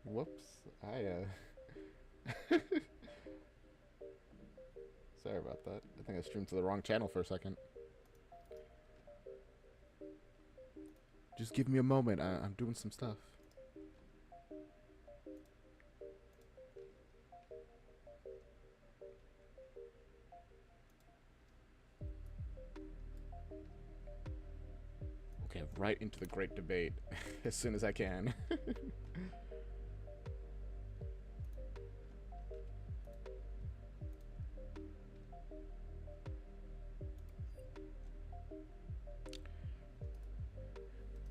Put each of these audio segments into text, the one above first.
Whoops. Sorry about that. I think I streamed to the wrong channel for a second. Just give me a moment. I'm doing some stuff. Okay, right into the great debate as soon as I can.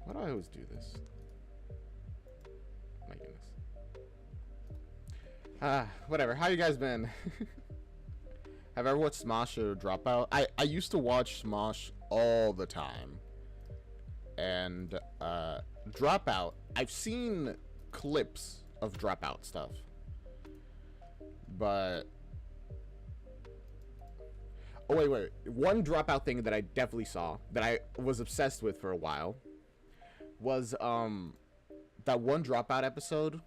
Why do I always do this? My goodness. Whatever. How you guys been? Have I ever watched Smosh or Dropout? I used to watch Smosh all the time. And Dropout, I've seen clips of Dropout stuff. But oh wait. One Dropout thing that I definitely saw that I was obsessed with for a while was that one Dropout episode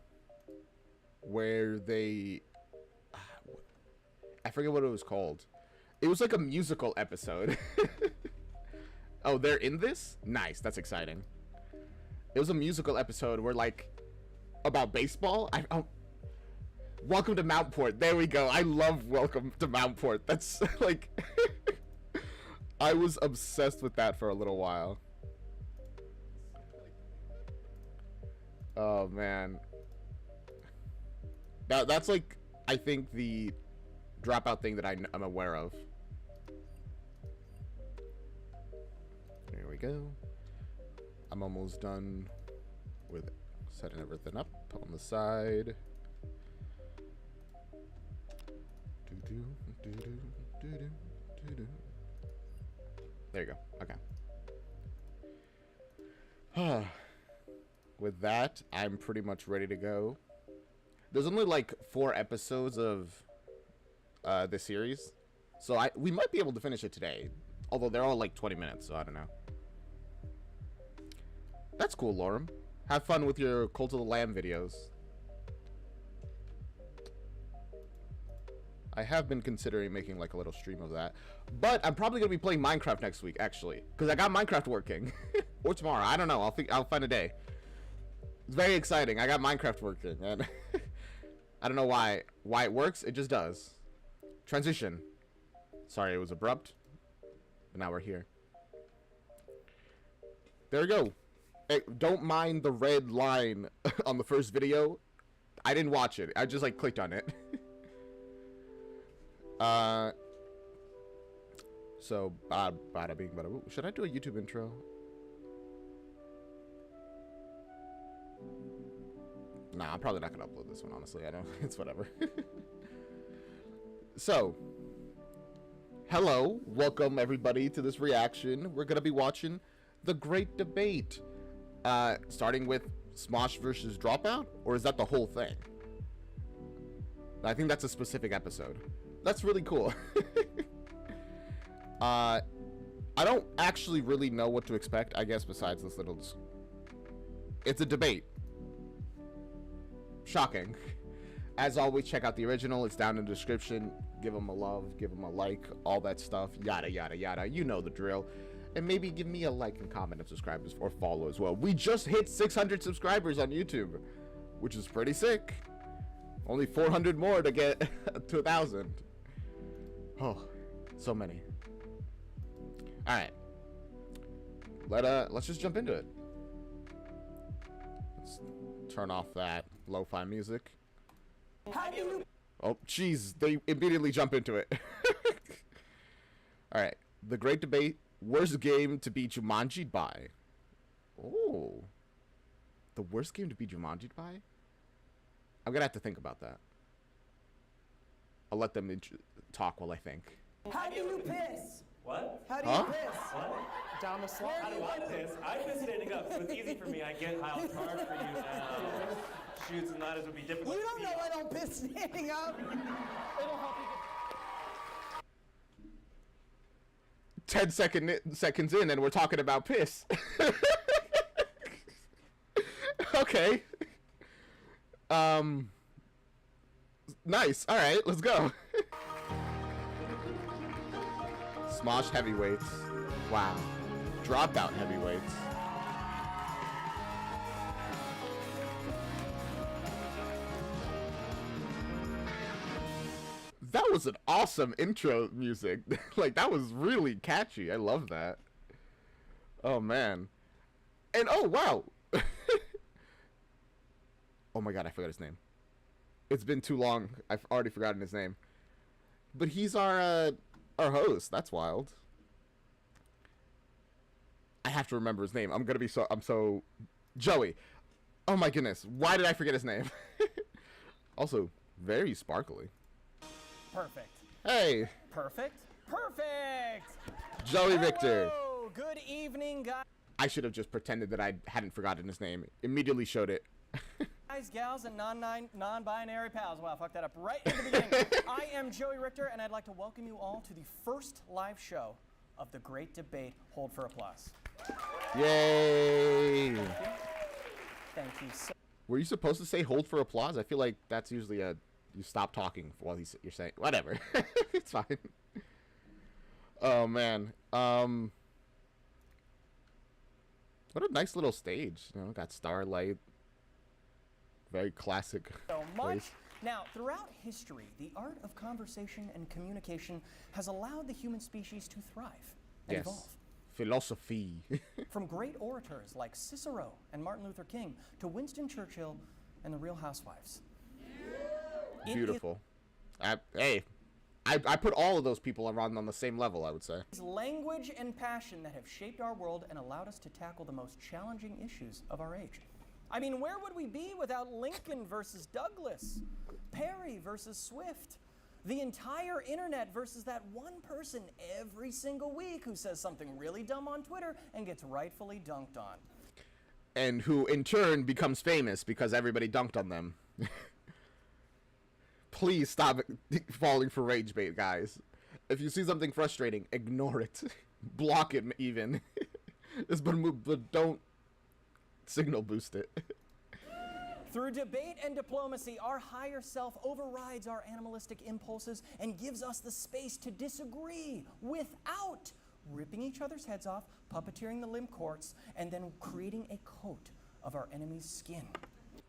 where they I forget what it was called. It was like a musical episode. Oh, they're in this? Nice, that's exciting. It was a musical episode where, like, about baseball. Welcome to Mountport. There we go. I love Welcome to Mountport. That's like I was obsessed with that for a little while. Oh man, that's like I think the Dropout thing that I'm aware of. There we go. I'm almost done with setting everything up on the side. There you go. Okay. With that, I'm pretty much ready to go. There's only like 4 episodes of this series, so we might be able to finish it today. Although they're all like 20 minutes, so I don't know. That's cool, Lorem. Have fun with your Cult of the Lamb videos. I have been considering making like a little stream of that. But I'm probably going to be playing Minecraft next week, actually. Because I got Minecraft working. Or tomorrow. I don't know. I'll find a day. It's very exciting. I got Minecraft working. And I don't know why it works. It just does. Transition. Sorry, it was abrupt. But now we're here. There we go. Hey, don't mind the red line on the first video. I didn't watch it. I just like clicked on it. So bada bing bada boo. Should I do a YouTube intro? Nah, I'm probably not gonna upload this one, honestly. I don't. It's whatever. So, hello, welcome everybody to this reaction. We're gonna be watching the Great Debate, starting with Smosh versus Dropout, or is that the whole thing? I think that's a specific episode. That's really cool. I don't actually really know what to expect, I guess, besides this little... It's a debate. Shocking. As always, check out the original. It's down in the description. Give them a love, give them a like, all that stuff. Yada, yada, yada. You know the drill. And maybe give me a like and comment and subscribe or follow as well. We just hit 600 subscribers on YouTube, which is pretty sick. Only 400 more to get to 1,000. Oh, so many. All right. Let's just jump into it. Let's turn off that lo-fi music. Oh, jeez, they immediately jump into it. All right, the Great Debate. Worst game to be Jumanji'd by. Oh, the worst game to be Jumanji'd by. I'm gonna have to think about that. I'll let them talk while I think. How do you piss? What? How do you piss? What? Down the slide. How do I piss? I piss standing up, so it's easy for me. I get how it's hard for you now. Shoots and ladders would be difficult. You don't know I don't piss standing up. It'll help you. 10 seconds in and we're talking about piss. Okay. Nice. All right, let's go. Smosh heavyweights. Wow. Dropout heavyweights. That was an awesome intro music. Like, that was really catchy. I love that. Oh, man. And, oh, wow. Oh, my God, I forgot his name. It's been too long. I've already forgotten his name. But he's our host. That's wild. I have to remember his name. I'm so... Joey. Oh, my goodness. Why did I forget his name? Also, very sparkly. Perfect. Hey. Perfect. Perfect. Joey Victor. Hello. Good evening, guys. I should have just pretended that I hadn't forgotten his name. Immediately showed it. Guys, gals, and non-binary pals. Wow, I fucked that up right at the beginning. I am Joey Richter, and I'd like to welcome you all to the first live show of the Great Debate. Hold for applause. Yay. Thank you so Were you supposed to say hold for applause? I feel like that's usually you stop talking while you're saying whatever. It's fine. Oh man. What a nice little stage. You know, got starlight. Very classic. much. place. Now, throughout history, the art of conversation and communication has allowed the human species to thrive and Yes. evolve. Philosophy. From great orators like Cicero and Martin Luther King to Winston Churchill and the Real Housewives. It Beautiful. I put all of those people around on the same level, I would say. is language and passion that have shaped our world and allowed us to tackle the most challenging issues of our age. I mean, where would we be without Lincoln versus Douglas, Perry versus Swift, the entire internet versus that one person every single week who says something really dumb on Twitter and gets rightfully dunked on? And who in turn becomes famous because everybody dunked on them. Please stop falling for rage bait, guys. If you see something frustrating, ignore it. Block it even. But don't signal boost it. Through debate and diplomacy, our higher self overrides our animalistic impulses and gives us the space to disagree without ripping each other's heads off, puppeteering the limb courts, and then creating a coat of our enemy's skin.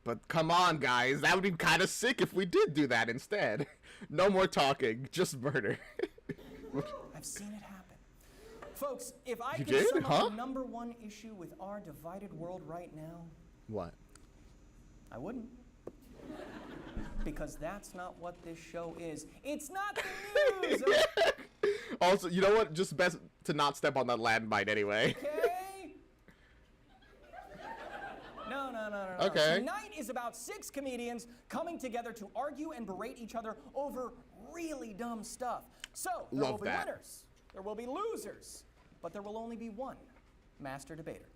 But come on, guys. That would be kind of sick if we did do that instead. No more talking, just murder. I've seen it happen. Folks, if I You could did? sum Huh? up the number one issue with our divided world right now, What? I wouldn't. Because that's not what this show is. It's not the news, Also, you know what? Just best to not step on that landmine anyway. okay? No. Okay. Tonight is about 6 comedians coming together to argue and berate each other over really dumb stuff. So, there Love will be that. winners. There will be losers. But there will only be one master debater.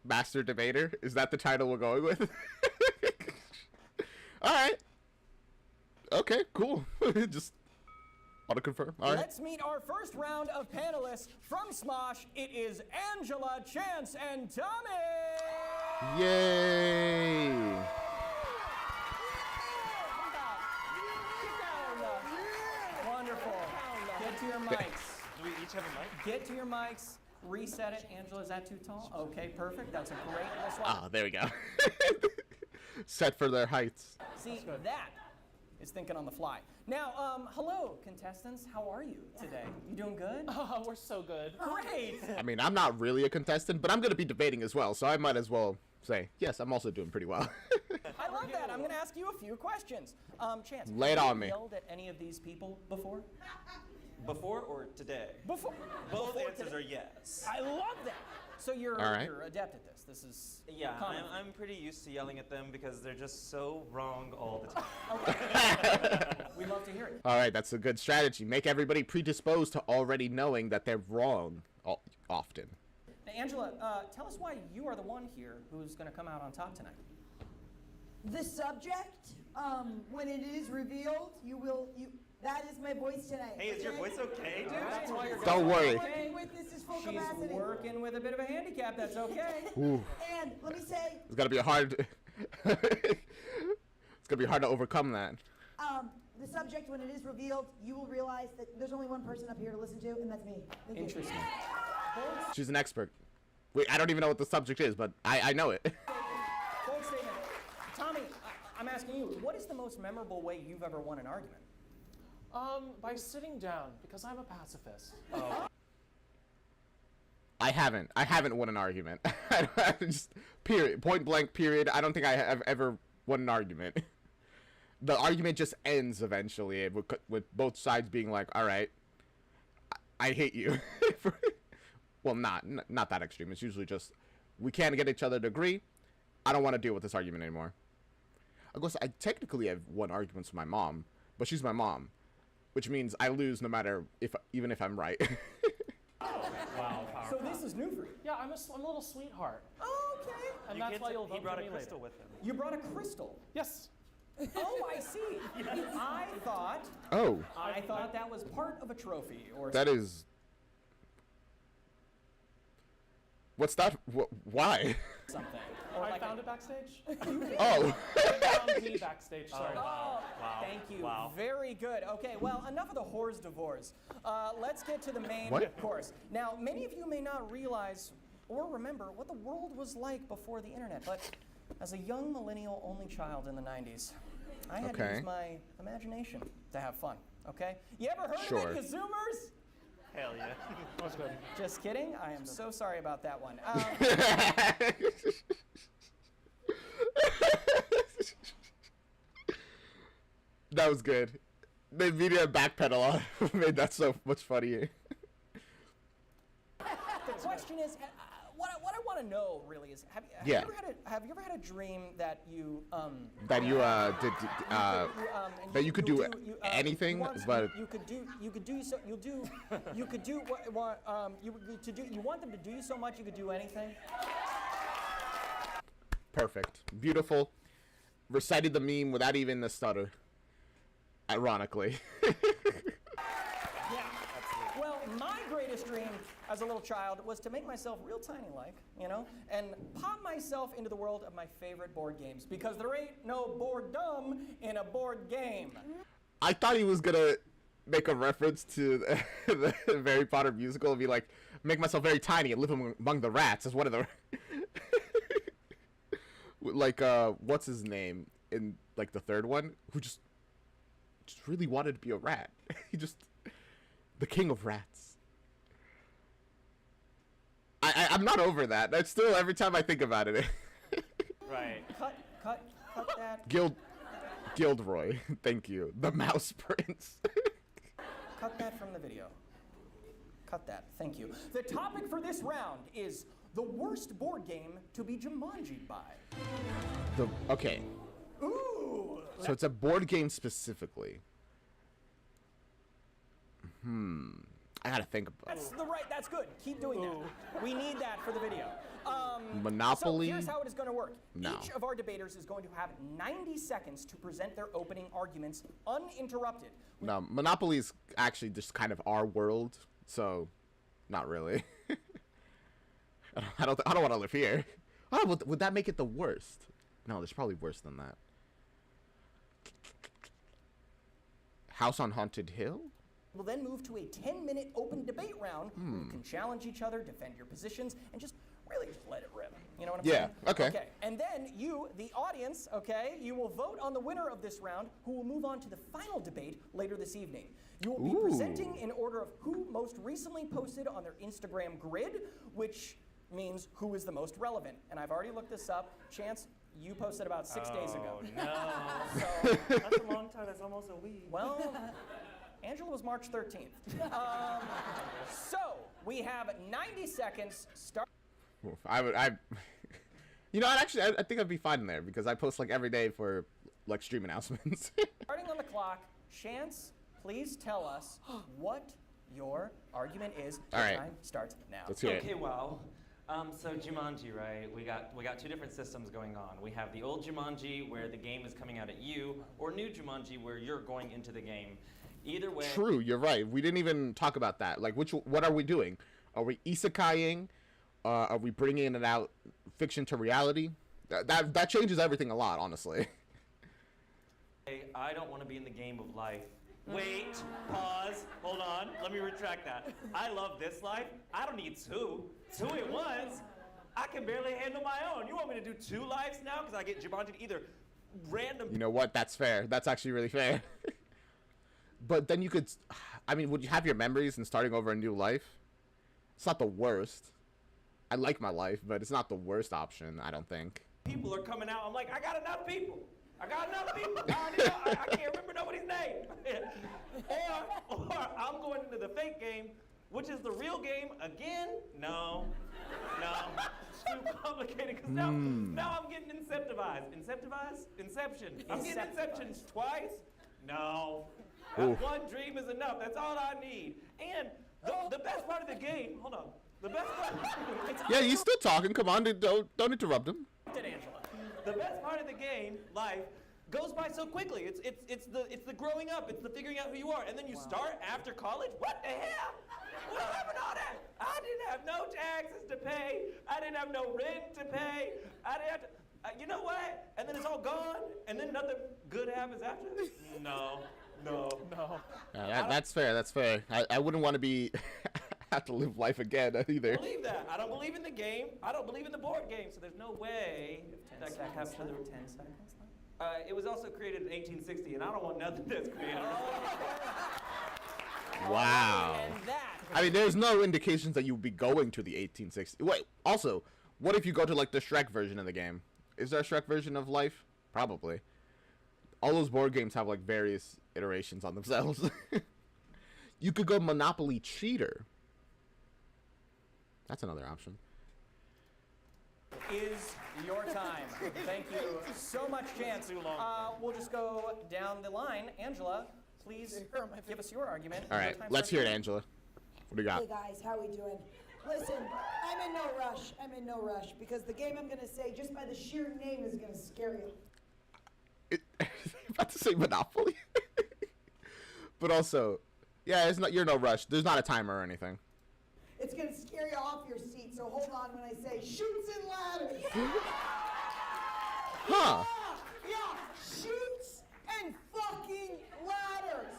Master Debater? Is that the title we're going with? Alright. Okay, cool. Just want to confirm. Alright. Let's meet our first round of panelists from Smosh. It is Angela, Chance, and Tommy! Yay! Wonderful. Get to your mics. Do we each have a mic? Get to your mics. Reset it. Angela, is that too tall? Okay, perfect. That's a great little swap. Ah, there we go. Set for their heights. See, that is thinking on the fly. Now, hello, contestants. How are you today? You doing good? Oh, we're so good. Great. I mean, I'm not really a contestant, but I'm going to be debating as well, so I might as well say, yes, I'm also doing pretty well. I love that. I'm going to ask you a few questions. Chance, Lay it have on you me. yelled at any of these people before? Before or today? Before. Both Before answers today. are yes. I love that. So you're All right. you're adept at this. This is Yeah, common. I'm pretty used to yelling at them because they're just so wrong all the time. We love to hear it. All right, that's a good strategy. Make everybody predisposed to already knowing that they're wrong often. Now, Angela, tell us why you are the one here who's going to come out on top tonight. The subject, when it is revealed, you That is my voice tonight. Hey, is your voice okay, dude? That's why you're Don't worry. Working with this is full She's capacity. working with a bit of a handicap. That's okay. Ooh. And let me say, It's gotta be hard. It's gonna be hard to overcome that. the subject, when it is revealed, you will realize that there's only one person up here to listen to, and that's me. Thank you. Interesting. She's an expert. Wait, I don't even know what the subject is, but I know it. Bold statement. Tommy, I'm asking you, what is the most memorable way you've ever won an argument? By sitting down, because I'm a pacifist. I haven't won an argument. Just period, point blank period. I don't think I have ever won an argument. The argument just ends eventually with both sides being like, all right, I hate you. Well, not that extreme. It's usually just, we can't get each other to agree. I don't want to deal with this argument anymore. Of course, I technically have won arguments with my mom, but she's my mom, which means I lose no matter even if I'm right. Wow. So this is new for you. Yeah, I'm a little sweetheart. Oh, okay. And that's why you'll vote He brought for a me crystal later. with him. You brought a crystal. Yes. Oh, I see. I thought that was part of a trophy or That is. What's that? Why? something. Or I like found it backstage. Oh. I found me backstage, sorry. Oh, Wow. thank you. Wow. Very good. Okay, well, enough of the whores divorce. Let's get to the main What? course. Now, many of you may not realize or remember what the world was like before the internet, but as a young millennial only child in the 90s, I had to Okay. use my imagination to have fun, okay? You ever heard Sure. of it, you Zoomers? Hell yeah. That's good. Just kidding. I am so sorry about that one. That was good. The media backpedal made that so much funnier. The question is, what I want to know really is, have Yeah. you ever had a dream that you That you did and that you could you'll do anything, but you could do so you could do what you want them to do you so much you could do anything. perfect, beautiful. Recited the meme without even a stutter. Ironically. Yeah. Well, my greatest dream as a little child was to make myself real tiny like, and pop myself into the world of my favorite board games because there ain't no boredom in a board game. I thought he was gonna make a reference to the Harry Potter musical and be like, make myself very tiny and live among the rats as one of the like what's his name in like the third one who just really wanted to be a rat. He just the king of rats. I'm not over that. That's still every time I think about it. Right. Cut that. Gilderoy, thank you. The Mouse Prince. Cut that from the video. Cut that. Thank you. The topic for this round is the worst board game to be Jumanji'd by. Okay. Ooh. So it's a board game specifically. I gotta think about That's good. Keep doing that. We need that for the video. Monopoly. So here's how it is going to work. No. Each of our debaters is going to have 90 seconds to present their opening arguments uninterrupted. No, Monopoly is actually just kind of our world, so not really. I don't want to live here. Oh, would that make it the worst? No, there's probably worse than that. House on Haunted Hill? We'll then move to a 10-minute open debate round where you can challenge each other, defend your positions, and just really just let it rip. You know what I'm saying? Yeah, okay. Okay, and then you, the audience, okay, you will vote on the winner of this round who will move on to the final debate later this evening. You will be presenting in order of who most recently posted on their Instagram grid, which means who is the most relevant. And I've already looked this up. Chance, you posted about 6 days ago. No. So, That's a long time. That's almost a week. well, Angela was March 13th. So we have 90 seconds. Start. You know, I think I'd be fine in there because I post like every day for like stream announcements. Starting on the clock. Chance, please tell us what your argument is. All right. Time starts now. Let's hear Okay, it. well, so Jumanji, right? We got two different systems going on. We have the old Jumanji where the game is coming out at you, or new Jumanji where you're going into the game. Either way. True, you're right. We didn't even talk about that. Like, what are we doing? Are we isekaiing? Are we bringing it out fiction to reality? That changes everything a lot, honestly. I don't want to be in the game of life. Wait, pause, hold on, let me retract that. I love this life. I don't need two at once. I can barely handle my own. You want me to do 2 lives now because I get Jumanji to either random... You know what? That's fair. That's actually really fair. But then you could... I mean, would you have your memories and starting over a new life? It's not the worst. I like my life, but it's not the worst option, I don't think. People are coming out. I'm like, I got enough people. I can't remember nobody's name. or I'm going into the fake game, which is the real game again. No. It's too complicated because now I'm getting inceptivized. Inception. I'm getting Inception twice. No. One dream is enough. That's all I need. And the best part of the game, hold on. The best part. Yeah, he's still talking. Come on, don't interrupt him. The best part of the game, life, goes by so quickly. It's the growing up. It's the figuring out who you are, and then you start after college. What the hell? What happened to all that? I didn't have no taxes to pay. I didn't have no rent to pay. I didn't have to. You know what? And then it's all gone, and then nothing good happens after. No. That's fair. That's fair. I wouldn't want to be have to live life again either. I don't believe that. I don't believe in the game. I don't believe in the board game. So there's no way that can happen to the 10 seconds left. It was also created in 1860, and I don't want nothing that's created. Wow. And that. I mean, there's no indications that you'll be going to the 1860s. Wait, also, what if you go to like the Shrek version of the game? Is there a Shrek version of life? Probably. All those board games have like various iterations on themselves. You could go Monopoly Cheater. That's another option. Is your time. Thank you so much, Chance. We'll just go down the line. Angela, please give us your argument. All right, let's hear it, Angela. What do you got? Hey guys, how we doing? Listen, I'm in no rush because the game I'm gonna say just by the sheer name is gonna scare you. About to say Monopoly. But also, yeah, you're no rush. There's not a timer or anything. It's gonna scare you off your seat, so hold on when I say shoots and ladders. Huh. Yeah, shoots and fucking ladders.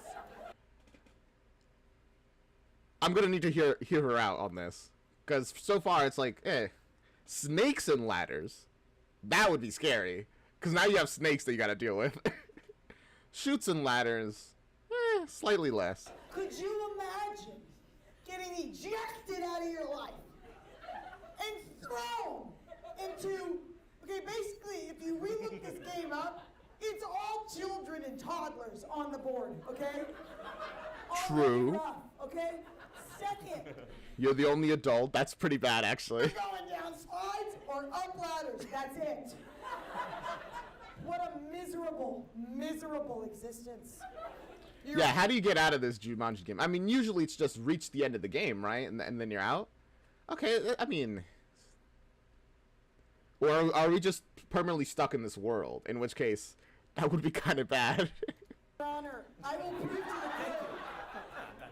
I'm gonna need to hear her out on this, because so far it's like, snakes and ladders. That would be scary, because now you have snakes that you gotta deal with. Shoots and ladders, slightly less. Could you imagine getting ejected out of your life and thrown into, okay, basically, if you relook this game up, it's all children and toddlers on the board, okay? True. Rough, okay? Second, You're the only adult. That's pretty bad, actually. you're going down slides or up ladders. That's it. What a miserable existence. Yeah, how do you get out of this Jumanji game? I mean, usually it's just reach the end of the game, right? And then you're out? Okay, I mean... Or are we just permanently stuck in this world? In which case, that would be kind of bad. Your Honor, I will prove to the court.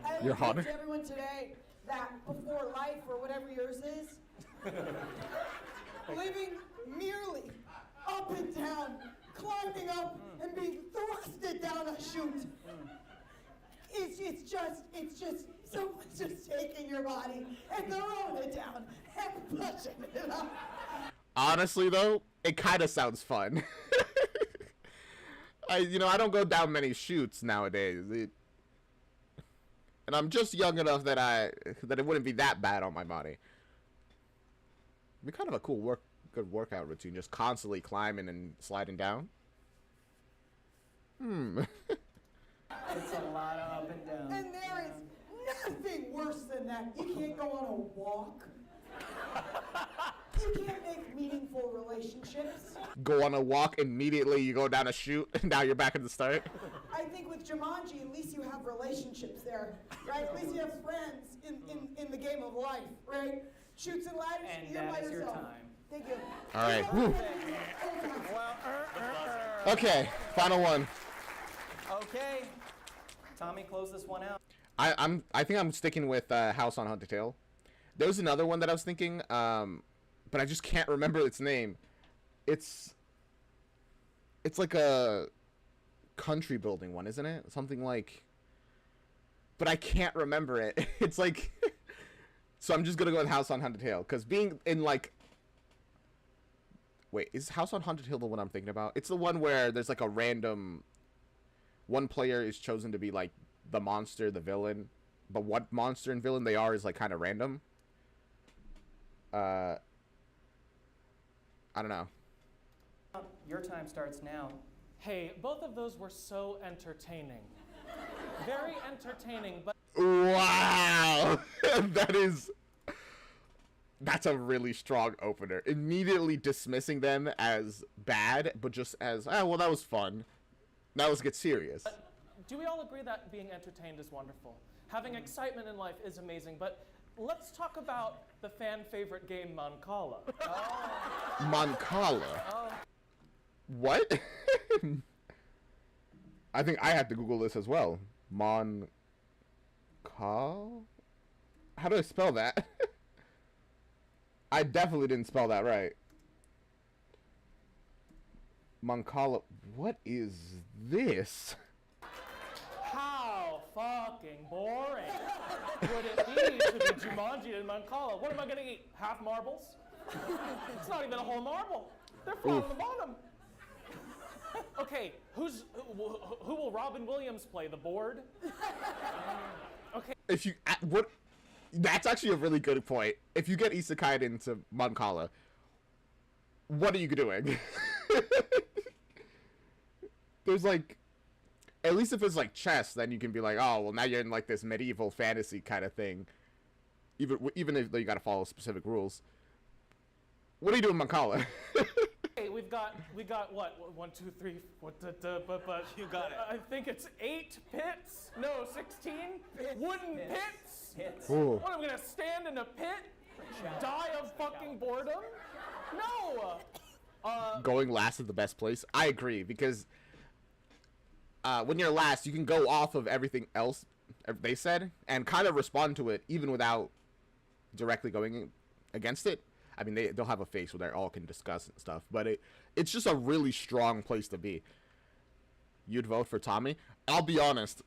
I will Your prove Honor? to everyone today that before life, or whatever yours is, living merely up and down, climbing up and being thrusted down a chute. It's just someone's just taking your body and throwing it down and pushing it up. Honestly, though, it kind of sounds fun. I don't go down many chutes nowadays. And I'm just young enough that it wouldn't be that bad on my body. It'd be kind of a cool good workout routine, just constantly climbing and sliding down. It's a lot of up and down. And there is nothing worse than that. You can't go on a walk. You can't make meaningful relationships. Go on a walk, immediately you go down a chute, and now you're back at the start. I think with Jumanji, at least you have relationships there, right? At least you have friends in the game of life, right? Shoots and ladders, And you're that by is your yourself. time. Thank you. All right. Whew. Well, Okay, final one. okay. Tommy, close this one out. I think I'm sticking with House on Haunted Hill. There was another one that I was thinking, but I just can't remember its name. It's like a country building one, isn't it? Something like, but I can't remember it. It's like, so I'm just gonna go with House on Haunted Hill, because being in like, wait, is House on Haunted Hill the one I'm thinking about? It's the one where there's like a random, one player is chosen to be like the monster, the villain, but what monster and villain they are is like kind of random. I don't know. Your time starts now. Hey, both of those were so entertaining. Very entertaining, but Wow. That's a really strong opener. Immediately dismissing them as bad, but just as, oh, well, that was fun. Now let's get serious. do we all agree that being entertained is wonderful? Having excitement in life is amazing, but let's talk about the fan favorite game, Mancala. Mancala? What? I think I have to Google this as well. Mancala? How do I spell that? I definitely didn't spell that right. Mancala. What is this? How fucking boring would it be to be Jumanji in Mancala? What am I gonna eat? Half marbles? It's not even a whole marble. They're flat on the bottom. Okay, who will Robin Williams play? The board? Okay. If you what? That's actually a really good point. If you get isekai'd into Mancala, what are you doing? There's like, at least if it's like chess, then you can be like, oh, well, now you're in like this medieval fantasy kind of thing. Even if you gotta follow specific rules. What are you doing, Mancala? Okay, we got what? 1, 2, 3, what? But You got it. I think it's 8 pits. No, 16 wooden pits. Hits. Ooh. What, I'm gonna stand in a pit, die of fucking boredom? No. Going last is the best place. I agree, because when you're last, you can go off of everything else they said and kind of respond to it even without directly going against it. I mean, they'll have a face where they all can discuss and stuff, but it's just a really strong place to be. You'd vote for Tommy? I'll be honest,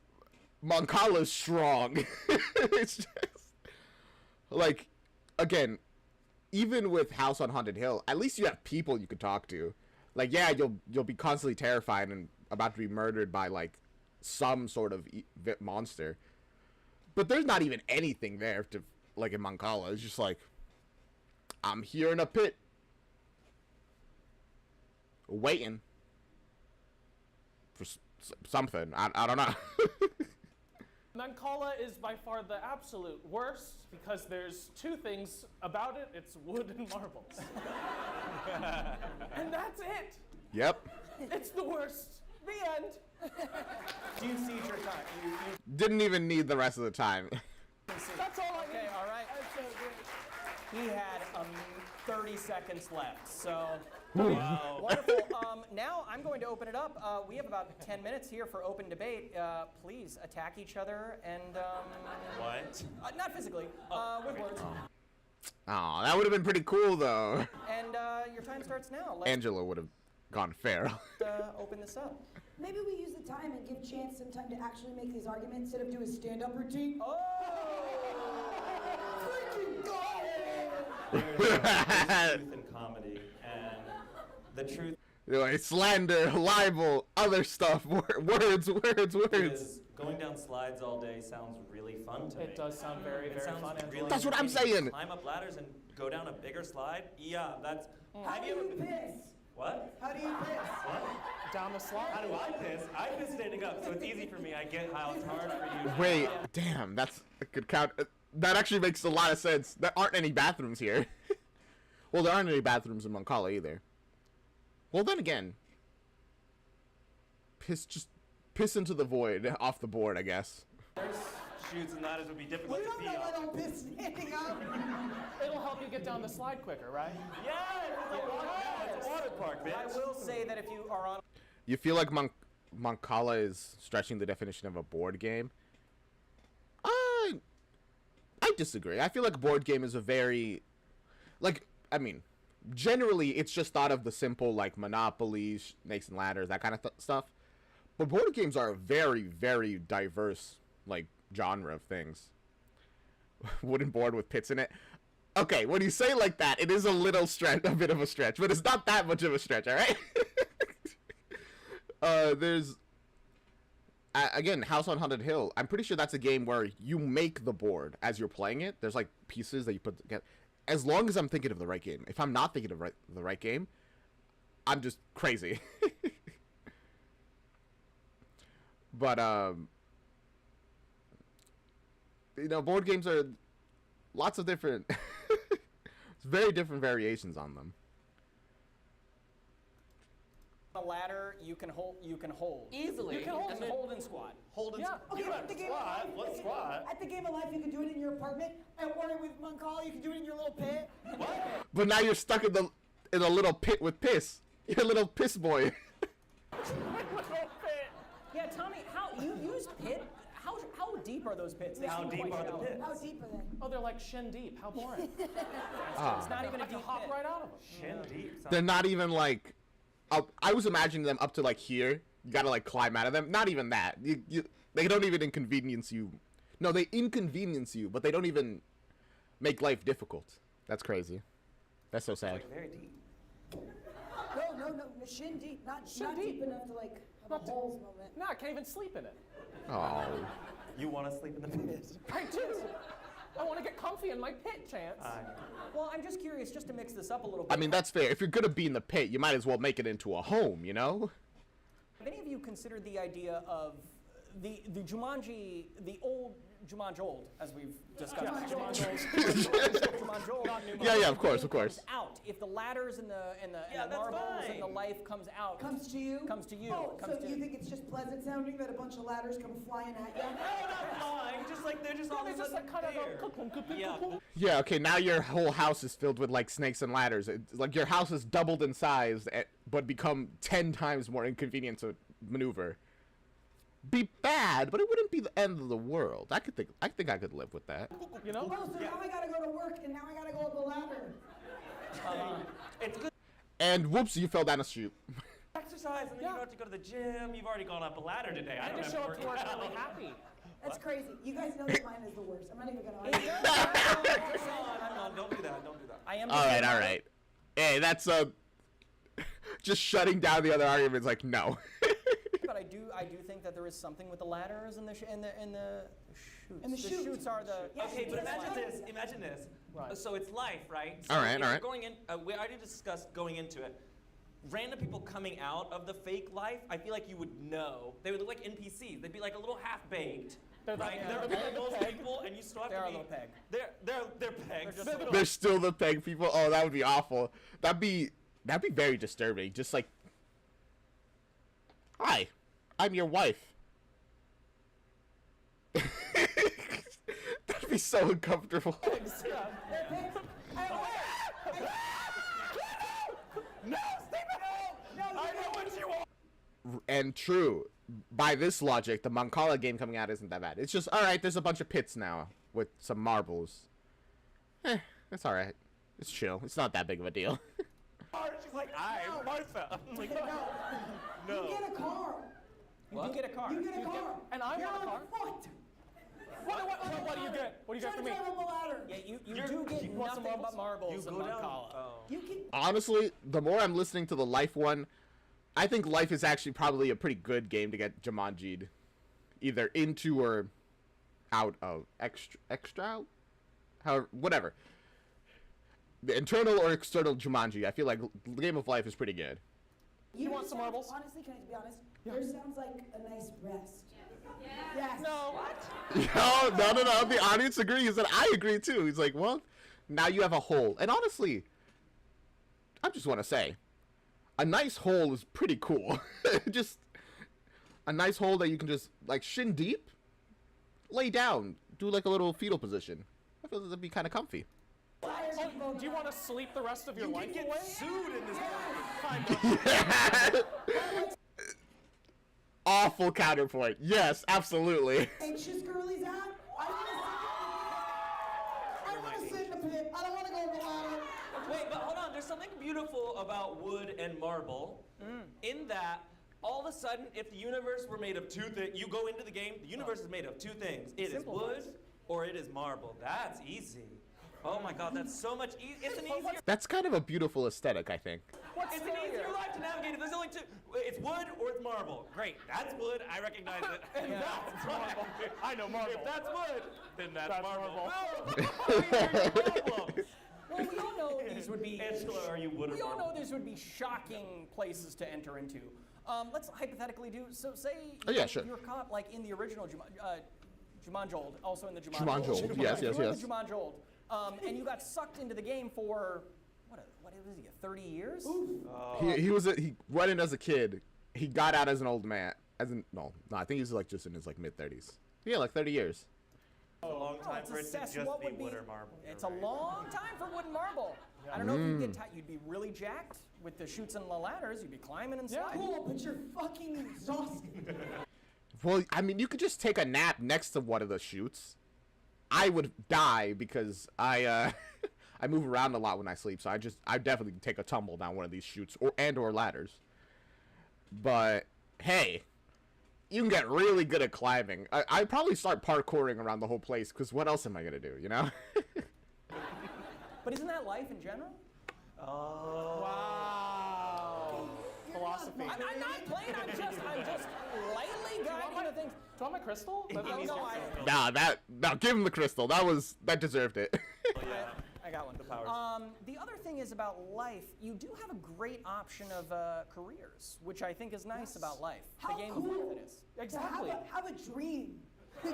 Mancala's strong. It's just like, again, even with House on Haunted Hill, at least you have people you could talk to. Like, yeah, you'll be constantly terrified and about to be murdered by like some sort of monster, but there's not even anything there to, like in Mancala. It's just like, I'm here in a pit waiting for something. I don't know. Mancala is by far the absolute worst because there's 2 things about it. It's wood and marbles. And that's it. Yep. It's the worst. The end. Do you see your time? You Didn't even need the rest of the time. That's all I need. Okay, all right. He had 30 seconds left, so Wow. wonderful. Now I'm going to open it up. We have about 10 minutes here for open debate. Please attack each other and What? not physically, with words. Oh, that would have been pretty cool though. And your time starts now. Let's Angela would have gone feral. open this up. Maybe we use the time and give Chance some time to actually make these arguments instead of do his stand-up routine. Oh! Freaking God! There's truth in comedy, and the truth Like, slander, libel, other stuff, words. is going down slides all day sounds really fun to me. It does sound very, It very sounds fun. Angela. really That's what I'm entertaining. saying. Climb up ladders and go down a bigger slide. Yeah, that's. How Have do you you ever? piss? What? How do you piss? What? Down the slide. How do I piss? I piss standing up, so it's easy for me. I get how it's hard for you. Wait, damn, that's a good count. That actually makes a lot of sense. There aren't any bathrooms here. Well, there aren't any bathrooms in Mancala either. Well, then again, piss into the void off the board, I guess. There's shoots and ladders would be difficult We to don't pee know I on. don't piss standing up. It'll help you get down the slide quicker, right? Yeah, it's a water park, bitch. I will say that if you are on You feel like Mancala is stretching the definition of a board game. I disagree. I feel like a board game is a very, like, I mean, generally it's just thought of the simple, like, Monopoly, Snakes and Ladders, that kind of stuff. But board games are a very, very diverse, like, genre of things. Wooden board with pits in it. Okay, when you say it like that, it is a little stretch, a bit of a stretch, but it's not that much of a stretch, all right? There's again, House on Haunted Hill. I'm pretty sure that's a game where you make the board as you're playing it. There's like pieces that you put together. As long as I'm thinking of the right game. If I'm not thinking of the right game, I'm just crazy. But you know, board games are lots of different it's very different variations on them. A ladder you can hold. Easily. You can hold, And and then- hold and squat. Hold and Yeah. Okay, you at don't the have to game of squat. life, What squat? at the game of life, you can do it in your apartment. Or with Moncala, you can do it in your little pit. What? But now you're stuck in a little pit with piss. You're a little piss boy. Yeah, Tommy, how you use pit? How deep are those pits? They How seem deep quite are the shallow. pits? How deep are they? Oh, they're like shin deep. How boring. It's not even a I can deep hop pit. right out of them. Shin deep. sounds- They're not even like I was imagining them up to like here. You gotta like climb out of them. Not even that. They don't even inconvenience you. No, they inconvenience you, but they don't even make life difficult. That's crazy. That's so sad. Like very deep. No, shin deep, not Shin deep deep. enough to like have Not a to- holes moment. No, I can't even sleep in it. Oh. You want to sleep in the pit? I do. I want to get comfy in my pit, Chance. Well, I'm just curious, just to mix this up a little bit. I mean, that's fair. If you're gonna be in the pit, you might as well make it into a home, you know? have any of you considered the idea of the Jumanji, the old Jumanji old, as we've discussed? Yeah, Jumanji old. Not new Yeah, of Jumanji. course, Game of course. comes out. If the ladders and the Yeah, that's marbles and the fine. life comes out. Comes to you? Comes to you. Oh, Comes so to you think it's just pleasant sounding that a bunch of ladders come flying at you? No, not flying. Just like they're just all They of a just sudden like kind of there. go clunk, clunk, clunk, Yeah. clunk. Yeah, okay, now your whole house is filled with like snakes and ladders. It's like your house is doubled in size, but become 10 times more inconvenient to maneuver. Be bad, but it wouldn't be the end of the world. I think I could live with that. You know? Oh, so now I gotta go to work and now I gotta go up a ladder. It's good And whoops, you fell down a chute. exercise, and then you don't have to go to the gym. You've already gone up a ladder today. I I don't just have show to up to work work out. really happy. That's crazy. You guys know that mine is the worst. I'm not even gonna argue. Come on, don't do that. Don't do that. I am. All right. Hey, that's just shutting down the other arguments. Like no. But I do think that there is something with the ladders and the shoots. And the chute. shoots are the. Yeah, Okay, but Yes, imagine right. this. Imagine this. Right. So it's life, right? So All right, if all we're right. Going in, we already discussed going into it. Random people coming out of the fake life, I feel like you would know. They would look like NPCs. They'd be like a little half-baked. They're the- Right? they're They're the those peg. people, and you still have They to are a be. little peg. They're pegs. They're just They're still the peg people. Oh, that would be awful. That'd be very disturbing. Just like, hi, I'm your wife. That'd be so uncomfortable. Yeah. No, Stephen! I know what you want. And true, by this logic, the Mancala game coming out isn't that bad. It's just, alright, there's a bunch of pits now with some marbles. That's alright. It's chill. It's not that big of a deal. She's like, I'm Martha. I'm like, No. no. You get a car. You do get a car. You get a car. And I You're want a on car. foot. What do you get? What do you get Try for to me? climb up a ladder. Yeah, you You're- do get you want some nothing but marbles? You marbles go in down. Mancala. Oh. You can. Honestly, the more I'm listening to the Life one, I think Life is actually probably a pretty good game to get Jumanji'd either into or out of. Extra out? However, whatever. The internal or external Jumanji, I feel like the Game of Life is pretty good. You want some marbles? Honestly, can I be honest? Yours sounds like a nice rest. Yes. No. No. The audience agrees, and I agree too. He's like, well, now you have a hole. And honestly, I just want to say, a nice hole is pretty cool. Just a nice hole that you can just, like, shin deep, lay down, do like a little fetal position. I feel that'd be kind of comfy. Oh, do you want to sleep the rest of your You life can away? get sued in this movie. Kind of. awful counterpoint. Yes, absolutely. Anxious girlies at? I want to sit in the pit. I don't want to go over the ladder. Wait, but hold on. There's something beautiful about wood and marble. In that, all of a sudden, if the universe were made of two things, you go into the game, the universe is made of two things. It is wood or it is marble. That's easy. Oh my God, that's so much easier. It's an easier. That's kind of a beautiful aesthetic, I think. It's an easier life to navigate. If there's only two, it's wood or it's marble. Great, that's wood. I recognize it. And that's marble. I know marble. If that's wood, then that's marble. Well, we all know these would be. Angela, are you wood or We all marble? know these would be shocking places to enter into. Let's hypothetically do. So, say Oh, yeah, sure. you're caught like in the original Jumanji Old, also in the Jumanji Jumanji Old, yes, You're yes, in yes. the Jumanji Old, and you got sucked into the game for what was he? 30 years? He went in as a kid. He got out as an old man. No, I think he was like just in his like mid-30s. Yeah, like 30 years. A long time Let's for it to assess just what be would wood or marble. It's a long time for wood and marble. I don't know if you'd get you'd be really jacked with the chutes and the ladders. You'd be climbing and sliding. Cool, but you're fucking exhausted. Well, I mean, you could just take a nap next to one of the chutes. I would die because I I move around a lot when I sleep, so I definitely take a tumble down one of these chutes or ladders. But hey, you can get really good at climbing. I'd probably start parkouring around the whole place because what else am I gonna do, you know? But isn't that life in general? Oh. Wow. Philosophy. I'm not playing. I'm just lightly guiding the things. Do you want my crystal? No, give him the crystal. That deserved it. I got one. The other thing is about life. You do have a great option of careers, which I think is nice about life. How the game cool. of life it is. Exactly. Have a dream. Yeah,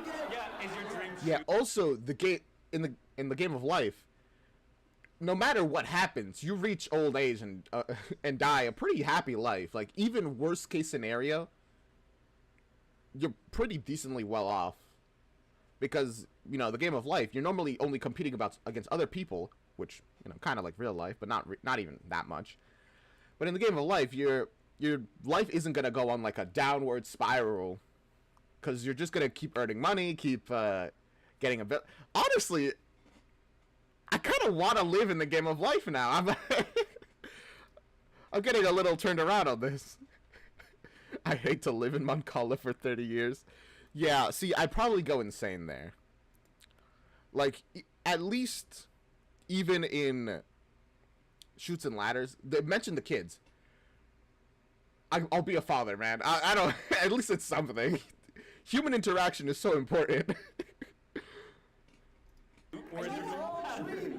is your dream Yeah. Also, the game in the game of life, no matter what happens, you reach old age and die a pretty happy life. Like even worst case scenario, you're pretty decently well off, because you know the game of life, you're normally only competing against other people, which you know kind of like real life, but not even that much. But in the game of life, your life isn't gonna go on like a downward spiral, because you're just gonna keep earning money, keep getting a bit. Honestly, I kind of want to live in the game of life now. I'm getting a little turned around on this. I hate to live in Moncala for 30 years. Yeah, see, I'd probably go insane there. Like, at least, even in Chutes and Ladders, they mentioned the kids. I'll be a father, man. I don't, at least it's something. Human interaction is so important.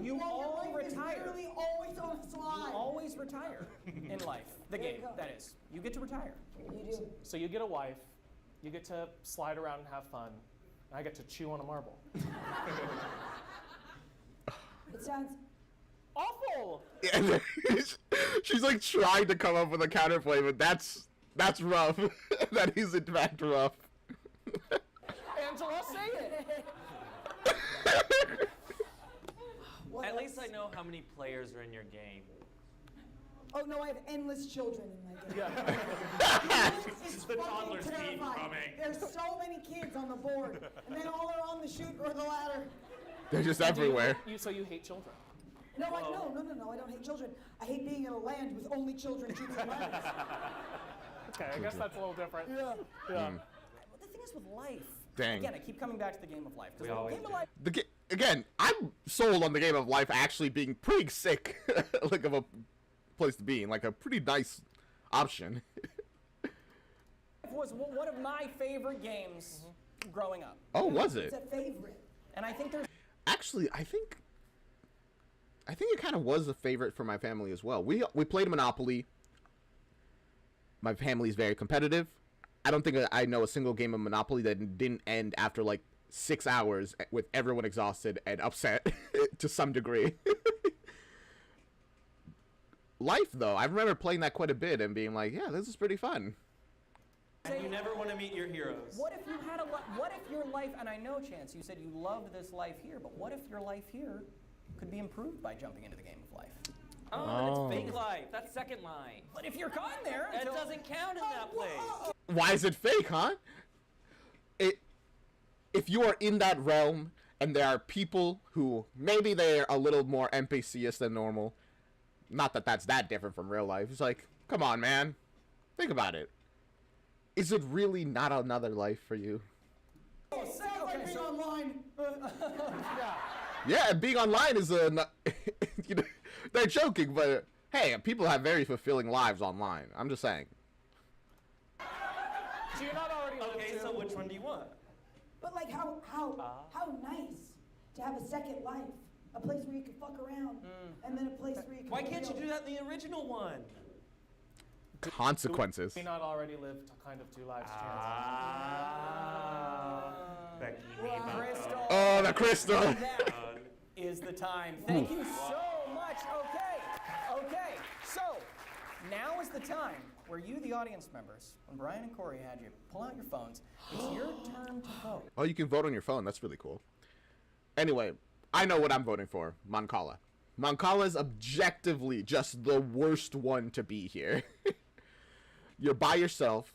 You all retire. Literally always on a slide. You always retire in life. The game, that is. You get to retire. You do. So you get a wife, you get to slide around and have fun, and I get to chew on a marble. It sounds. Awful! And she's like trying to come up with a counterplay, but that's rough. That is in fact rough. Angela, say it! At least I know how many players are in your game. Oh no, I have endless children in my game. Yeah. It's The fucking toddlers keep terrifying. coming. There's so many kids on the board, and then all are on the chute or the ladder. They're just everywhere. So you hate children? No, I don't hate children. I hate being in a land with only children shooting ladders. Okay, I guess that's a little different. Yeah. Yeah. Well, the thing is with life. Dang. Again, I keep coming back to the game of life. We Because the always game of do. life. Again, I'm sold on the game of life actually being pretty sick, like of a place to be in, like a pretty nice option. Was one of my favorite games growing up. Oh, was It's it? a favorite. And I think there's Actually, I think it kind of was a favorite for my family as well. We played Monopoly. My family's very competitive. I don't think I know a single game of Monopoly that didn't end after like 6 hours with everyone exhausted and upset to some degree. Life, though, I remember playing that quite a bit and being like, yeah, this is pretty fun. And you never want to meet your heroes. what if you had what if your life, and I know, Chance, you said you loved this life here, but what if your life here could be improved by jumping into the game of life? Oh, it's fake life. That's second line. But if you're caught in there That until doesn't count in that place. Why is it fake, huh? If you are in that realm and there are people who maybe they're a little more NPC-ish than normal, not that that's that different from real life. It's like, come on, man. Think about it. Is it really not another life for you? It sounds like being online. Yeah, being online is a... you know, they're joking, but hey, people have very fulfilling lives online. I'm just saying. So you're not already Okay, so which one do you want? But like how nice to have a second life. A place where you can fuck around. And then a place where you can Why can't you do that in the original one? Consequences. we not already lived kind of 2 lives? Becky, Crystal. Oh, the crystal. That is the time. Thank you so much. Okay. So now is the time where you, the audience members, when Brian and Corey had you, pull out your phones. It's your turn to vote. Oh, you can vote on your phone. That's really cool. Anyway, I know what I'm voting for. Mancala. Mancala is objectively just the worst one to be here. You're by yourself.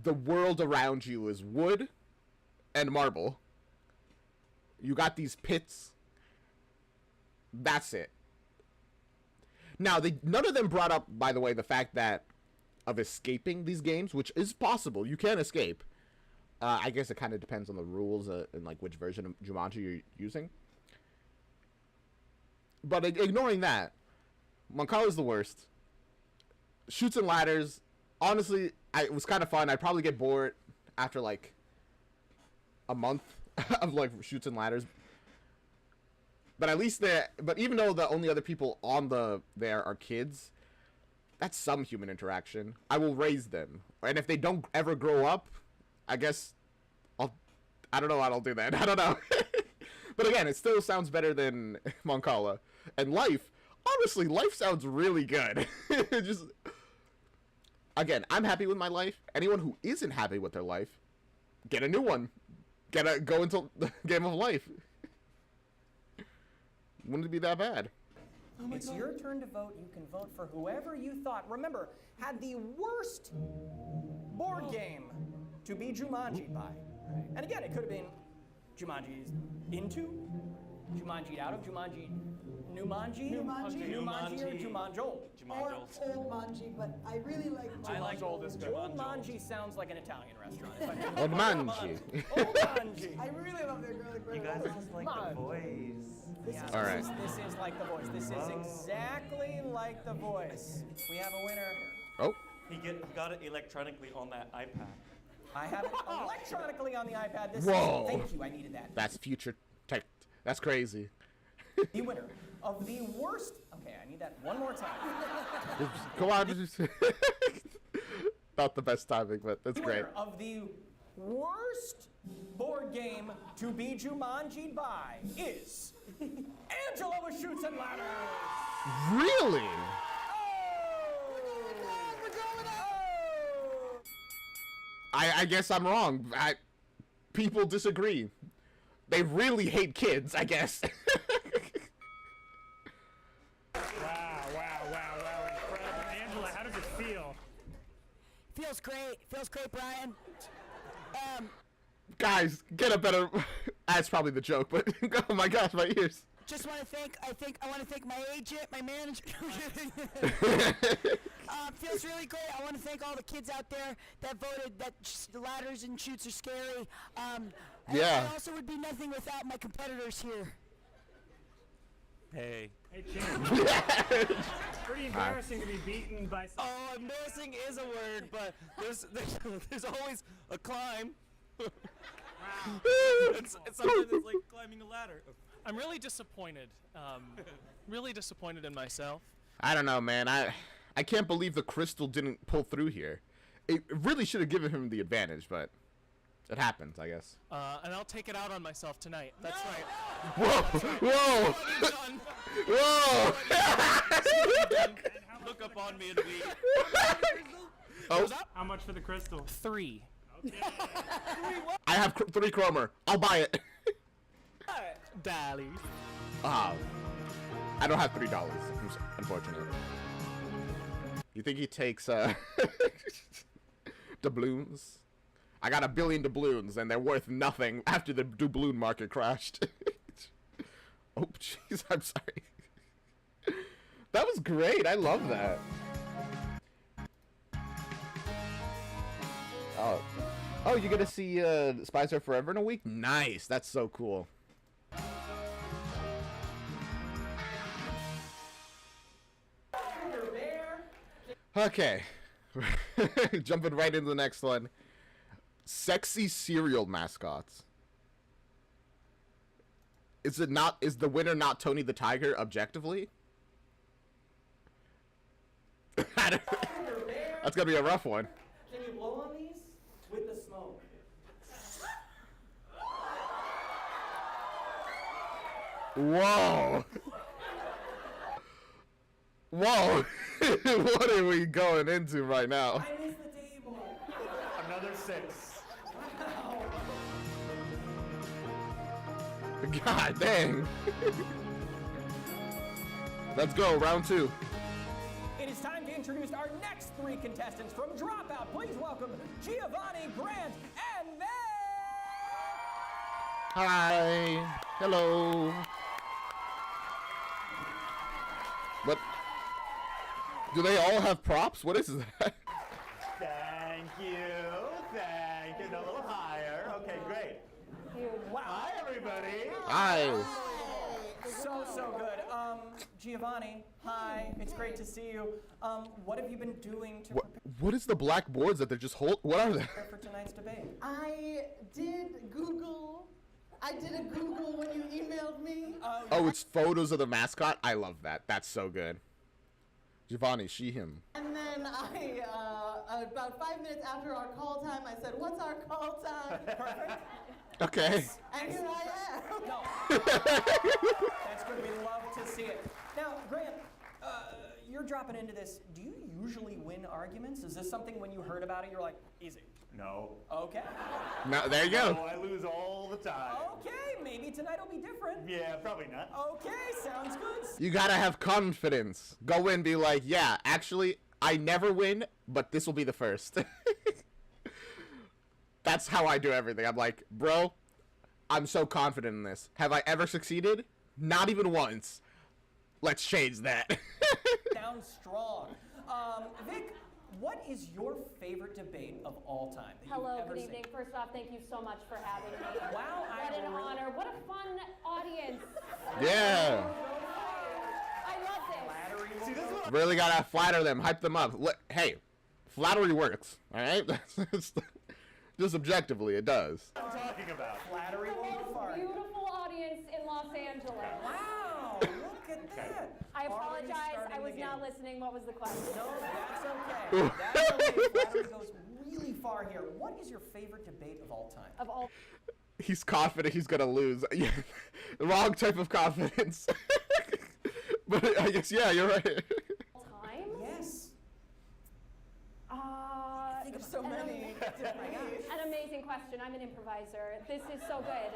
The world around you is wood and marble. You got these pits. That's it. Now, none of them brought up, by the way, the fact that of escaping these games, which is possible. You can escape. I guess it kind of depends on the rules and like which version of Jumanji you're using. But ignoring that, Mancala is the worst. Shoots and ladders. Honestly, it was kind of fun. I'd probably get bored after like a month of like shoots and ladders. But at least but even though the only other people on there are kids, that's some human interaction. I will raise them. And if they don't ever grow up, I guess I don't know how I'll do that. I don't know. But again, it still sounds better than Mancala. And life, honestly, life sounds really good. Just again, I'm happy with my life. Anyone who isn't happy with their life, get a new one. Go into the game of life. Wouldn't it be that bad? It's your turn to vote. You can vote for whoever you thought, remember, had the worst board game to be Jumanji by. And again, it could have been Jumanji's Into, Jumanji Out of, Jumanji Numanji, Numanji or Jumanjol. Or Old Manji, but I really like Jumanji. I like Old is good. Old Manji sounds like an Italian restaurant. Old Manji. Old Manji. I really love their girly You guys are just like the voice. Yeah, All right. This is like The Voice. This is exactly like The Voice. We have a winner. Oh. He got it electronically on that iPad. I have it electronically on the iPad. Whoa. Thank you. I needed that. That's future tech. That's crazy. The winner of the worst. Okay, I need that one more time. Come on. Not the best timing, but that's The great. winner of the worst board game to be Jumanji'd by is Angela with Shoots and Ladders. Really? I guess I'm wrong. People disagree. They really hate kids, I guess. Wow, incredible. Angela, how does it feel? Feels great, Brian. Guys, get a better... That's probably the joke, but oh my gosh, my ears. Just want to I want to thank my agent, my manager. Feels really great. I want to thank all the kids out there that voted that ladders and shoots are scary. Yeah. I also would be nothing without my competitors here. Hey. Hey, Champ. Pretty embarrassing to be beaten by some... Oh, embarrassing is a word, but there's always a climb. It's something that's like climbing a ladder. I'm really disappointed. Really disappointed in myself. I don't know, man. I can't believe the crystal didn't pull through here. It really should have given him the advantage, but it happens, I guess. And I'll take it out on myself tonight. That's right. Whoa! Whoa! Look up on me and we. Oh, How much for the crystal? 3. I have 3 chromer. I'll buy it. Dolly. I don't have $3. Unfortunate. You think he takes Doubloons. I got 1 billion doubloons, and they're worth nothing after the doubloon market crashed. Oh, jeez, I'm sorry. That was great. I love that. Oh, you're gonna see Spies Are Forever in a week? Nice. That's so cool. Okay. Jumping right into the next one. Sexy cereal mascots. Is the winner not Tony the Tiger objectively? That's gonna be a rough one. Can you blow on these with the smoke? Whoa. Whoa. What are we going into right now? I missed the table. Another 6. God dang. Let's go, round 2. It is time to introduce our next 3 contestants from Dropout. Please welcome Giovanni, Grant, and Vic. Hi. Hello. What? Do they all have props? What is that? Thank you. Thank you. A little higher. Okay, great. Wow. Hi, everybody. Hi. So good. Giovanni, hi. It's great to see you. What have you been doing to What is the black boards that they're just hold? What are they? prepare for tonight's debate? I did a Google when you emailed me. Oh, it's photos of the mascot. I love that. That's so good. Giovanni, she, him. And then about 5 minutes after our call time, I said, "What's our call time?" Perfect. Okay. And here I am. No. That's good. We love to see it. Now, Grant, you're dropping into this. Do you usually win arguments? Is this something when you heard about it, you're like, easy? No. Okay. Now there you go. No, I lose all the time. Okay, maybe tonight will be different. Yeah, probably not. Okay, sounds good. You gotta have confidence. Go in, be like, yeah, actually, I never win, but this will be the first. That's how I do everything. I'm like, bro, I'm so confident in this. Have I ever succeeded? Not even once. Let's change that. Sounds strong. Vic, what is your favorite debate of all time that Hello, you've ever good seen? evening. First off, thank you so much for having me. Wow, What an honor. What a fun audience. Yeah. I love this. See, this is what Really gotta flatter them, hype them up. Hey, flattery works, alright? Just objectively, it does. I'm talking about. Flattery The will go most far. beautiful audience in Los Angeles. Wow, look at that. I Already apologize. starting I was the not game. listening. What was the question? No, that's okay. That's okay. Flattery goes really far here. What is your favorite debate of all time? Of all He's confident he's gonna lose. Yeah, the wrong type of confidence. But I guess, yeah, you're right. time? Yes. There's so many. An amazing question. I'm an improviser. This is so good.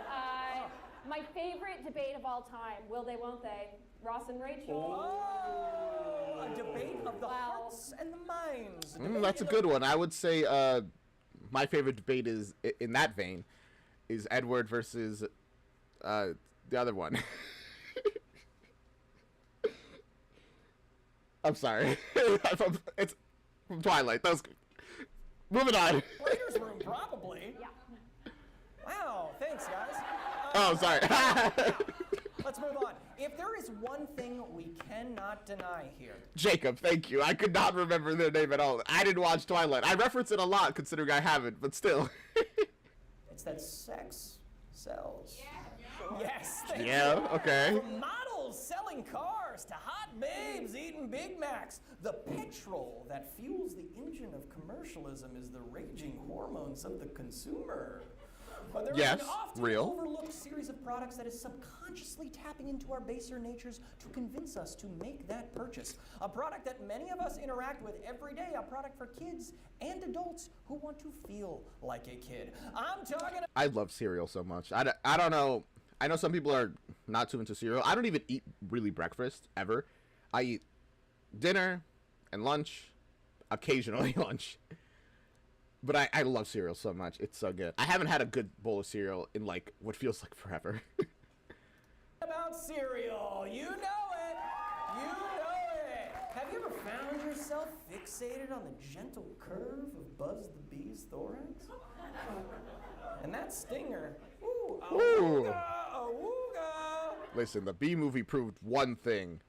My favorite debate of all time. Will they, won't they? Ross and Rachel. Oh, a debate of the Wow. hearts and the minds. That's a good one. I would say my favorite debate is, in that vein, is Edward versus the other one. I'm sorry. It's from Twilight. That was... Moving on. Writer's room, probably. Yeah. Wow, thanks, guys. Oh, sorry. Let's move on. If there is one thing we cannot deny here, Jacob, thank you. I could not remember their name at all. I didn't watch Twilight. I reference it a lot, considering I haven't, but still. it's that sex sells. Yes. Thank Yeah, you. okay. From models selling cars to hot babes eating Big Macs, the petrol that fuels the engine of commercialism is the raging hormones of the consumer. But there Yes, is an often real. overlooked series of products that is subconsciously tapping into our baser natures to convince us to make that purchase. A product that many of us interact with every day, a product for kids and adults who want to feel like a kid. I'm talking I love cereal so much. I don't know. I know some people are not too into cereal. I don't even eat really breakfast, ever. I eat dinner and lunch, occasionally lunch. But I love cereal so much. It's so good. I haven't had a good bowl of cereal in like what feels like forever. About cereal, you know it. You know it. Have you ever found yourself fixated on the gentle curve of Buzz the Bee's thorax? And that stinger. Ooh, awooga, awooga. Listen, the Bee movie proved one thing.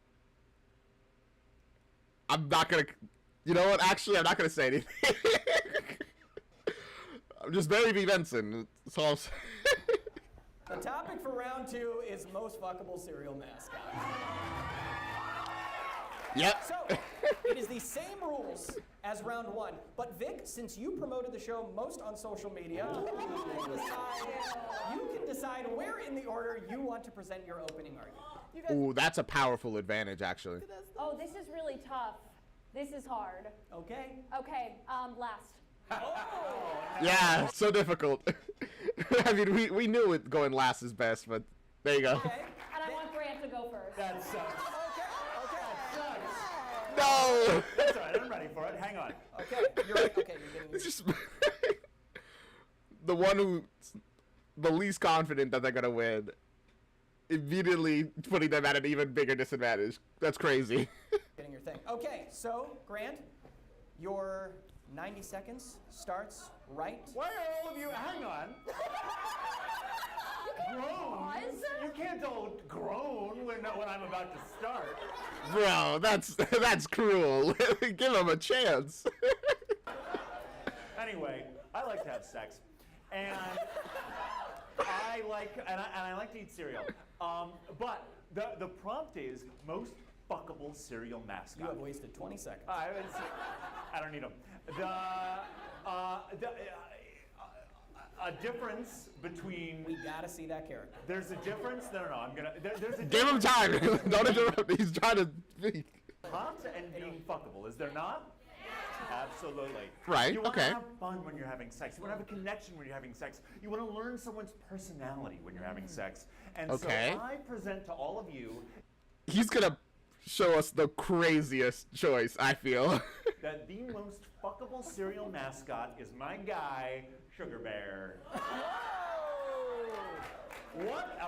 I'm not gonna. You know what? Actually, I'm not gonna say anything. I'm just Barry B. Benson. That's all I'm saying. The topic for round 2 is most fuckable cereal mascot. Yep. So, it is the same rules as round 1. But Vic, since you promoted the show most on social media, you can decide where in the order you want to present your opening argument. You guys, Ooh, that's a powerful advantage, actually. Oh, this is really tough. This is hard. okay? Okay, last. Yeah, so difficult. I mean, we knew it going last is best, but there you go. Okay. And I want Grant to go first. That sucks. No! That's all right. I'm ready for it. Hang on. Okay, you're right. Okay, you're getting It's just the one who's the least confident that they're gonna win, immediately putting them at an even bigger disadvantage. That's crazy. getting your thing. Okay, so Grant, your 90 seconds starts right. Why are all of you? Hang on. Groans? You can't all groan when I'm about to start. Bro, that's cruel. Give him a chance. Anyway, I like to have sex, and I like to eat cereal. But the prompt is most fuckable cereal mascot. You have wasted 20 seconds. I don't need them. A difference between. We gotta see that character. There's a difference. No. I'm gonna. There's a Give him time. Don't interrupt. He's trying to speak. Prompt and being fuckable, is there not? Absolutely. Right, You want okay. to have fun when you're having sex. You want to have a connection when you're having sex. You want to learn someone's personality when you're having sex. And Okay. so I present to all of you He's gonna show us the craziest choice, I feel. that the most fuckable cereal mascot is my guy, Sugar Bear. What a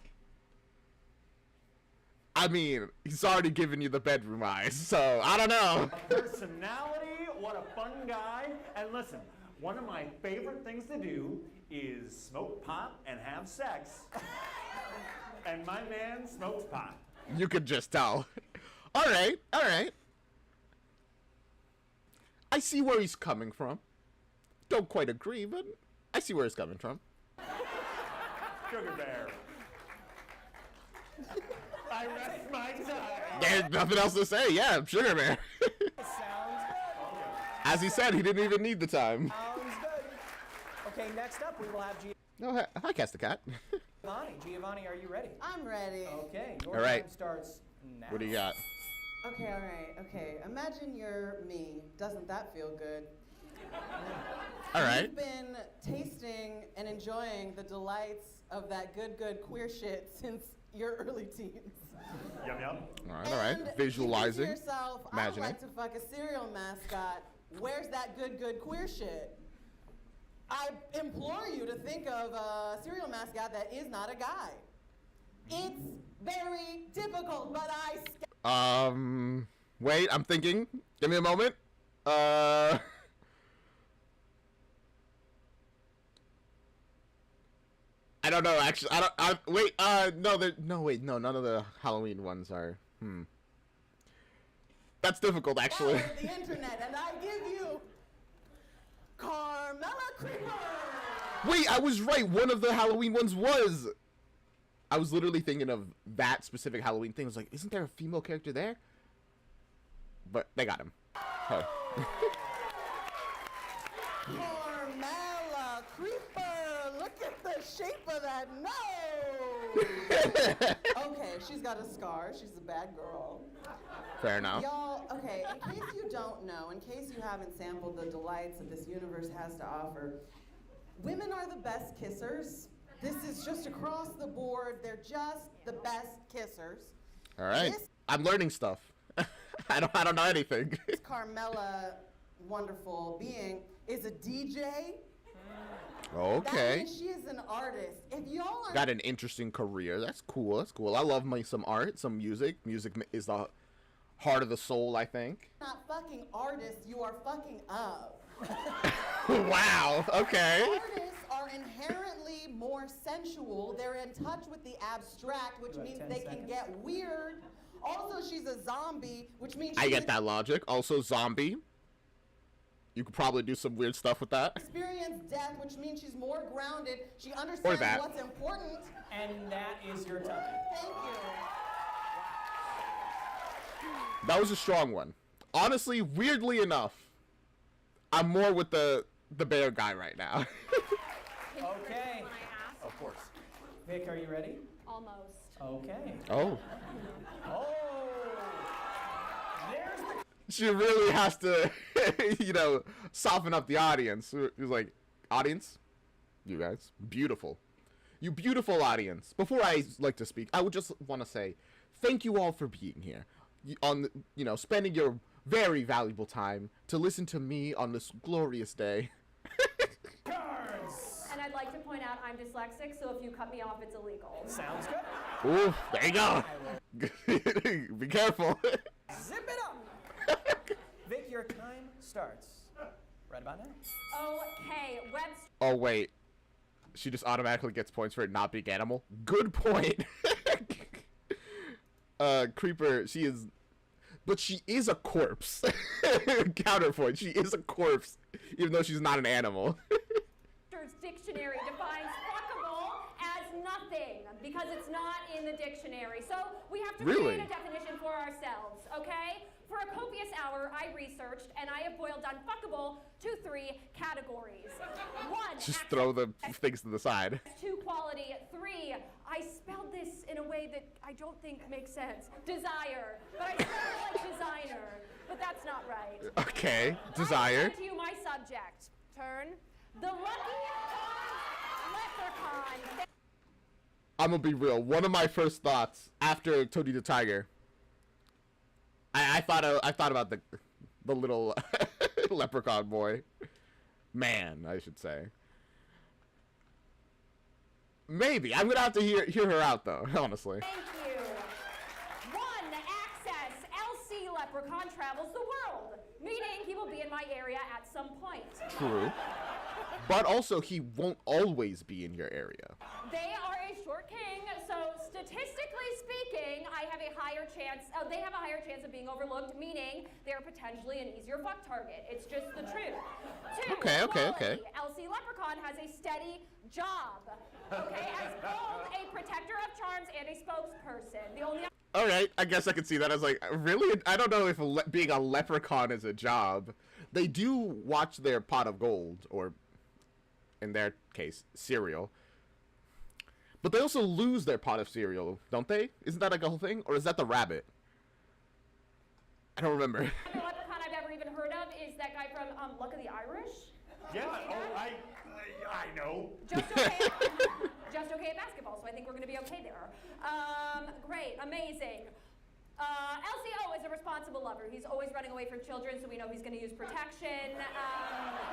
I mean, he's already given you the bedroom eyes, so I don't know. personality, what a fun guy. And listen, one of my favorite things to do is smoke pot and have sex. And my man smokes pot. You could just tell. All right. I see where he's coming from. Don't quite agree, but I see where he's coming from. Sugar Bear. I rest my time. There's nothing else to say. Yeah, Sugar Bear. Sounds good. As he said, he didn't even need the time. Sounds good. Okay, next up we will have No, hi, Cast the Cat. Giovanni. Giovanni, are you ready? I'm ready. Okay, your All right. time starts now. What do you got? Okay. Imagine you're me. Doesn't that feel good? All right. You've been tasting and enjoying the delights of that good queer shit since your early teens. Yum yum. All right. And you think Visualizing. to yourself, I'd imagining. like to fuck a cereal mascot. Where's that good queer shit? I implore you to think of a cereal mascot that is not a guy. It's very difficult, but Wait, I'm thinking. Give me a moment. I don't know, actually. Wait, no, none of the Halloween ones are, That's difficult, actually. Follow the internet, and I give you Carmella Creeper. Wait, I was right. One of the Halloween ones was. I was literally thinking of that specific Halloween thing. I was like, isn't there a female character there? But they got him. Oh. Carmella Creeper. Look at the shape of that nose. Okay, she's got a scar. She's a bad girl. Fair enough. Y'all, okay, in case you don't know, in case you haven't sampled the delights that this universe has to offer, women are the best kissers. This is just across the board. They're just the best kissers. All right. This I'm learning stuff. I don't know anything. Carmella wonderful being is a DJ. That Okay. means she is an artist. If y'all are Got an interesting career. That's cool. That's cool. I love some art, some music. Music is the heart of the soul, I think. not fucking artists, you are fucking up. Wow. Okay. Artists are inherently more sensual. They're in touch with the abstract, which You have means 10 they can seconds. get weird. Also, she's a zombie, which means I she get that logic. Also, zombie. You could probably do some weird stuff with that. experienced death, which means she's more grounded. She understands that. what's important. And that is your time. Thank you. That was a strong one. Honestly, weirdly enough, I'm more with the bear guy right now. Okay. Of course. Vic, are you ready? Almost. Okay. Oh. Oh. There's the She really has to, soften up the audience. He's like, audience, you guys, beautiful. You beautiful audience. Before I like to speak, I would just want to say thank you all for being here. Spending your very valuable time to listen to me on this glorious day. cards. And I'd like to point out I'm dyslexic, so if you cut me off, it's illegal. Sounds good. Ooh, there you go. Be careful. Zip it up. Vic, your time starts right about now. Okay, Webster. Oh, wait. She just automatically gets points for it not being animal. Good point. Creeper, she is... But she is a corpse. Counterpoint, she is a corpse, even though she's not an animal. Dictionary defines fuckable as nothing because it's not in the dictionary. So we have to Really? create a definition for ourselves, okay? For a copious hour, I researched and I have boiled down fuckable to 3 categories. 1, Just throw the things to the side. 2, quality. 3, I spelled this in a way that I don't think makes sense. Desire. But I spelled it like designer. But that's not right. Okay, I desire. present to you my subject. Turn. The lucky leprechaun. I'm gonna be real. One of my first thoughts after Toady the Tiger, I thought about the little leprechaun boy, man, I should say. Maybe I'm gonna have to hear her out though. Honestly. Thank you. 1, access. LC leprechaun travels the world, meaning he will be in my area at some point. True. But also, he won't always be in your area. They are a short king, so statistically speaking, I have a higher chance. They have a higher chance of being overlooked, meaning they're potentially an easier fuck target. It's just the truth. 2, Okay. quality. LC Leprechaun has a steady job. Okay, as both a protector of charms and a spokesperson. The only All right, I guess I could see that. I was like, really? I don't know if being a leprechaun is a job. They do watch their pot of gold, or in their case, cereal. But they also lose their pot of cereal, don't they? Isn't that like a whole thing? Or is that the rabbit? I don't remember. The leprechaun I've ever even heard of is that guy from Luck of the Irish. Yeah. Oh, I know. Just okay. Just okay at basketball, so I think we're going to be okay there. Great, amazing. LCO is a responsible lover. He's always running away from children, so we know he's going to use protection.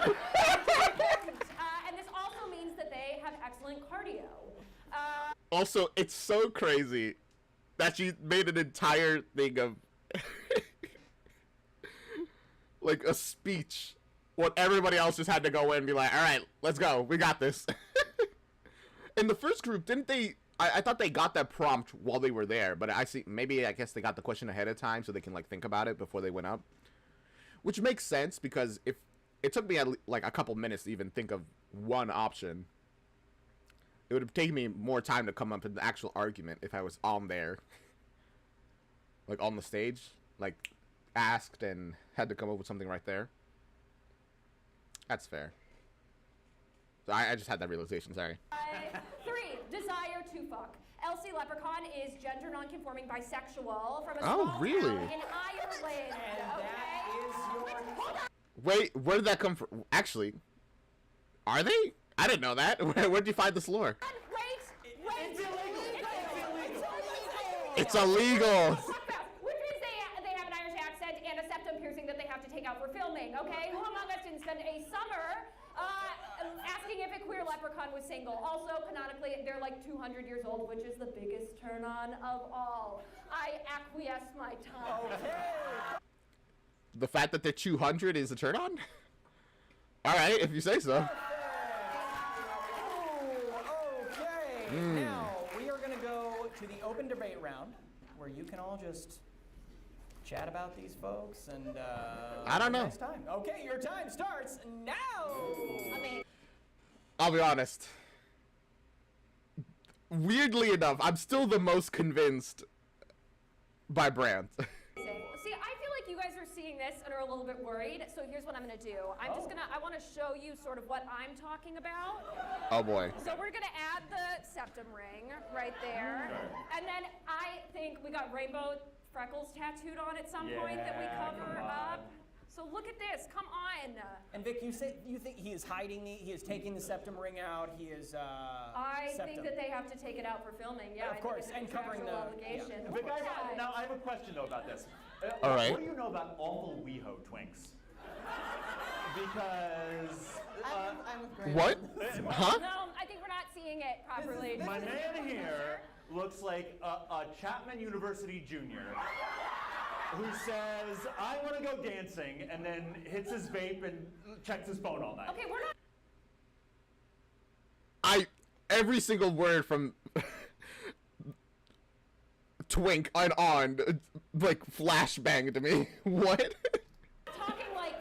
And this also means that they have excellent cardio. Also, it's so crazy that she made an entire thing of like a speech. What everybody else just had to go in and be like, all right, let's go. We got this. In the first group, didn't they? I thought they got that prompt while they were there, but I guess they got the question ahead of time so they can like think about it before they went up. Which makes sense because if it took me like a couple minutes to even think of one option, it would have taken me more time to come up with an actual argument if I was on there. Like on the stage, like asked and had to come up with something right there. That's fair. So I just had that realization, sorry. 3, desire to fuck. LC Leprechaun is gender non-conforming bisexual from a Oh, small really? town in Ireland. And that is your Wait, where did that come from? Actually, are they? I didn't know that. Where'd you find this lore? Wait. It's illegal. It's illegal. Which means they have an Irish accent and a septum piercing that they have to take out for filming, okay? Who among us didn't spend a summer asking if a queer leprechaun was single? Also, canonically, they're like 200 years old, which is the biggest turn on of all. I acquiesce my time. Okay. The fact that they're 200 is a turn on? All right, if you say so. Oh, okay. Now, we are going to go to the open debate round, where you can all just chat about these folks and I don't know. next time. Okay, your time starts now. I'll be honest. Weirdly enough, I'm still the most convinced by Brandt. See, I feel like you guys are seeing this and are a little bit worried, so here's what I'm gonna do. I want to show you sort of what I'm talking about. Oh boy. So we're gonna add the septum ring right there. And then I think we got rainbow freckles tattooed on at some point that we cover up. So look at this, come on. And Vic, you think he is hiding he is taking the septum ring out, he is I think that they have to take it out for filming, yeah. Of course, and covering the obligation. But guys, now I have a question though about this. All right. What do you know about awful WeHo twinks? Because I'm with Graham. What? Huh? No, I think we're not seeing it properly. my man here looks like a Chapman University junior who says, I want to go dancing, and then hits his vape and checks his phone all night. Okay, we're not. Every single word from Twink and on, like, flashbang to me. What? Talking like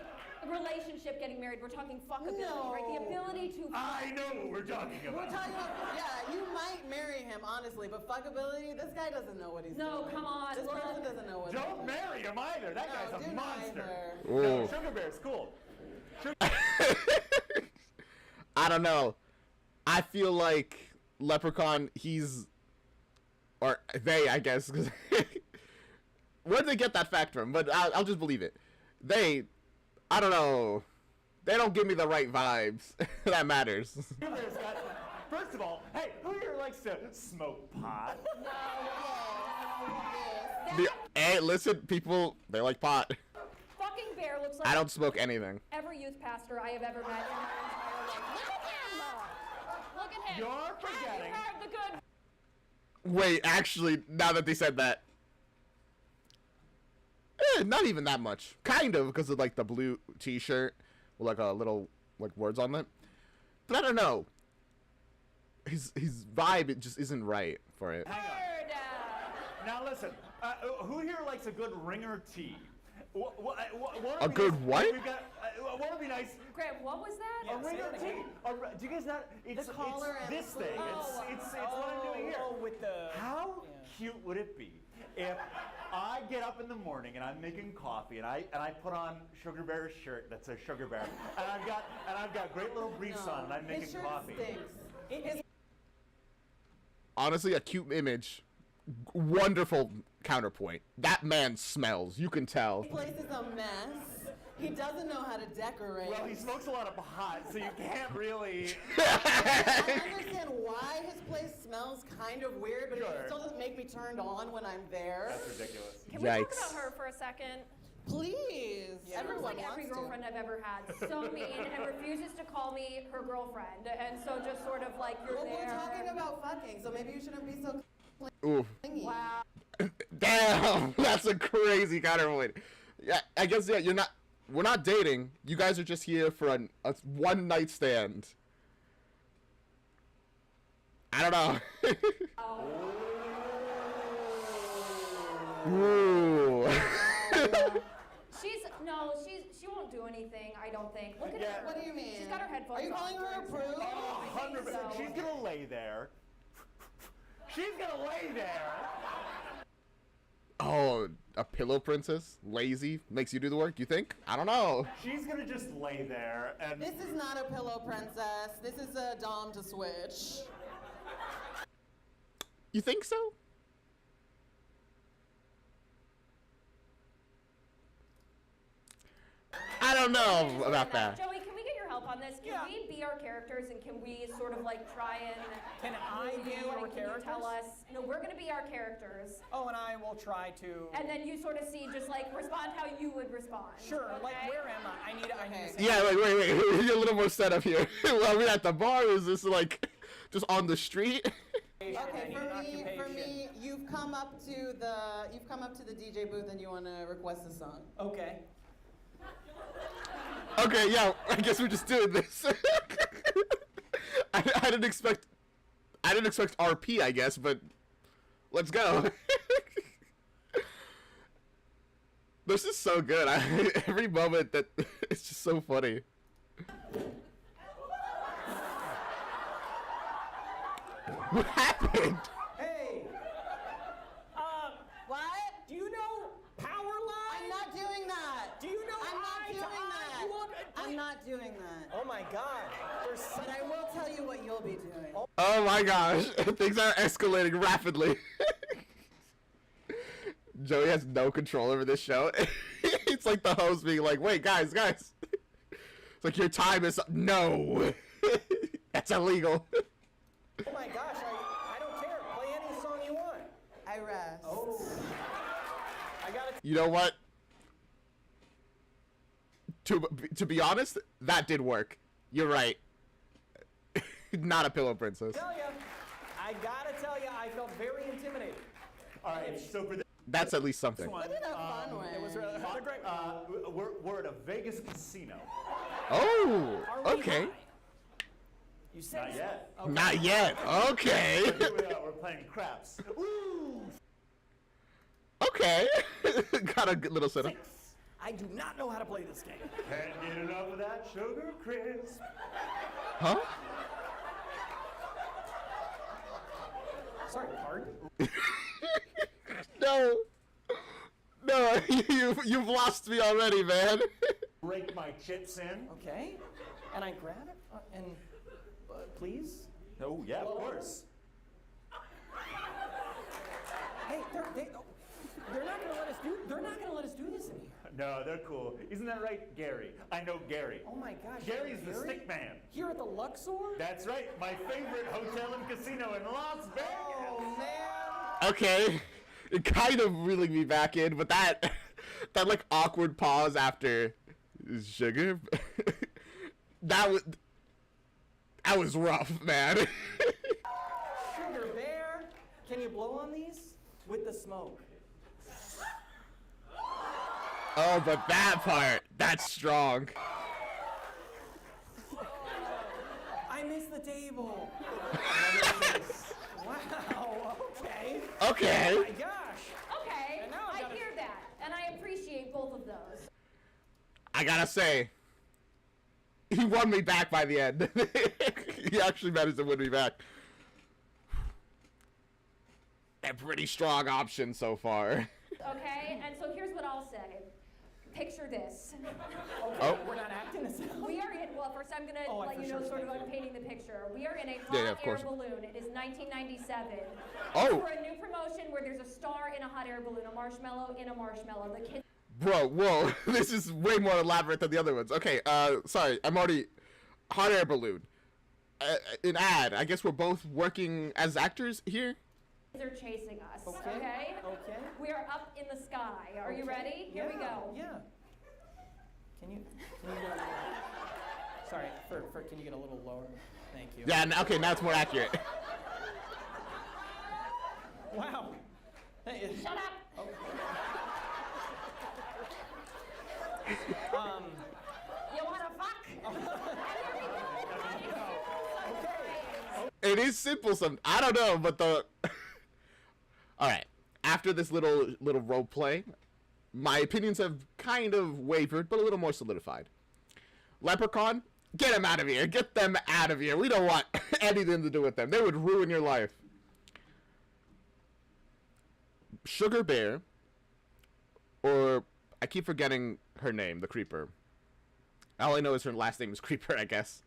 a relationship, getting married. We're talking fuckability, No. right? The ability to. I know what we're talking We're about. talking about, yeah, you might marry him, honestly, but fuckability, this guy doesn't know what he's doing. No, come on, This look. person doesn't know what he's Don't doing. marry him either. That No, guy's a do monster. neither. No, Ooh. Sugar Bear's cool. I don't know. I feel like Leprechaun, or they, I guess. 'Cause where did they get that fact from? But I'll just believe it. I don't know. They don't give me the right vibes. That matters. Sugar Bear's got, first of all, hey, who here likes to smoke pot? Hey, listen, people, they like pot. Fucking Bear looks like I don't smoke anything. every youth pastor I have ever met in my entire life. Look at him! You're Have you forgetting. heard the good? Wait, actually, now that they said that. Not even that much. Kind of, because of, like, the blue t-shirt with, like, a little, like, words on it. But I don't know. His vibe, it just isn't right for it. Hang on. Word. Now listen, who here likes a good ringer tea? A good what? What would be nice? Graham, what was that? A ringer tea. Do you guys not? It's collar and this the thing. sleeve. It's what I'm doing here. Oh, with the. How cute would it be if I get up in the morning and I'm making coffee and I put on Sugar Bear's shirt that says Sugar Bear and I've got great little briefs on and I'm His making shirt coffee. stinks. Honestly, a cute image. Wonderful counterpoint. That man smells. You can tell. His place is a mess. He doesn't know how to decorate. Well, he smokes a lot of pot, so you can't really. I understand why his place smells kind of weird, but Sure. it still doesn't make me turned on when I'm there. That's ridiculous. Can we talk Yikes. about her for a second? Please. She looks Everyone like wants every to. girlfriend I've ever had. So mean and refuses to call me her girlfriend. And so just sort of like you're Well, there. we're talking about fucking, so maybe you shouldn't be so Ooh. clingy. Wow. Damn, that's a crazy counterpoint. Yeah, I guess, yeah, we're not dating. You guys are just here for a one night stand. I don't know. Ooh. She won't do anything, I don't think. Look at Yeah. her. What do you mean? She's got her headphones Are you on. calling her a prude? Oh, I think 100%. so. She's gonna lay there. She's gonna lay there. Oh, a pillow princess? Lazy? Makes you do the work, you think? I don't know. She's gonna just lay there and. This is not a pillow princess. This is a dom to switch. You think so? I don't know about that. Joey, can we get your help on this? us. Can we be our characters, and can we sort of like try and Can I be you, your and can you tell characters? us? No, we're gonna be our characters. Oh, and I will try to. And then you sort of see, just like respond how you would respond. Sure. Okay? Like, where am I? I need to say. Yeah, wait. We need a little more setup here. Well, are we at the bar? Or is this like just on the street? Okay, I need an occupation. for me, you've come up to the DJ booth and you want to request a song. Okay. Okay, yeah. I guess we're just doing this. I didn't expect RP, I guess, but let's go. This is so good. Every moment that it's just so funny. What happened? Hey. What? Do you know Power Line? I'm not doing that. Do you know I'm not Eye to doing Eye? that. You want- I'm not doing that. Oh my God. There's But I will tell you what you'll be doing. Oh my gosh, things are escalating rapidly. Joey has no control over this show. It's like the host being like, wait, guys. It's like, your time is up. No. That's illegal. Oh my gosh, I don't care. Play any song you want. I rest. Oh. I gotta. You know what? To be honest, that did work. You're right. Not a pillow princess. I gotta tell you, I felt very intimidated. All right, so for this That's at least something. one, Look at that fun way. It was really great. we're at a Vegas casino. Oh, Are we okay. high? You said Not yet. Not yet. Okay. Here we are, we're playing craps. Ooh! Okay. Got a good little setup. I do not know how to play this game. Can't get enough of that sugar crisp. Huh? Sorry, pardon? No, you've lost me already, man. Break my chips in. Okay. And I grab it and please. Oh, yeah, of course. Hey, they're not gonna let us do. They're not gonna let us do this in here. No, they're cool. Isn't that right, Gary? I know Gary. Oh my gosh. Gary's the Gary? stick man. Here at the Luxor? That's right, my favorite hotel and casino in Las Vegas. Oh man. Okay, it kind of reeling me back in, but that like awkward pause after sugar, that was rough, man. Sugar Bear, can you blow on these with the smoke? Oh, but that part, that's strong. I missed the table. Wow. Okay. Okay. Oh my gosh. Okay, And now I've I gotta- hear that, and I appreciate both of those. I gotta say, he won me back by the end. He actually managed to win me back. A pretty strong option so far. Okay, and so here's what I'll say. Picture this. Oh. We're not acting this out. We are in, well, first I'm going to Oh, I let for you know sure sort of think- like painting the picture. We are in a hot Yeah, of air course. balloon. It is 1997. Oh. For a new promotion where there's a star in a hot air balloon, a marshmallow in a marshmallow. The kid Bro, whoa, this is way more elaborate than the other ones. Okay, sorry, I'm already... Hot air balloon. An ad. I guess we're both working as actors here? are chasing us, Okay. okay? Okay. We are up in the sky. Are you Okay. ready? Here we go. Yeah. Can you get a little, sorry, can you get a little lower? Thank you. Yeah, okay, now it's more accurate. Wow. Hey, Shut up! You wanna fuck? It is simple I don't know, but the... Alright, after this little role play, my opinions have kind of wavered, but a little more solidified. Leprechaun, get him out of here. Get them out of here. We don't want anything to do with them. They would ruin your life. Sugar Bear, or I keep forgetting her name, the Creeper. All I know is her last name is Creeper, I guess.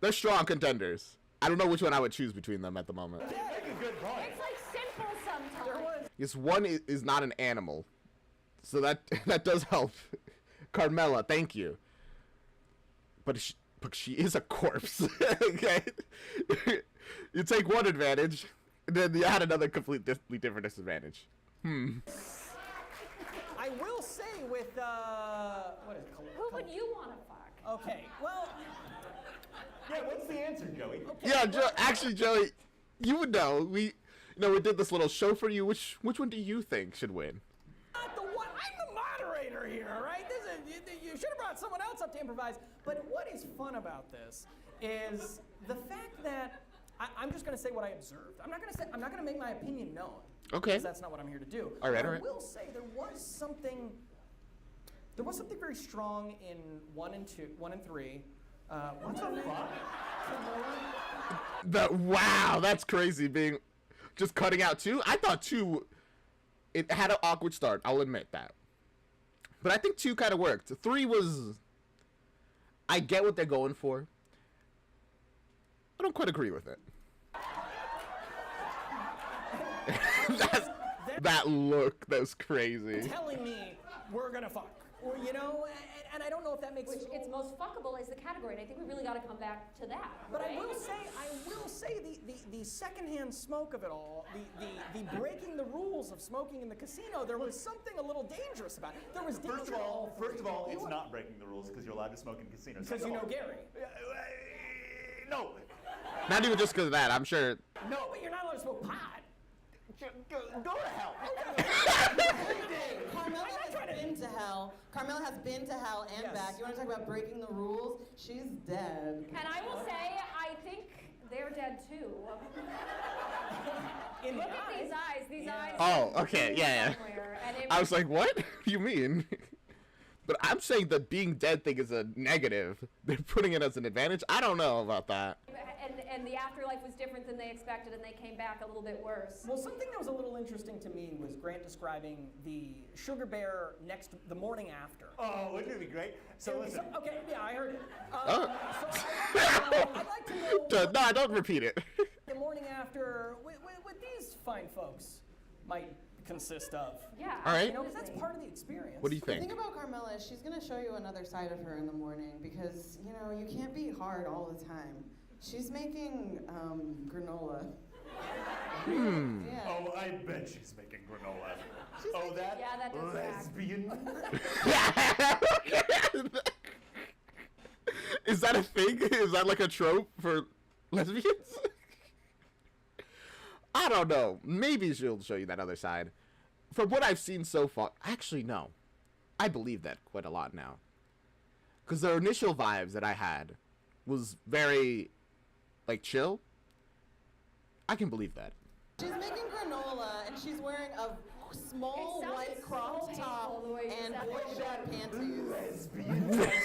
They're strong contenders. I don't know which one I would choose between them at the moment. Make a good point. It's like simple sometimes. Yes, one is not an animal, so that does help. Carmela, thank you. but she is a corpse. Okay, you take one advantage, and then you add another completely different disadvantage. I will say with what is it? Who would you want to fuck? Okay, well, Yeah, what's the answer, Joey? Yeah, actually, Joey, you would know. We did this little show for you. Which one do you think should win? not the one. I'm the moderator here, all right? You should have brought someone else up to improvise. But what is fun about this is the fact that I'm just going to say what I observed. I'm not going to make my opinion known. Okay. Because that's not what I'm here to do. All right, But all right. I will say there was something very strong in 1 and 3. What's her name? Wow, that's crazy. Being just cutting out 2. I thought 2. It had an awkward start. I'll admit that. But I think 2 kind of worked. 3 was. I get what they're going for. I don't quite agree with it. That look, that was crazy. Telling me we're gonna fuck, or and I don't know if that makes. Which it's most fuckable is the category, and I think we really got to come back to that. But right? I will say the secondhand smoke of it all, the breaking the rules of smoking in the casino, there was something a little dangerous about it. There was danger. First of all, it's not breaking the rules because you're allowed to smoke in casinos. Because you know Gary. No. Not even just because of that. I'm sure. No, but you're not allowed to smoke pot. Go to hell. Carmela has been to hell. Carmela has been to hell and Yes. back. You want to talk about breaking the rules? She's dead. And I will say, I think they're dead too. In the Look at these eyes. These eyes. Oh, okay, yeah. somewhere, and it I was like, what? You mean? But I'm saying the being dead thing is a negative. They're putting it as an advantage. I don't know about that. And the afterlife was different than they expected, and they came back a little bit worse. Well, something that was a little interesting to me was Grant describing the sugar bear the morning after. Oh, wouldn't it be great? So listen. Okay, yeah, I heard it. Oh. So I'd like to know No, don't repeat it. the morning after what these fine folks might consist of. Yeah. All right. Because that's part of the experience. What do you The think? thing about Carmela is she's going to show you another side of her in the morning because, you can't be hard all the time. She's making granola. Yeah. Oh, I bet she's making granola. Yeah, that does track. Lesbian. Is that a thing? Is that like a trope for lesbians? I don't know. Maybe she'll show you that other side. From what I've seen so far, actually no. I believe that quite a lot now. Because the initial vibes that I had was very, chill. I can believe that. She's making granola and she's wearing a small It sounded white crop so top painful the way you and said boy it. short panties.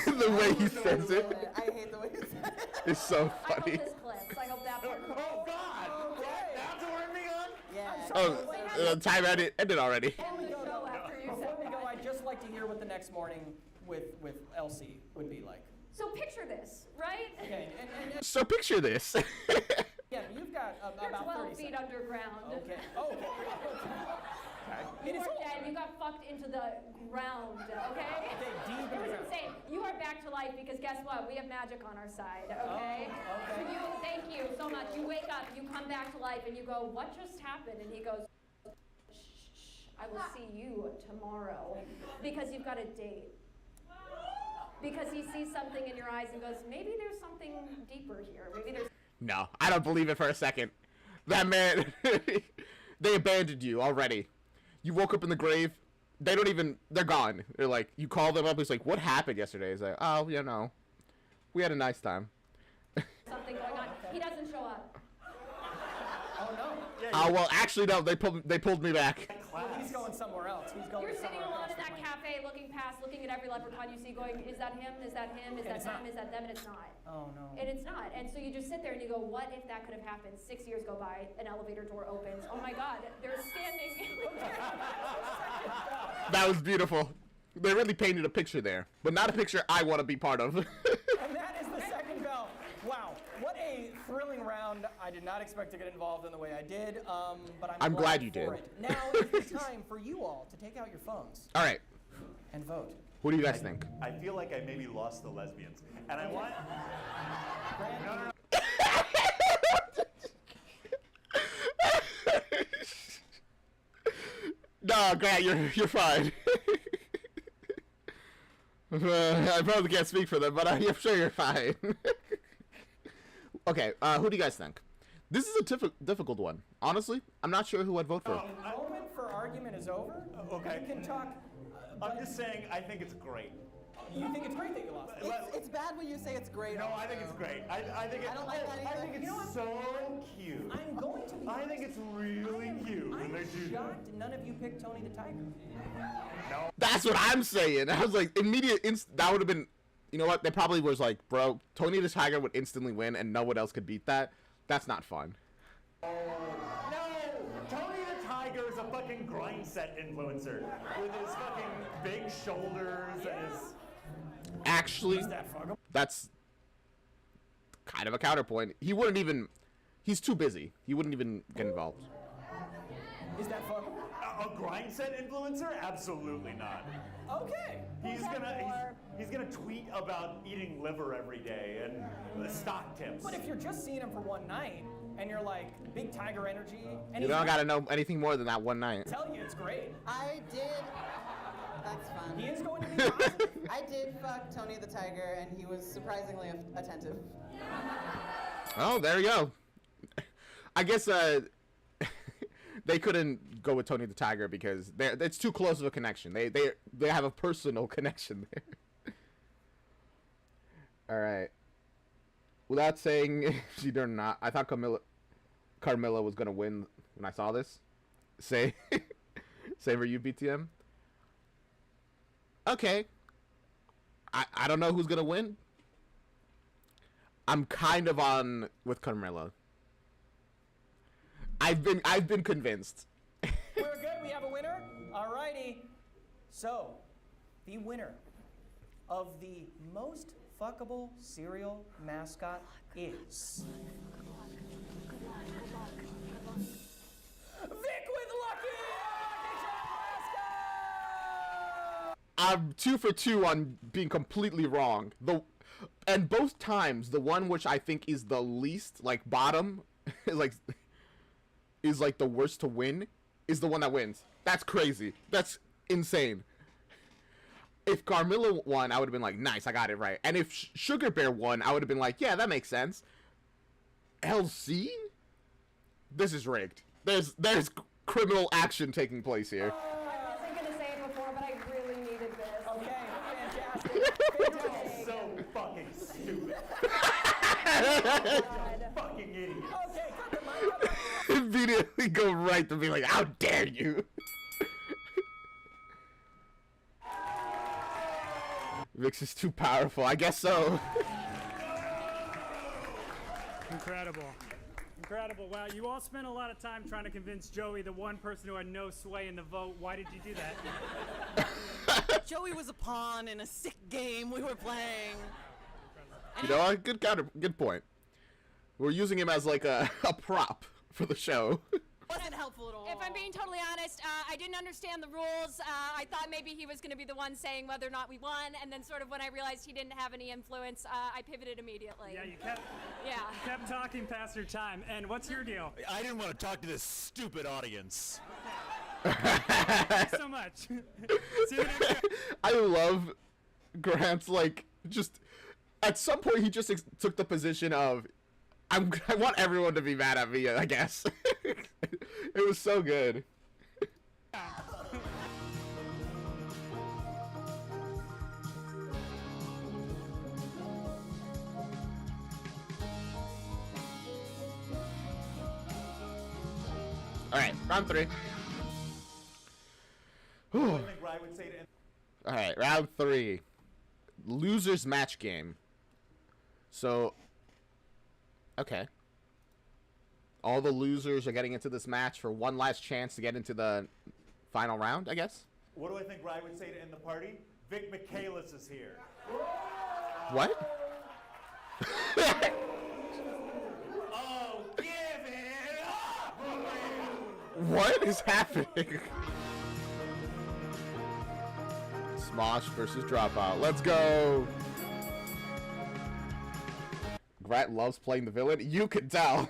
The way he says it I hate the way you said it. is so I hope funny. this clips. I hope that part clips. Oh God! What? That's what we're ending on? Yeah. Oh, time ended already. End the show after you Before said we that. go, I'd just like to hear what the next morning with Elsie would be like. So picture this, right? Okay, and So picture this. yeah, you've got You're about 12 30 feet seconds. underground. Okay. Oh, okay. You It is were over. dead. You got fucked into the ground. Okay. Okay, deep in It the was ground. insane. You are back to life because guess what? We have magic on our side. Okay. Oh, okay. So thank you so much. You wake up, you come back to life, and you go, "What just happened?" And he goes, "Shh, I will see you tomorrow," because you've got a date. Because he sees something in your eyes and goes, "Maybe there's something deeper here. Maybe there's." No, I don't believe it for a second. That man, they abandoned you already. You woke up in the grave. They're gone. They're like, you call them up. It's like, what happened yesterday? It's like, oh, we had a nice time. something going on. He doesn't show up. Oh no. Oh, well, actually, no, they pulled me back. Well, he's going somewhere else. He's going You're sitting somewhere alone across in that the cafe, looking at every leprechaun you see, going, "Is that him? Is that him? Is And that it's them? not. Is that them?" And it's not. Oh no. And it's not. And so you just sit there and you go, "What if that could have happened?" 6 years go by, an elevator door opens. Oh my God, they're standing. That was beautiful. They really painted a picture there, but not a picture I want to be part of. And that is the second bell. Wow, what a thrilling round. I did not expect to get involved in the way I did, but I'm glad you for did. it. Now is the time for you all to take out your phones. All right. and vote. Who do you guys think? I feel like I maybe lost the lesbians, and I want. Brandon, No, Grant, you're fine. I probably can't speak for them, but I'm sure you're fine. Okay, who do you guys think? This is a difficult one. Honestly, I'm not sure who I'd vote for. the moment for argument is over. Okay. You can talk. I'm just saying, I think it's great. You think it's great that you lost? It's bad when you say it's great. No, I think it's great. I think I don't like that I either. think it's You know what? so cute. I'm going to be I think it's really cute when they do that. shocked none of you picked Tony the Tiger. That's what I'm saying. I was like, that would have been, you know what? They probably was like, bro, Tony the Tiger would instantly win and no one else could beat that. That's not fun. No! Tony the Tiger is a fucking grind set influencer with his fucking big shoulders and his. Actually, that's kind of a counterpoint. He wouldn't even, he's too busy. He wouldn't even get involved. Is that fun? A grind set influencer? Absolutely not. Okay. He's gonna tweet about eating liver every day and the stock tips. But if you're just seeing him for one night and you're like big Tiger energy, and You he's don't not gotta know anything more than that one night. telling you it's great. I did. That's fun. He is going to be positive. I did fuck Tony the Tiger, and he was surprisingly attentive. Oh, there you go. I guess they couldn't go with Tony the Tiger because it's too close of a connection. They have a personal connection there. All right. Without saying she did not, I thought Carmilla was gonna win when I saw this. Say for you, BTM. Okay. I don't know who's gonna win. I'm kind of on with Carmilla. I've been convinced. We're good. We have a winner. Alrighty. So, the winner of the most fuckable cereal mascot is Vic with Lucky Charm mascot. I'm 2 for 2 on being completely wrong. And both times, the one which I think is the least, like, bottom, is like the worst to win, is the one that wins. That's crazy. That's insane. If Carmilla won, I would have been like, nice, I got it right. And if Sugar Bear won, I would have been like, yeah, that makes sense. LC? This is rigged. There's criminal action taking place here. I wasn't gonna say it before, but I really needed this. Okay, fantastic. Fantastic. So fucking stupid. Fucking idiot. Okay, cut the mic. Cut the mic. Immediately go right to be like, how dare you? Vix is too powerful. I guess so. Incredible. Incredible. Wow, you all spent a lot of time trying to convince Joey, the one person who had no sway in the vote. Why did you do that? Joey was a pawn in a sick game we were playing. You know what? Good point. We're using him as like a prop for the show. Wasn't helpful at all. If I'm being totally honest, I didn't understand the rules. I thought maybe he was going to be the one saying whether or not we won, and then sort of when I realized he didn't have any influence, I pivoted immediately. Yeah, you Yeah. kept talking past your time. And what's your deal? I didn't want to talk to this stupid audience. Thanks so much. See you next time. I love Grant's, like, just at some point he just took the position of I want everyone to be mad at me, I guess. It was so good. All right, round 3. I think Ryan would say to end. All right, round 3. Losers match game. So, okay. All the losers are getting into this match for one last chance to get into the final round, I guess. What do I think Ryan would say to end the party? Vic Michaelis is here. What? Oh, give it up! What is happening? Smosh versus Dropout. Let's go. Grat loves playing the villain. You can tell.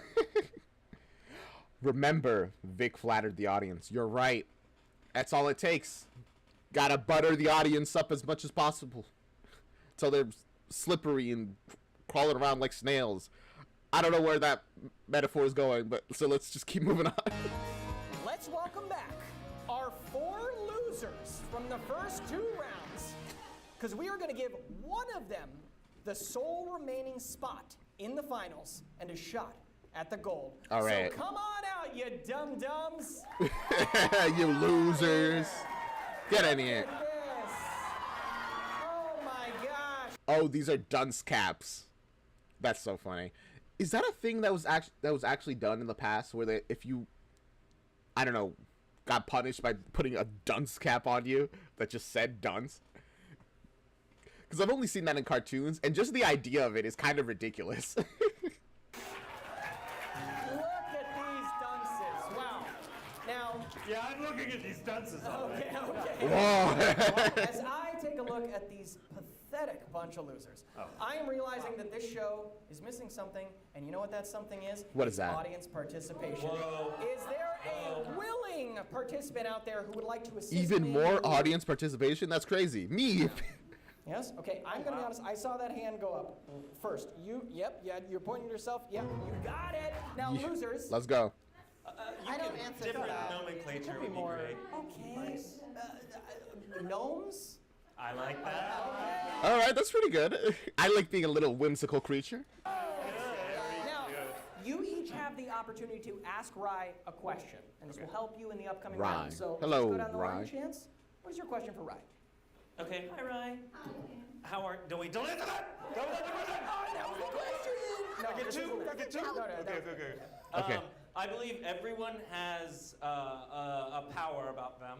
Remember, Vic flattered the audience. You're right. That's all it takes. Gotta butter the audience up as much as possible. Till they're slippery and crawling around like snails. I don't know where that metaphor is going, but so let's just keep moving on. Let's welcome back our 4 losers from the first 2 rounds. Because we are going to give one of them the sole remaining spot in the finals and a shot at the gold. All right. So come on out, you dum-dums. You losers. Get in here. Look at this. Oh my gosh. Oh, these are dunce caps. That's so funny. Is that a thing that was actually done in the past, where if you, I don't know, got punished by putting a dunce cap on you that just said dunce? Because I've only seen that in cartoons, and just the idea of it is kind of ridiculous. Look at these dunces. Wow. Now, Yeah, I'm looking at these dunces. okay. Whoa. As I take a look at these pathetic bunch of losers, I am realizing that this show is missing something, and you know what that something is? What is that? Audience participation. Whoa. Is there a willing participant out there who would like to assist Even me? more audience participation? That's crazy. Me. Yes? Okay, I'm gonna be honest. I saw that hand go up first. Yep, yeah, you're pointing at yourself. Yep, you got it. Now, losers. Let's go. I don't answer Different that. nomenclature would be more. great. Okay. Gnomes? I like that. All right, that's pretty good. I like being a little whimsical creature. Now, you each have the opportunity to ask Rye a question, and this will help you in the upcoming Rye. round. So Hello, let's go down the line, Rye. Chance. What is your question for Rye? Okay, hi Ryan. How are? Don't answer that. Don't answer that. That was the question. No, I get this 2. is- I get 2. No, Okay. Okay. I believe everyone has a power about them.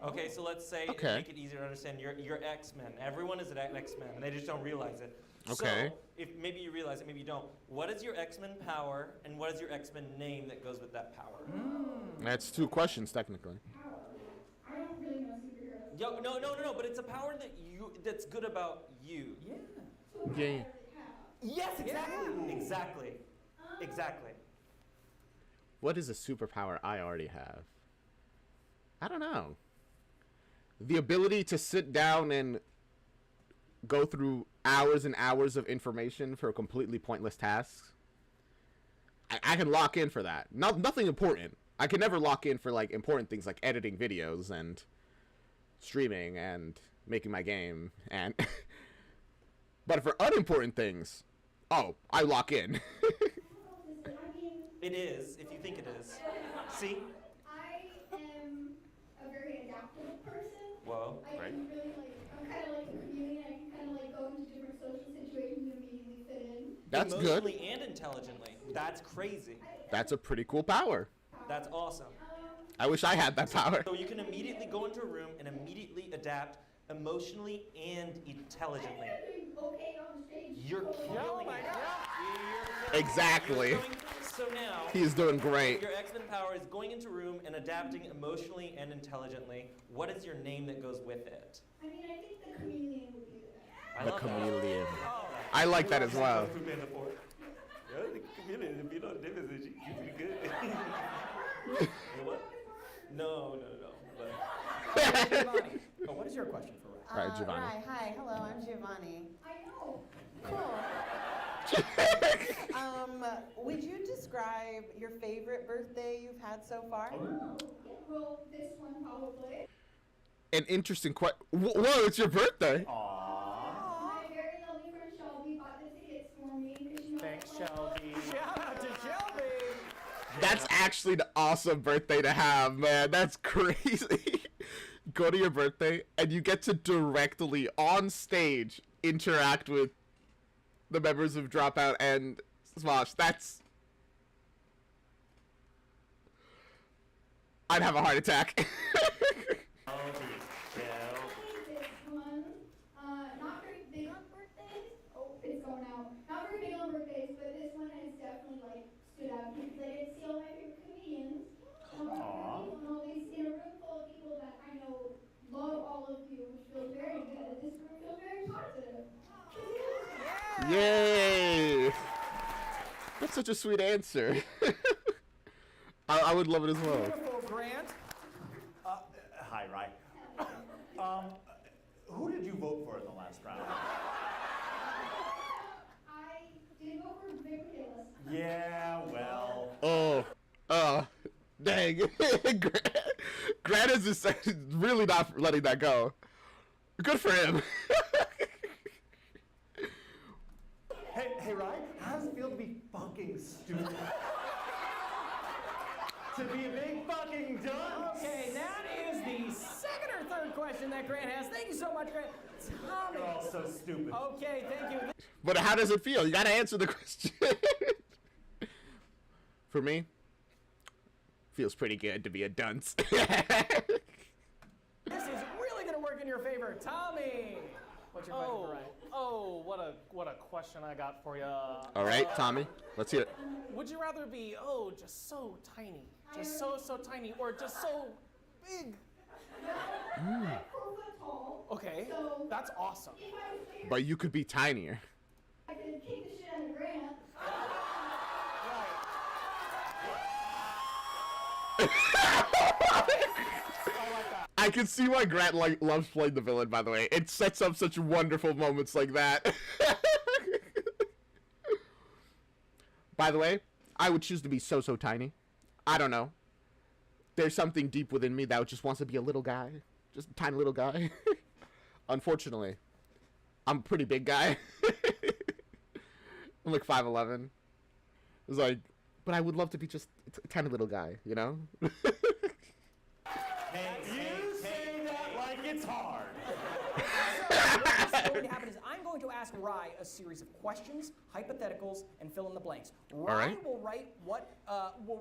Okay, so let's say Okay. make it easier to understand. You're X-Men. Everyone is an X-Men, and they just don't realize it. Okay. So if maybe you realize it, maybe you don't. What is your X-Men power, and what is your X-Men name that goes with that power? That's 2 questions, technically. I don't really know superheroes. Yo, no. But it's a power that's good about you. Yeah. Yeah. Yes, exactly. Exactly. What is a superpower I already have? I don't know. The ability to sit down and go through hours and hours of information for completely pointless tasks. I can lock in for that. Nothing important. I can never lock in for like important things like editing videos and streaming and making my game and but for unimportant things, oh, I lock in. It is, if you think it is. See? I am a very adaptable person. Whoa. I can really I'm kind of like a chameleon. I can kind of like go into different social situations and immediately fit in. That's good. Emotionally and intelligently. That's crazy. That's a pretty cool power. That's awesome. I wish I had that power. So you can immediately go into a room and immediately adapt emotionally and intelligently. I'm doing okay on stage. You're killing it. Exactly. So now, He's doing great. your X-Men power is going into a room and adapting emotionally and intelligently. What is your name that goes with it? I mean, I think the chameleon would be the best. I The love that. chameleon. I like that as well. Yeah, the chameleon, if you know the difference, she's pretty good. What? No. But Giovanni. Oh, what is your question for Rye? All right, Giovanni. Hi, hello, I'm Giovanni. I know. Cool. Would you describe your favorite birthday you've had so far? Well, this one probably. An interesting question. Whoa, it's your birthday. My very lovely friend Shelby bought the tickets for me because she knows Thanks, I love Shelby. Shout out to Shelby. That's actually an awesome birthday to have, man. That's crazy. Go to your birthday and you get to directly on stage interact with the members of Dropout and Smosh. I'd have a heart attack. this one. Not very big on birthdays. Oh, it's going out. Not very big on birthdays, but this one has definitely like stood out because I get to see all my favorite comedians. And all these in a room full of people that I know love all of you, which feels very Yay! That's such a sweet answer. I would love it as well. Beautiful, Grant. Hi, Rye. Who did you vote for in the last round? I did vote for Vic Hillis. Yeah, well. Dang. Grant is just really not letting that go. Good for him. Hey, Rye, how does it feel to be fucking stupid? To be a big fucking dunce? Okay, that is the second or third question that Grant has. Thank you so much, Grant. Tommy. You're all so stupid. Okay, thank you. But how does it feel? You gotta answer the question. For me, feels pretty good to be a dunce. This is really gonna work in your favor, Tommy. What's your question, right? Oh, what a question I got for you. All right, Tommy, let's hear it. Would you rather be just so tiny, just so tiny, or just so big? I'm 4 foot tall. Okay, So that's awesome. if I was bigger, But you could be tinier. I could kick the shit out of Grant. I can see why Grant loves playing the villain, by the way. It sets up such wonderful moments like that. By the way, I would choose to be so tiny. I don't know. There's something deep within me that just wants to be a little guy. Just a tiny little guy. Unfortunately, I'm a pretty big guy. I'm like 5'11". It's like, but I would love to be just a tiny little guy, you know? You say that like it's hard. What's going to happen is I'm going to ask Rye a series of questions, hypotheticals, and fill in the blanks. Rye will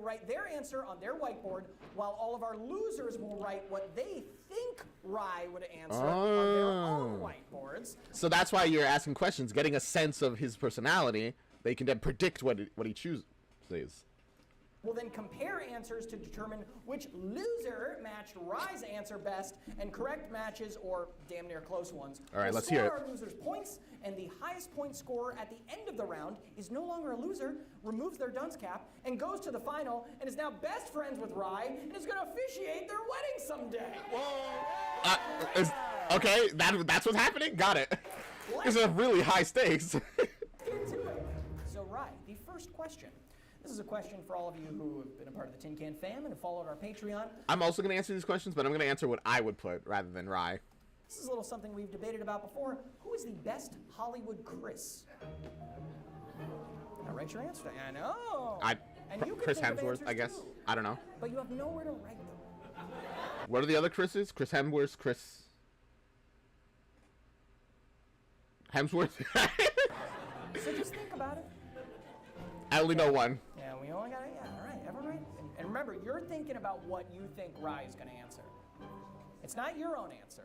write their answer on their whiteboard, while all of our losers will write what they think Rye would answer on their own whiteboards. So that's why you're asking questions, getting a sense of his personality. They can then predict what he chooses. We'll then compare answers to determine which loser matched Rye's answer best, and correct matches or damn near close ones. All right, we'll let's hear it. score our losers' points, and the highest point scorer at the end of the round is no longer a loser, removes their dunce cap, and goes to the final, and is now best friends with Rye, and is going to officiate their wedding someday. Okay, that's what's happening? Got it. These are really high stakes. Into it. So, Rye, the first question. This is a question for all of you who have been a part of the Tin Can fam and have followed our Patreon. I'm also going to answer these questions, but I'm going to answer what I would put rather than Rye. This is a little something we've debated about before. Who is the best Hollywood Chris? Now write your answer. I know. And you can Chris think of Hemsworth, answers I guess. too, I don't know. but you have nowhere to write them. What are the other Chris's? Chris Hemsworth, Chris Hemsworth? So just think about it. I only know one. Yeah, we only got it. Yeah, all right. Everyone right? And remember, you're thinking about what you think Rye is going to answer. It's not your own answer.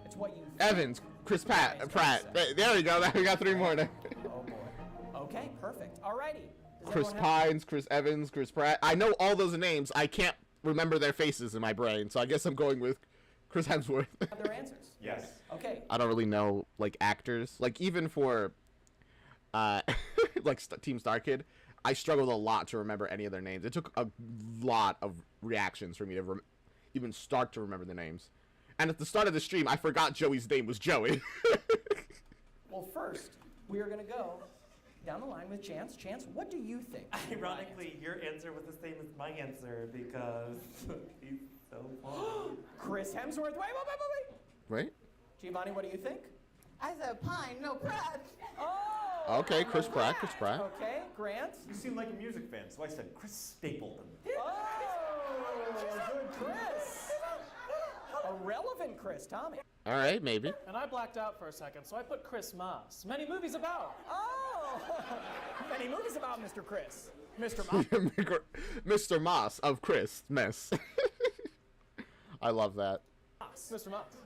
It's what you think. Evans, Chris Pratt. There we go. We got 3 more now. Oh, boy. Okay, perfect. All righty. Chris Pines, Chris Evans, Chris Pratt. I know all those names. I can't remember their faces in my brain, so I guess I'm going with Chris Hemsworth. Have their answers? Yes. Okay. I don't really know, like, actors. Like, even for, like, Team Star Kid, I struggled a lot to remember any of their names. It took a lot of reactions for me to even start to remember the names. And at the start of the stream, I forgot Joey's name was Joey. Well, first, we are going to go down the line with Chance. Chance, what do you think? Ironically, your answer was the same as my answer because he's so funny. Chris Hemsworth. Wait. Right? Giovanni, what do you think? I said Pine, no Pratt. Oh! Okay, Chris Pratt, Chris Pratt. Okay, Grant. You seem like a music fan, so I said Chris Stapleton. Oh! Good Chris. A relevant Chris, Tommy. All right, maybe. And I blacked out for a second, so I put Chris Moss. Many movies about. Oh! Many movies about Mr. Chris. Mr. Moss. Mr. Moss of Chris Mess. I love that. Mr. Moss.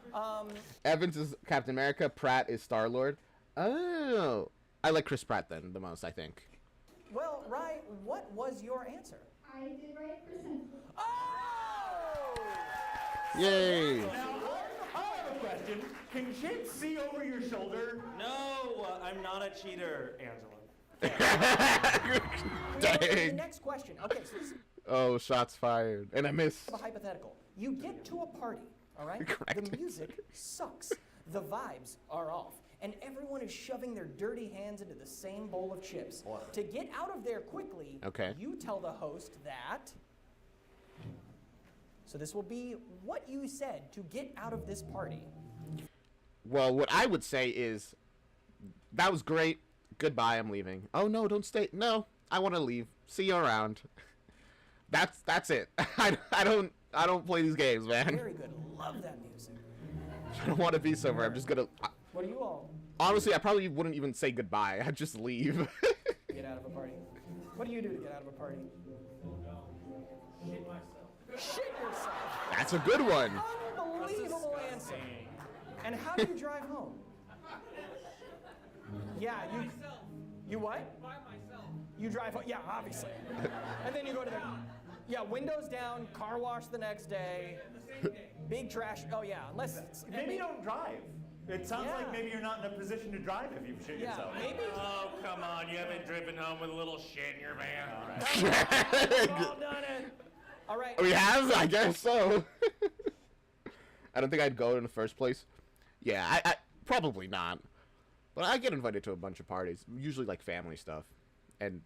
Evans is Captain America. Pratt is Star-Lord. Oh. I like Chris Pratt then the most, I think. Well, Rye, what was your answer? I did write Chris Hemsworth. Oh! Yay. Now, I have a question. Can kids see over your shoulder? No! what? I'm not a cheater, Angela. The Dang. next question. Okay, so this is Oh, shots fired. And I miss. a hypothetical. You get to a party, all right? Correct. The music sucks. The vibes are off. And everyone is shoving their dirty hands into the same bowl of chips. To get out of there quickly, Okay. you tell the host that. So this will be what you said to get out of this party. Well, what I would say is, that was great. Goodbye, I'm leaving. Oh no, don't stay. No, I want to leave. See you around. That's it. I don't play these games, man. Very good. Love that music. I don't want to be somewhere. I'm just gonna. What do you all Honestly, I probably wouldn't even say goodbye. I'd just leave. get out of a party? What do you do to get out of a party? Shit myself. Shit yourself. That's a good one. Unbelievable answer. And how do you drive home? Yeah, you what? By myself. You drive home. Yeah, obviously. And then you go to the windows down, car wash the next day. Big trash. Oh yeah, unless Maybe you don't drive. It sounds Yeah. like maybe you're not in a position to drive if you shit yeah, yourself. maybe. Oh, come on. You haven't driven home with a little shit in your van. We've all done it. All right. We have? I guess so. I don't think I'd go in the first place. Yeah, I probably not. But I get invited to a bunch of parties, usually like family stuff, and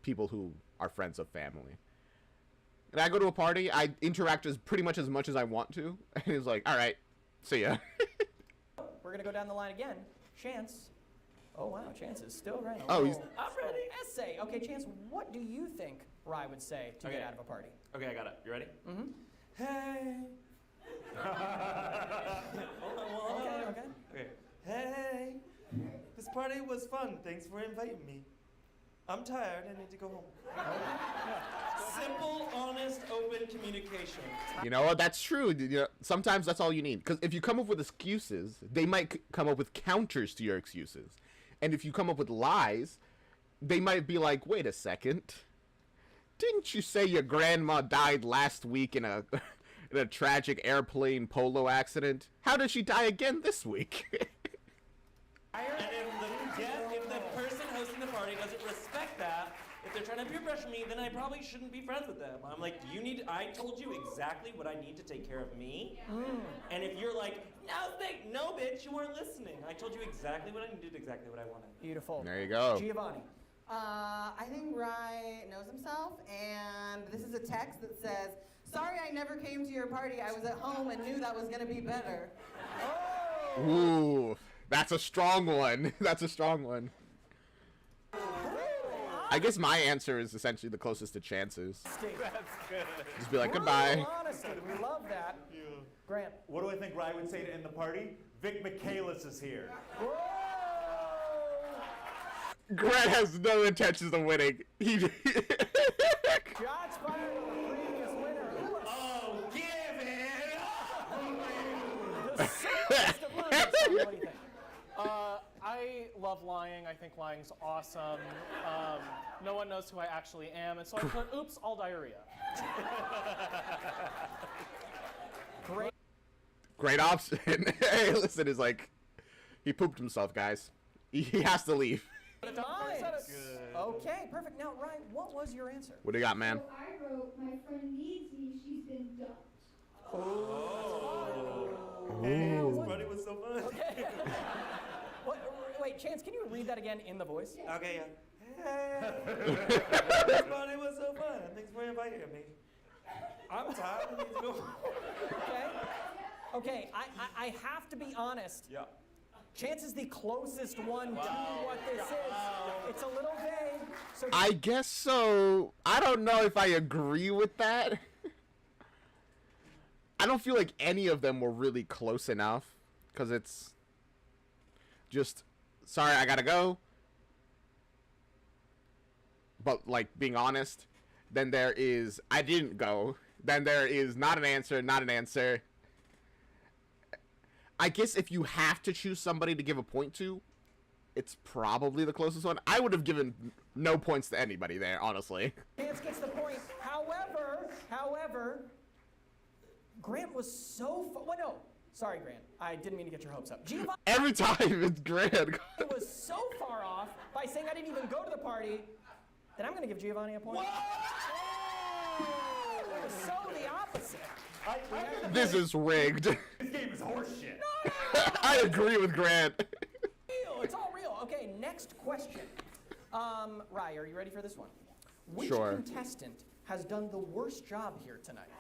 people who are friends of family. And I go to a party, I interact pretty much as I want to, and it's like, all right, see ya. We're gonna go down the line again. Chance. Oh wow, Chance is still ready. Oh, he's- I'm ready. Essay. Okay, Chance. What do you think Rye would say to Okay. get out of a party? Okay, I got it. You ready? Mm-hmm. Hey. Hold on. Okay. Okay. Hey. This party was fun. Thanks for inviting me. I'm tired. I need to go home. Simple, honest, open communication. You know what? That's true. You know, sometimes that's all you need. Because if you come up with excuses, they might come up with counters to your excuses. And if you come up with lies, they might be like, wait a second. Didn't you say your grandma died last week in a in a tragic airplane polo accident? How did she die again this week? And if the person hosting the party doesn't respect that, if they're trying to peer pressure me, then I probably shouldn't be friends with them. I'm like, I told you exactly what I need to take care of me. And if you're like, no, bitch, you weren't listening. I told you exactly what I needed, exactly what I wanted. Beautiful. There you go. Giovanni. I think Rye knows himself, and this is a text that says, "Sorry I never came to your party. I was at home and knew that was gonna be better." Ooh, that's a strong one. That's a strong one. I guess my answer is essentially the closest to Chance's. That's good. Just be like, goodbye. Brutal honesty. We love that. Grant. What do I think Rye would say to end the party? Vic Michaelis is here. Whoa! Grant has no intentions of winning. He Shots fired on the previous winner. Oh, give it up! The simplest of losers. What do you think? I love lying. I think lying's awesome. No one knows who I actually am, and so I put, oops, all diarrhea. Great option. Hey, listen, is like, he pooped himself, guys. He has to leave. Nice. Okay, perfect. Now, Ryan, what was your answer? What do you got, man? So I wrote, my friend needs me, she's been dumped. Hey, this party was so fun. Wait, Chance, can you read that again in the voice? Okay, yeah. Hey, this party was so fun. Thanks for inviting me. I'm tired. I need to go. Okay, I have to be honest. Yeah. Chance is the closest one to what this is. It's a little vague. So I guess so. I don't know if I agree with that. I don't feel like any of them were really close enough. Because it's just, sorry, I gotta go. But, like, being honest, then there is, I didn't go. Then there is not an answer, not an answer. I guess if you have to choose somebody to give a point to, it's probably the closest one. I would have given no points to anybody there, honestly. Chance gets the point. However, Grant was so well, no. Sorry, Grant. I didn't mean to get your hopes up. Giovanni Every time it's Grant. was so far off by saying I didn't even go to the party that I'm going to give Giovanni a point. It was so the opposite. This is rigged. This game is horseshit. I agree with Grant. It's all real. Okay, next question. Rye, are you ready for this one? Which Sure. contestant has done the worst job here tonight?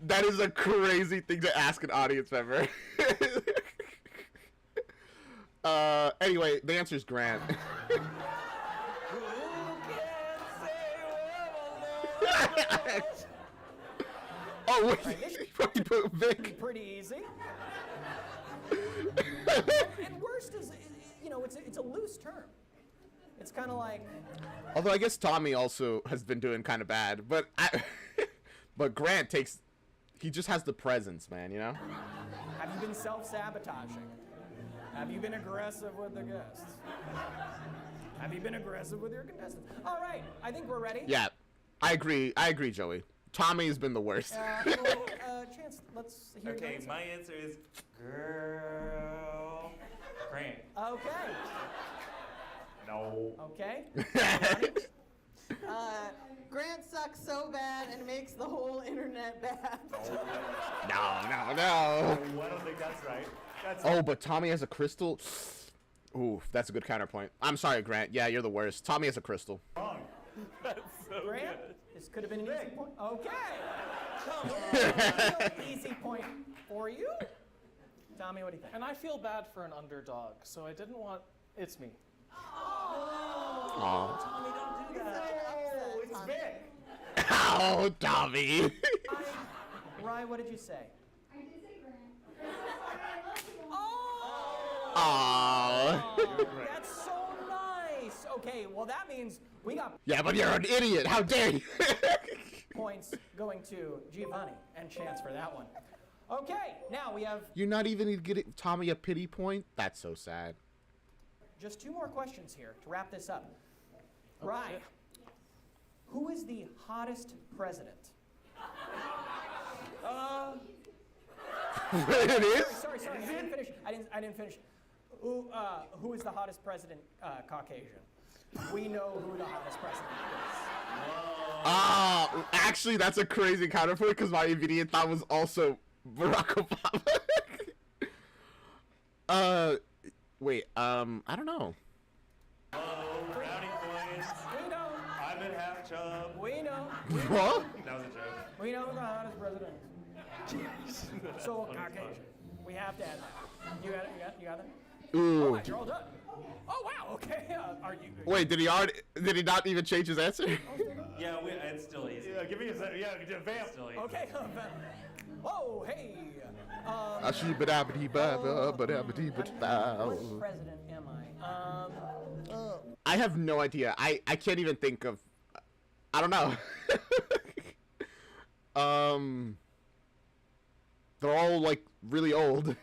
That is a crazy thing to ask an audience member. Anyway, the answer is Grant. Oh, wait. You put Vic. Pretty easy. And worst is, you know, it's a loose term. It's kind of like. Although I guess Tommy also has been doing kind of bad, but but Grant takes. He just has the presence, man. You know. Have you been self-sabotaging? Have you been aggressive with the guests? Have you been aggressive with your contestants? All right, I think we're ready. Yeah, I agree. I agree, Joey. Tommy's been the worst. Chance, let's hear your Okay, answer. my answer is girl. Grant. Okay. No. Okay. Grant sucks so bad and makes the whole internet bad. No. I don't think that's right. Oh, but Tommy has a crystal. Ooh, that's a good counterpoint. I'm sorry, Grant. Yeah, you're the worst. Tommy has a crystal. Wrong. That's so Grant, good. this could have been an easy point. Okay. Easy point for you. Tommy, what do you think? And I feel bad for an underdog, so I didn't want. It's me. Aw. Tommy, don't do that. Oh, it's Vic. Oh, Tommy. Rye, what did you say? I did say Grant. I love you. Aw. That's so nice. Okay, well that means we got Yeah, but you're an idiot. How dare you? points going to Giovanni and Chance for that one. Okay, now we have You're not even getting Tommy a pity point? That's so sad. just 2 more questions here to wrap this up. Rye, who is the hottest president? It is? Sorry, I didn't finish. I didn't finish. Who is the hottest president? Caucasian. We know who the hottest president is. Ah, actually, that's a crazy counterpoint because my immediate thought was also Barack Obama. Wait, I don't know. Oh, brownie points. We know. I'm in half chub. We know. What? That was a joke. We know who the hottest president is. So Caucasian. We have to add that. You got it? You got it? Ooh. Oh, you're all done. Oh wow. Okay. Are you? Wait, did he not even change his answer? Yeah, it's still easy. Yeah, give me a second. Yeah, vamp. Still easy. Okay. Oh hey. Which What president am I? I have no idea. I can't even think of. I don't know. They're all like really old,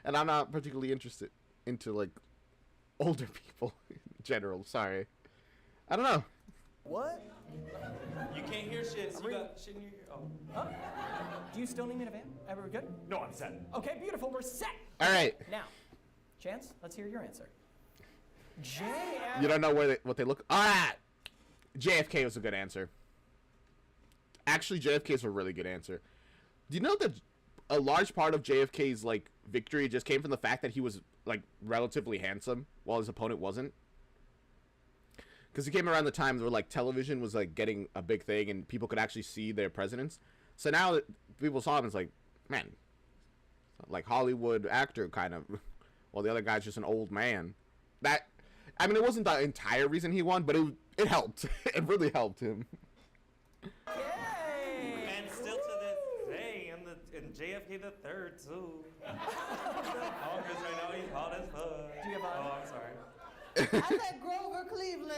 and I'm not particularly interested into like older people in general. Sorry, I don't know. What? You can't hear shit, so you got shit in your ear. Oh. Huh? Do you still need me to vamp? Everyone good? No, I'm set. Okay, beautiful. We're set. All right. Now, Chance, let's hear your answer. You don't know what they look. JFK was a good answer. Actually, JFK is a really good answer. Do you know that a large part of JFK's like victory just came from the fact that he was like relatively handsome while his opponent wasn't? Because he came around the time where like television was like getting a big thing and people could actually see their presidents. So now that people saw him, it's like, man, like Hollywood actor kind of, while the other guy's just an old man. That, I mean, it wasn't the entire reason he won, but it helped. It really helped him. Yay! And still to this day, and JFK the third too. Congress right now, he's hot as fuck. Do you have a- Oh, I'm sorry. I said Grover Cleveland.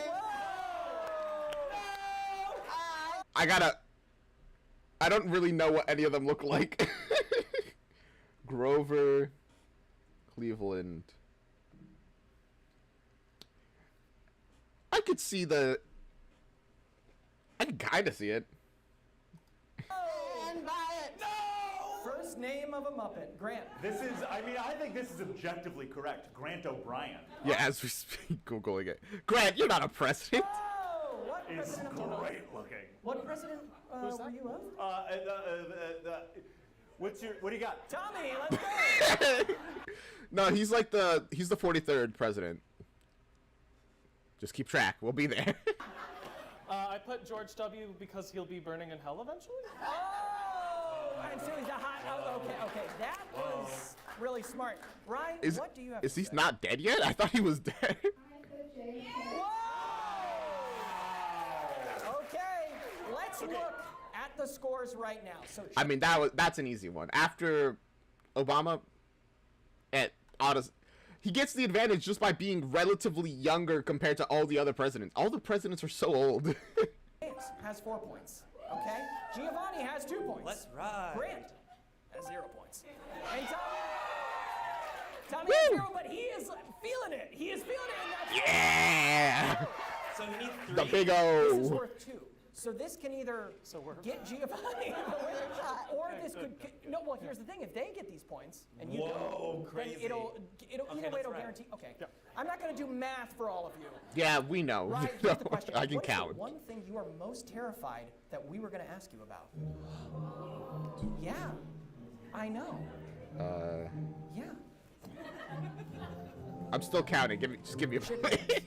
I don't really know what any of them look like. Grover, Cleveland. I could see the. I can kind of see it. And buy it. First name of a Muppet. Grant. This is, I mean, I think this is objectively correct. Grant O'Brien. Yeah, as we speak, Googling it. Grant, you're not a president. Oh, what Is president of the great looking. What president were you of? What do you got? Tommy, let's go. No, he's like he's the 43rd president. Just keep track. We'll be there. I put George W. because he'll be burning in hell eventually. Oh, and so he's a hot. Oh, okay. That was really smart. Ryan, what do you have? Is to he say? not dead yet? I thought he was dead. I put JFK. Okay, let's look at the scores right now. So I mean, that's an easy one. After Obama, he gets the advantage just by being relatively younger compared to all the other presidents. All the presidents are so old. James has 4 points. Okay, Giovanni has 2 points. Let's ride. Grant has 0 points. And Tommy has 0, but he is feeling it. He is feeling it. And that's Yeah. So he needs 3. The big This is O. worth 2. So this can either get Giovanni the win, or this could. No, well, here's the thing: if they get these points and you don't, crazy. then it'll either way that's it'll right. guarantee. Okay, I'm not going to do math for all of you. Yeah, we know. Right? Here's the question: I can what is count. the one thing you are most terrified that we were going to ask you about? Yeah, I know. Yeah. I'm still counting. Just give me a point.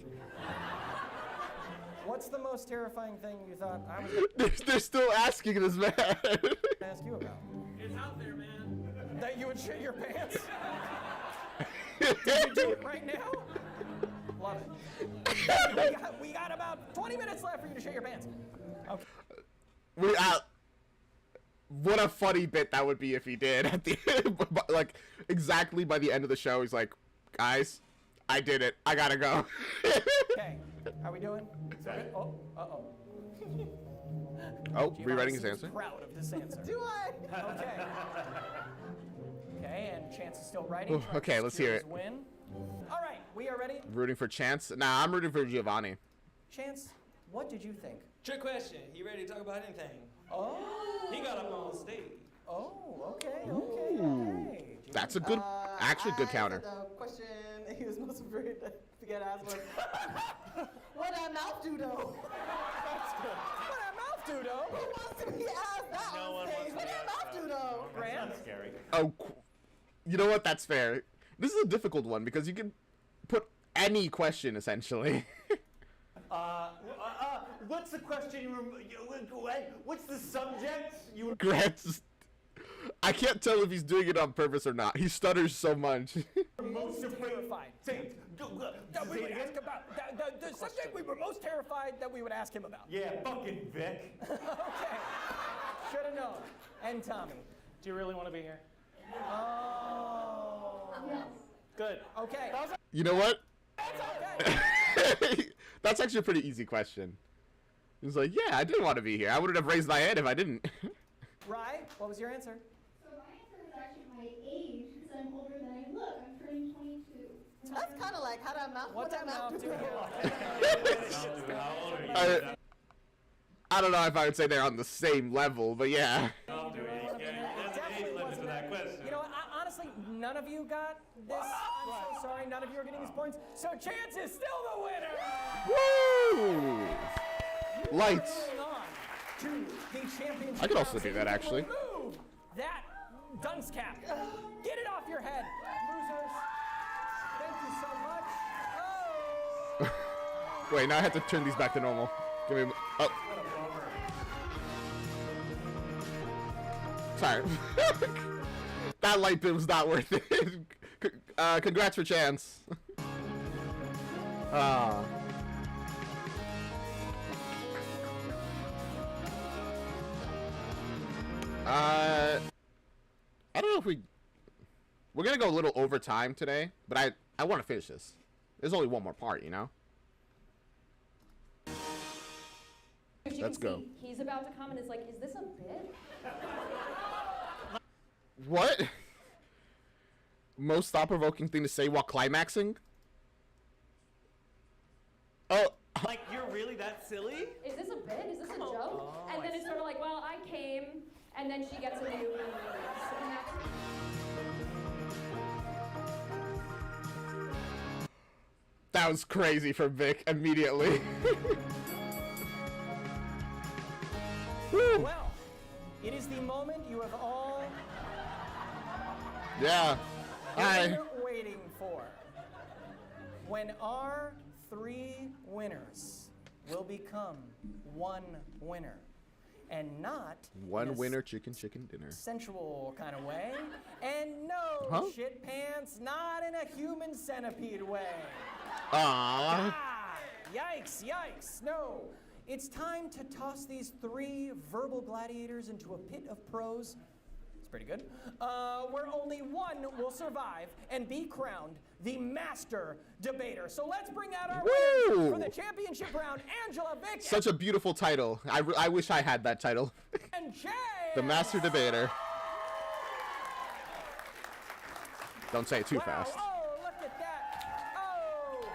What's the most terrifying thing you thought I was They're still asking this man. going to ask you about? It's out there, man. That you would shit your pants? Did you do it right now? Love it. We got about 20 minutes left for you to shit your pants. Okay. What a funny bit that would be if he did at the end. Like, exactly by the end of the show, he's like, guys, I did it. I gotta go. Okay. How we doing? Oh, uh-oh. Oh, Giovanni rewriting his seems answer. proud of this answer. Do I? Okay. Okay, and Chance is still writing. Ooh, okay, let's hear it. Win. All right, we are ready. Rooting for Chance? Nah, I'm rooting for Giovanni. Chance, what did you think? Trick question. You ready to talk about anything? Oh. He got up on stage. Oh, okay. That's a good, actually good counter. The question he was most afraid to get asked was, what that mouth do though? That's good. What that mouth do, though? Who wants to be asked that No on one stage? wants to What be that asked mouth that. do though? Grant? That's scary. Oh, you know what? That's fair. This is a difficult one because you can put any question essentially. What's the question what's the subject you were... Grant's. I can't tell if he's doing it on purpose or not. He stutters so much. Most terrified. That we would ask about the subject we were most terrified that we would ask him about. Yeah, fucking Vic. Okay. Should have known. And Tommy. Do you really want to be here? Oh. Yes. Good. Okay. You know what? That's okay. That's actually a pretty easy question. He's like, yeah, I didn't want to be here. I wouldn't have raised my hand if I didn't. Rye, what was your answer? So my answer was actually my age, because I'm older than I look. I'm turning 22. That's kind of like how that mouth. What that mouth do? I don't know if I would say they're on the same level, but yeah. I'll do it. Definitely wasn't that. You know what? Honestly, none of you got this. I'm so sorry. None of you are getting these points. So Chance is still the winner. Woo! Lights. Moving on to the championship. I could also round. do that, actually. Remove that dunce cap. Get it off your head, losers. Thank you so much. Oh. Wait, now I have to turn these back to normal. Give me. Oh. Sorry. That light bit was not worth it. Congrats for Chance. I don't know if we're gonna go a little over time today, but I want to finish this. There's only one more part, you know. Let's go. He's about to come and is like, is this a bit? What? Most thought-provoking thing to say while climaxing? Oh. Like, you're really that silly? Is this a bit? Is this a joke? and then she gets a new release. And that's That was crazy for Vic immediately. Woo. Well, it is the moment you have all Yeah. been waiting for. When our 3 winners will become one winner. And not One in a winner, chicken dinner. sensual kind of way. And no, Huh? shit pants, not in a human centipede way. Aww. Ah, yikes, yikes. No, it's time to toss these 3 verbal gladiators into a pit of prose. It's pretty good. Where only one will survive and be crowned the master debater. So let's bring out our winners Woo! for the championship round, Angela, Vic, Such a beautiful title. I wish I had that title. and Jay. The Master Debater. Don't say it too Wow, fast. oh, look at that. Oh,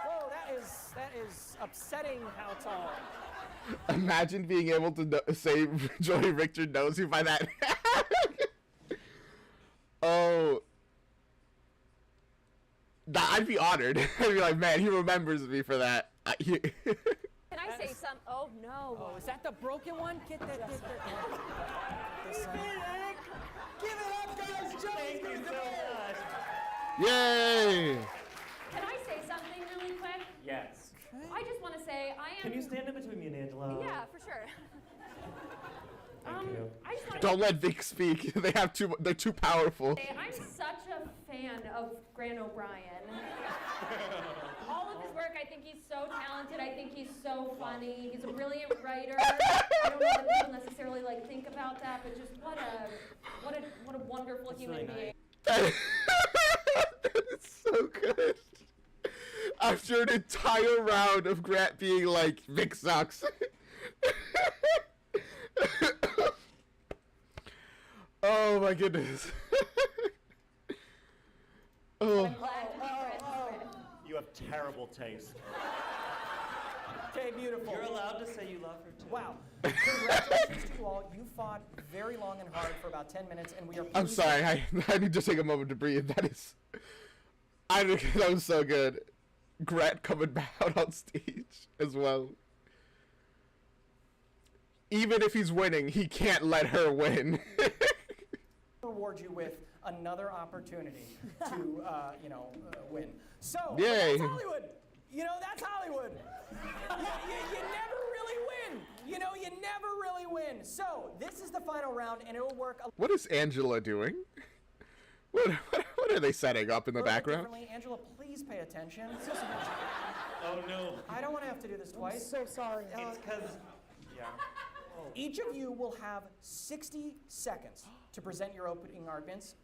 whoa, that is upsetting how tall. Imagine being able to say Joey Richter knows you by that. Oh. I'd be honored. I'd be like, man, he remembers me for that. Can I say some? Oh no. Oh, is that the broken one? Get that. This Give it up, guys. Joey's gonna debate. Yay! Can I say something really quick? Yes. I just want to say I am. Can you stand in between me and Angela? Yeah, for sure. Thank you. I just want to Don't let Vic speak. They're too powerful. say I'm such a fan of Grant O'Brien. All of his work, I think he's so talented. I think he's so funny. He's a brilliant writer. I don't know that people necessarily like think about that, but just what a wonderful human being. That is so good. After an entire round of Grant being like, Vic sucks. Oh my goodness. Oh. I'm glad to be friends with. You have terrible taste. Okay, beautiful. You're allowed to say you love her too. Wow. Congratulations to you all. You fought very long and hard for about 10 minutes, and we are I'm pleased sorry. I need to take a moment to breathe. That was so good. Grant coming back out on stage as well. Even if he's winning, he can't let her win. reward you with another opportunity to, win. So, Yay. that's Hollywood. That's Hollywood. You never really win. You never really win. So, this is the final round, and it'll work a What is Angela doing? What are they setting up in the little bit background? differently. Angela, please pay attention. Oh no. I don't want to have to do this twice. So sorry. It's because. Yeah. Each of you will have 60 seconds to present your opening arguments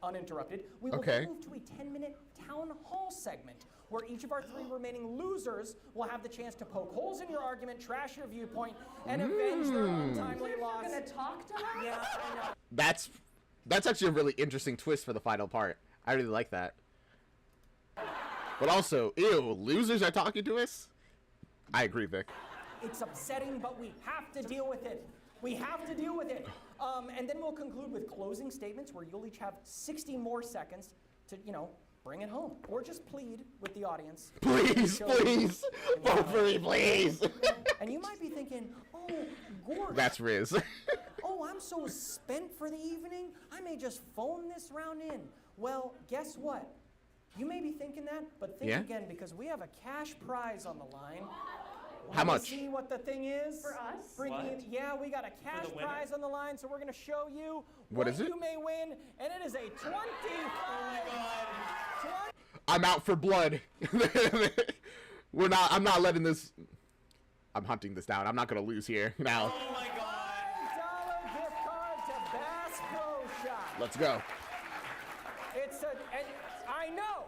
uninterrupted. We will Okay. then move to a 10-minute town hall segment where each of our 3 remaining losers will have the chance to poke holes in your argument, trash your viewpoint, and avenge their untimely loss. Gonna talk to her? Yeah, I know. That's actually a really interesting twist for the final part. I really like that. But also, ew, losers are talking to us? I agree, Vic. It's upsetting, but we have to deal with it. We have to deal with it. And then we'll conclude with closing statements where you'll each have 60 more seconds to, bring it home. Or just plead with the audience. Please, please, vote for me, please. And you might be thinking, oh, Gordon. That's Riz. Oh, I'm so spent for the evening, I may just phone this round in. Well, guess what? You may be thinking that, but think Yeah? again because we have a cash prize on the line. How Wanna much? See what the thing is? For us? What? Yeah, we got a cash the winner? prize on the line, so we're going to show you What is it? you may win, and it is a 20. I'm out for blood. I'm not letting this. I'm hunting this down. I'm not gonna lose here now. Oh my God. $5 gift card to Bass Pro Shop. Let's go. I know.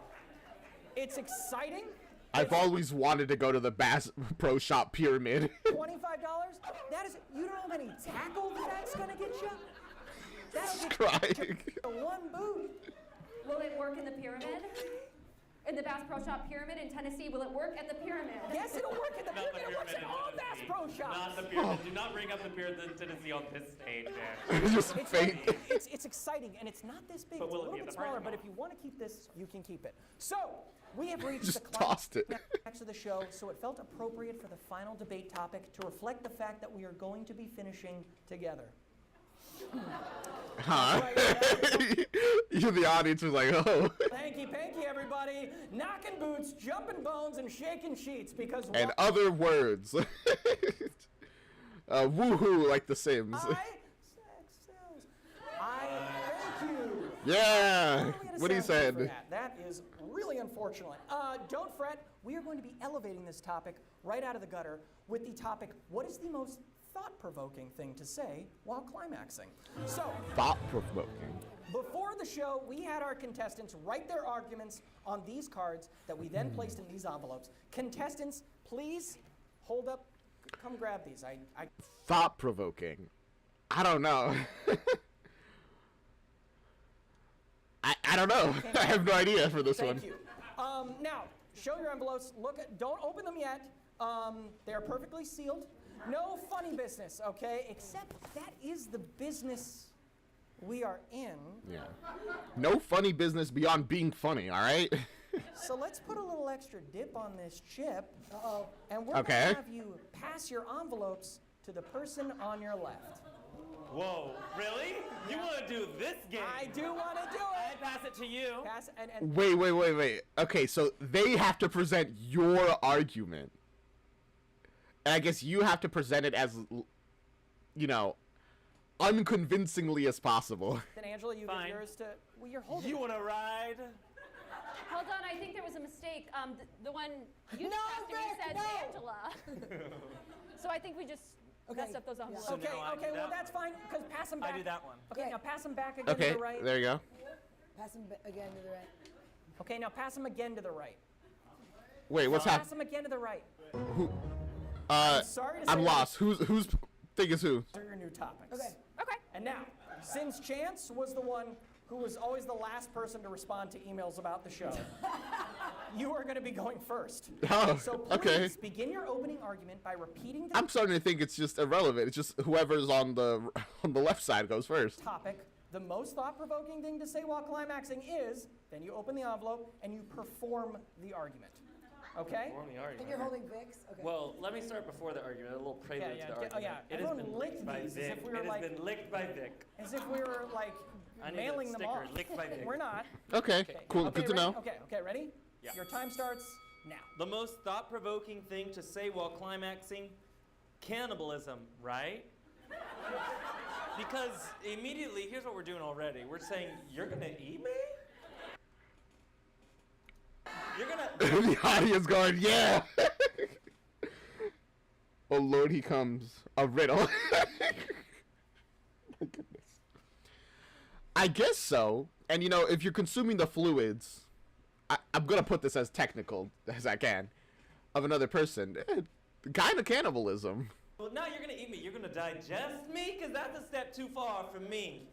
It's exciting. I've always wanted to go to the Bass Pro Shop pyramid. $25? That is, you don't know how many tackle that's gonna get you? That'll get Crying. you one boot. Will it work in the pyramid? in the Bass Pro Shop Pyramid in Tennessee. Will it work at the Pyramid? Yes, it'll work at the Not the pyramid. It works pyramid at in all Bass Tennessee. Pro Shops. Not the pyramid. Do not bring up the pyramid in Tennessee on this stage, man. It's just It's, fake. it's exciting, and it's not this big. But It's will a it be little in bit the smaller, parking but lot? if you want to keep this, you can keep it. So, we have reached Just the tossed it. climax of the show, so it felt appropriate for the final debate topic to reflect the fact that we are going to be finishing together. Huh? You, the audience, was like, oh. Hanky panky, everybody. Knocking boots, jumping bones, and shaking sheets because And other words. Woohoo, like The Sims. sex sells. Thank you. Yeah. Really had a What he sound clip for said. That is really unfortunate. Don't fret. We are going to be elevating this topic right out of the gutter with the topic, what is the most thought-provoking thing to say while climaxing? So, Thought-provoking. before the show, we had our contestants write their arguments on these cards that we then placed in these envelopes. Contestants, please hold up. Come grab these. I Thought-provoking. I don't know. I don't know. I have no idea for this one. Thank you. Now, show your envelopes. Look at. Don't open them yet. They are perfectly sealed. No funny business, okay? Except that is the business we are in. Yeah. No funny business beyond being funny, all right? So let's put a little extra dip on this chip. Uh-oh. And we're Okay. going to have you pass your envelopes to the person on your left. Whoa, really? You want to do this game? I do want to do I it. pass it to you. Pass and Wait. Okay, so they have to present your argument. And I guess you have to present it as, you know, unconvincingly as possible. then Angela, you Fine. give yours to. Well, you're holding. You it. want to ride? Hold on, I think there was a mistake. The one you No, passed to me Vic, said no. Angela. So I think we just messed up those envelopes. So Okay, now I do well that that's fine because pass them back. I do that one. Okay, Okay. now pass them back again Okay, to the right. there you go. Pass him again to the right. Okay, now pass them again to the right. Wait, what's Pass happening? them again to the right. Sorry to say I'm that. lost. Who's thing is who? These are your new topics. Okay. Okay. And now, since Chance was the one who was always the last person to respond to emails about the show, you are going to be going first. Oh, So please okay. begin your opening argument by repeating the I'm starting to think it's just irrelevant. It's just whoever's on the left side goes first. topic. The most thought-provoking thing to say while climaxing is, then you open the envelope and you perform the argument. Okay? Form the I think you're argument. holding Vicks. Okay. Well, let me start before the argument, a little prelude Yeah, to the yeah, argument. yeah. It has Everyone been licked licked by these as Vic. if we were It has like- been licked by Vic. As if we were like I need mailing a them sticker, off. licked by Vic. We're not. Okay, cool. Okay, Good to ready? know. Okay, ready? Yeah. Your time starts now. The most thought-provoking thing to say while climaxing, cannibalism, right? Because immediately, here's what we're doing already. We're saying, you're gonna eat me? You're gonna... The audience going, yeah. Oh Lord, he comes. A riddle. My goodness. I guess so. And you know, if you're consuming the fluids, I'm gonna put this as technical as I can, of another person, kind of cannibalism. Well, now you're gonna eat me. You're gonna digest me? Because that's a step too far for me.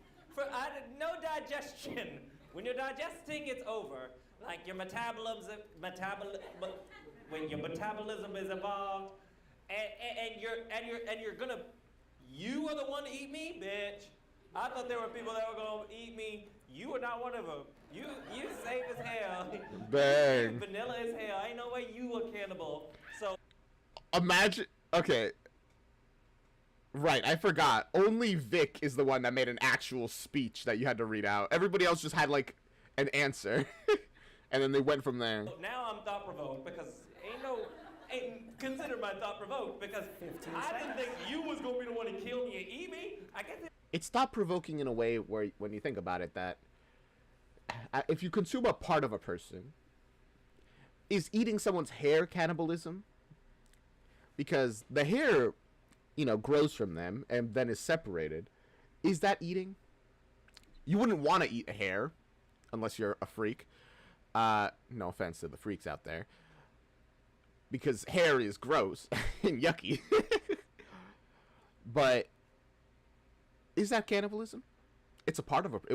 No digestion. When you're digesting, it's over. Like your metabolism is involved, and you're gonna, you are the one to eat me, bitch. I thought there were people that were gonna eat me. You are not one of them. You safe as hell. Bang. Vanilla as hell. Ain't no way you a cannibal. So Imagine. Okay. Right, I forgot. Only Vic is the one that made an actual speech that you had to read out. Everybody else just had like an answer, and then they went from there. now I'm thought provoked because ain't consider my thought provoked because I didn't think you was gonna be the one to kill me and eat me. I guess It's thought-provoking in a way where, when you think about it, that if you consume a part of a person, is eating someone's hair cannibalism? Because the hair, you know, grows from them and then is separated. Is that eating? You wouldn't want to eat hair unless you're a freak. No offense to the freaks out there. Because hair is gross and yucky. But is that cannibalism? It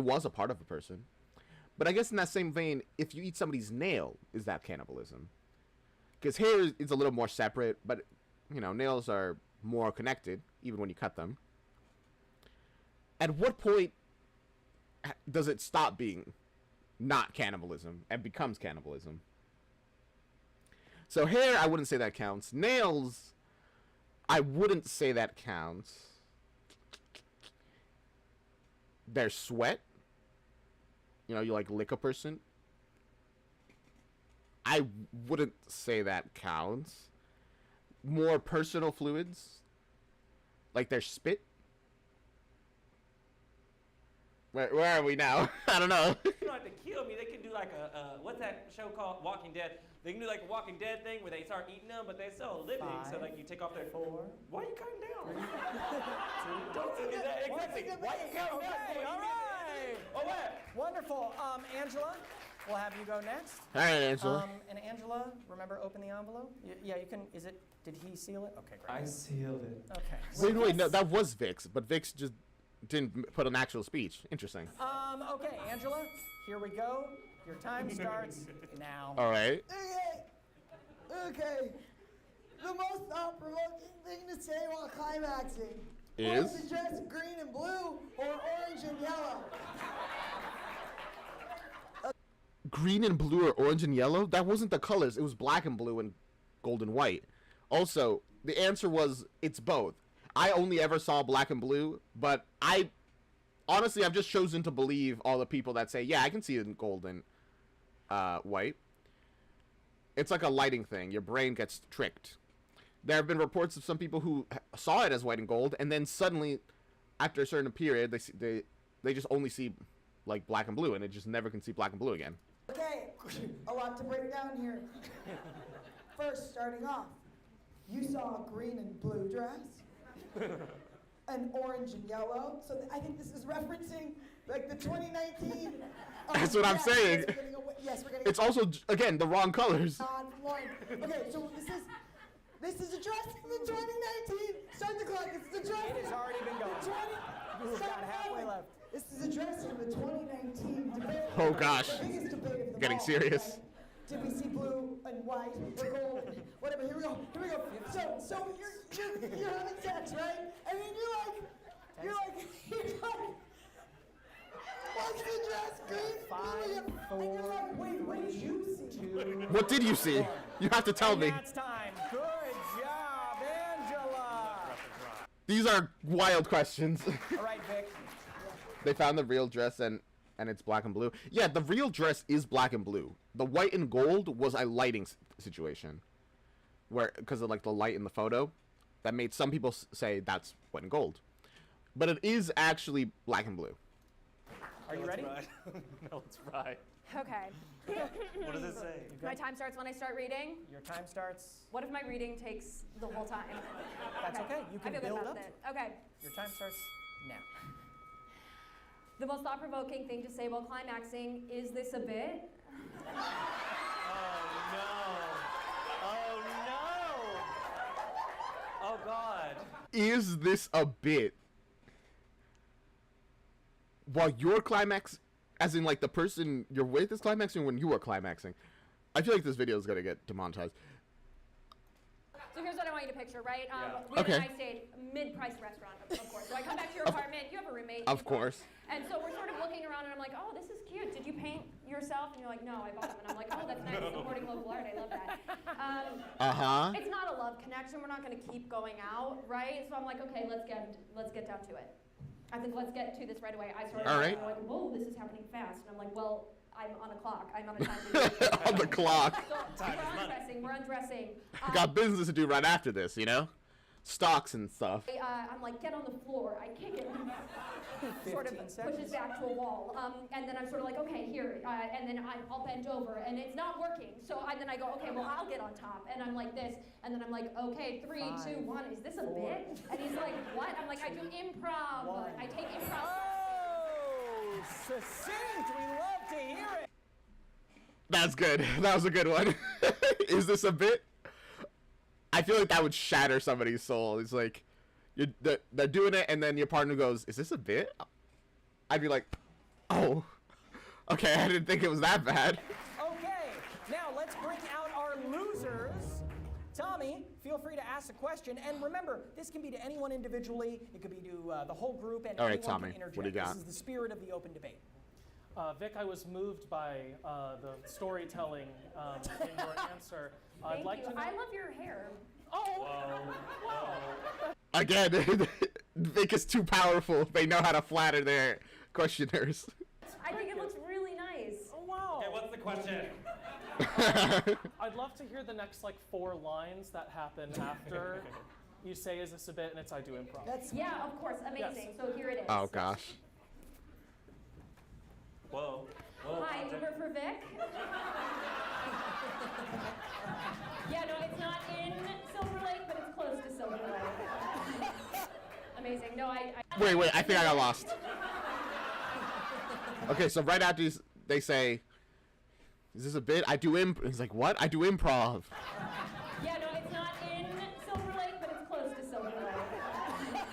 was a part of a person. But I guess in that same vein, if you eat somebody's nail, is that cannibalism? Because hair is a little more separate, but, you know, nails are more connected, even when you cut them. At what point does it stop being not cannibalism and becomes cannibalism? So hair, I wouldn't say that counts. Nails, I wouldn't say that counts. Their sweat, you know, you like lick a person, I wouldn't say that counts. More personal fluids, like their spit. Where are we now? I don't know. You don't have to kill me. They can do like a what's that show called? Walking Dead. They can do like a Walking Dead thing where they start eating them, but they're still living. So like you take off their 4. Why are you cutting down? Don't do that. Exactly. Why are you cutting down? Okay, all right. Oh what? Wonderful. Angela, we'll have you go next. All right, Angela. And Angela, remember, open the envelope. Yeah, you can. Is it? Did he seal it? Okay, great. I sealed it. Okay. Wait, no, that was Vix, but Vix just didn't put an actual speech. Interesting. Okay, Angela, here we go. Your time starts now. All right. Okay. The most thought-provoking thing to say while climaxing Is? Was it just green and blue or orange and yellow? Green and blue or orange and yellow? That wasn't the colors. It was black and blue and gold and white. Also, the answer was it's both. I only ever saw black and blue, but honestly, I've just chosen to believe all the people that say, yeah, I can see it in gold and white. It's like a lighting thing. Your brain gets tricked. There have been reports of some people who saw it as white and gold, and then suddenly, after a certain period, they just only see like black and blue, and it just never can see black and blue again. Okay, a lot to break down here. First, starting off, you saw a green and blue dress, an orange and yellow. So I think this is referencing like the 2019. That's what I'm saying. Yes, we're getting. It's also again the wrong colors. Okay, so this is addressing the 2019. Start the clock. This is addressing. It has already been going. You've got halfway left. This is addressing the 2019 debate. Oh gosh. The biggest debate of them Getting all, serious. right? Did we see blue and white or gold? Whatever. Here we go. So you're having sex, right? And then you're like, what's the dress? Green, blue, and you're like, wait, what did you see? What did you see? You have to tell me. That's time. Good job, Angela. These are wild questions. All right, Vic. They found the real dress and it's black and blue. Yeah, the real dress is black and blue. The white and gold was a lighting situation, where because of like the light in the photo, that made some people say that's white and gold, but it is actually black and blue. Are you ready? No, it's right. Okay. What does it say? My time starts when I start reading. Your time starts. What if my reading takes the whole time? That's okay. You can I feel build good up. about it. Okay. Your time starts now. The most thought-provoking thing to say while climaxing, is this a bit? Oh no. Oh no. Oh God. Is this a bit? While you're climax, as in like the person you're with is climaxing when you are climaxing. I feel like this video is gonna get demonetized. So here's what I want you to picture, right? We Okay. have a nice date, mid-priced restaurant, of course. So I come back to your apartment, you have a roommate. Of course. And so we're sort of looking around and I'm like, oh, this is cute. Did you paint yourself? And you're like, no, I bought them. And I'm like, oh, that's nice, supporting local art. I love that. It's not a love connection. We're not going to keep going out, right? So I'm like, okay, let's get down to it. I think let's get to this right away. I started like, whoa, this is happening fast. And I'm like, well, I'm on a clock. I'm on a time limit. On the clock. So we're undressing. I got business to do right after this, you know? Stocks and stuff. I'm like, get on the floor. I kick it. Sort of pushes back to a wall. And then I'm sort of like, okay, here. And then I'll bend over. And it's not working. So then I go, okay, well, I'll get on top. And I'm like this. And then I'm like, okay, 3, 2, 1. Is this a bit? And he's like, what? I'm like, I do improv. I take improv. Oh, succinct. We love to hear it. That's good. That was a good one. Is this a bit? I feel like that would shatter somebody's soul. It's like, they're doing it, and then your partner goes, is this a bit? I'd be like, oh, Okay, I didn't think it was that bad. Okay, now let's bring out our losers. Tommy, feel free to ask a question, and remember, this can be to anyone individually. It could be to the whole group, and All right, anyone Tommy, can interject. what do you got? This is the spirit of the open debate. Vic, I was moved by the storytelling in your answer. I'd Thank like you. to know. I love your hair. Oh, wow. Again, Vic is too powerful. They know how to flatter their questioners. I think it looks really nice. Oh, wow. Okay, what's the question? I'd love to hear the next like 4 lines that happen after you say, "Is this a bit?" and it's "I do improv." Yeah, of course. Amazing. Yes. So here it is. Oh gosh. Whoa. Whoa. Hi, Uber for Vic. Yeah, no, it's not in Silver Lake, but it's close to Silver Lake. Amazing. No, I Wait, I think I got lost. Okay, so right after they say, "Is this a bit?" I do He's like, "What? I do improv." Yeah, no, it's not in Silver Lake, but it's close to Silver Lake.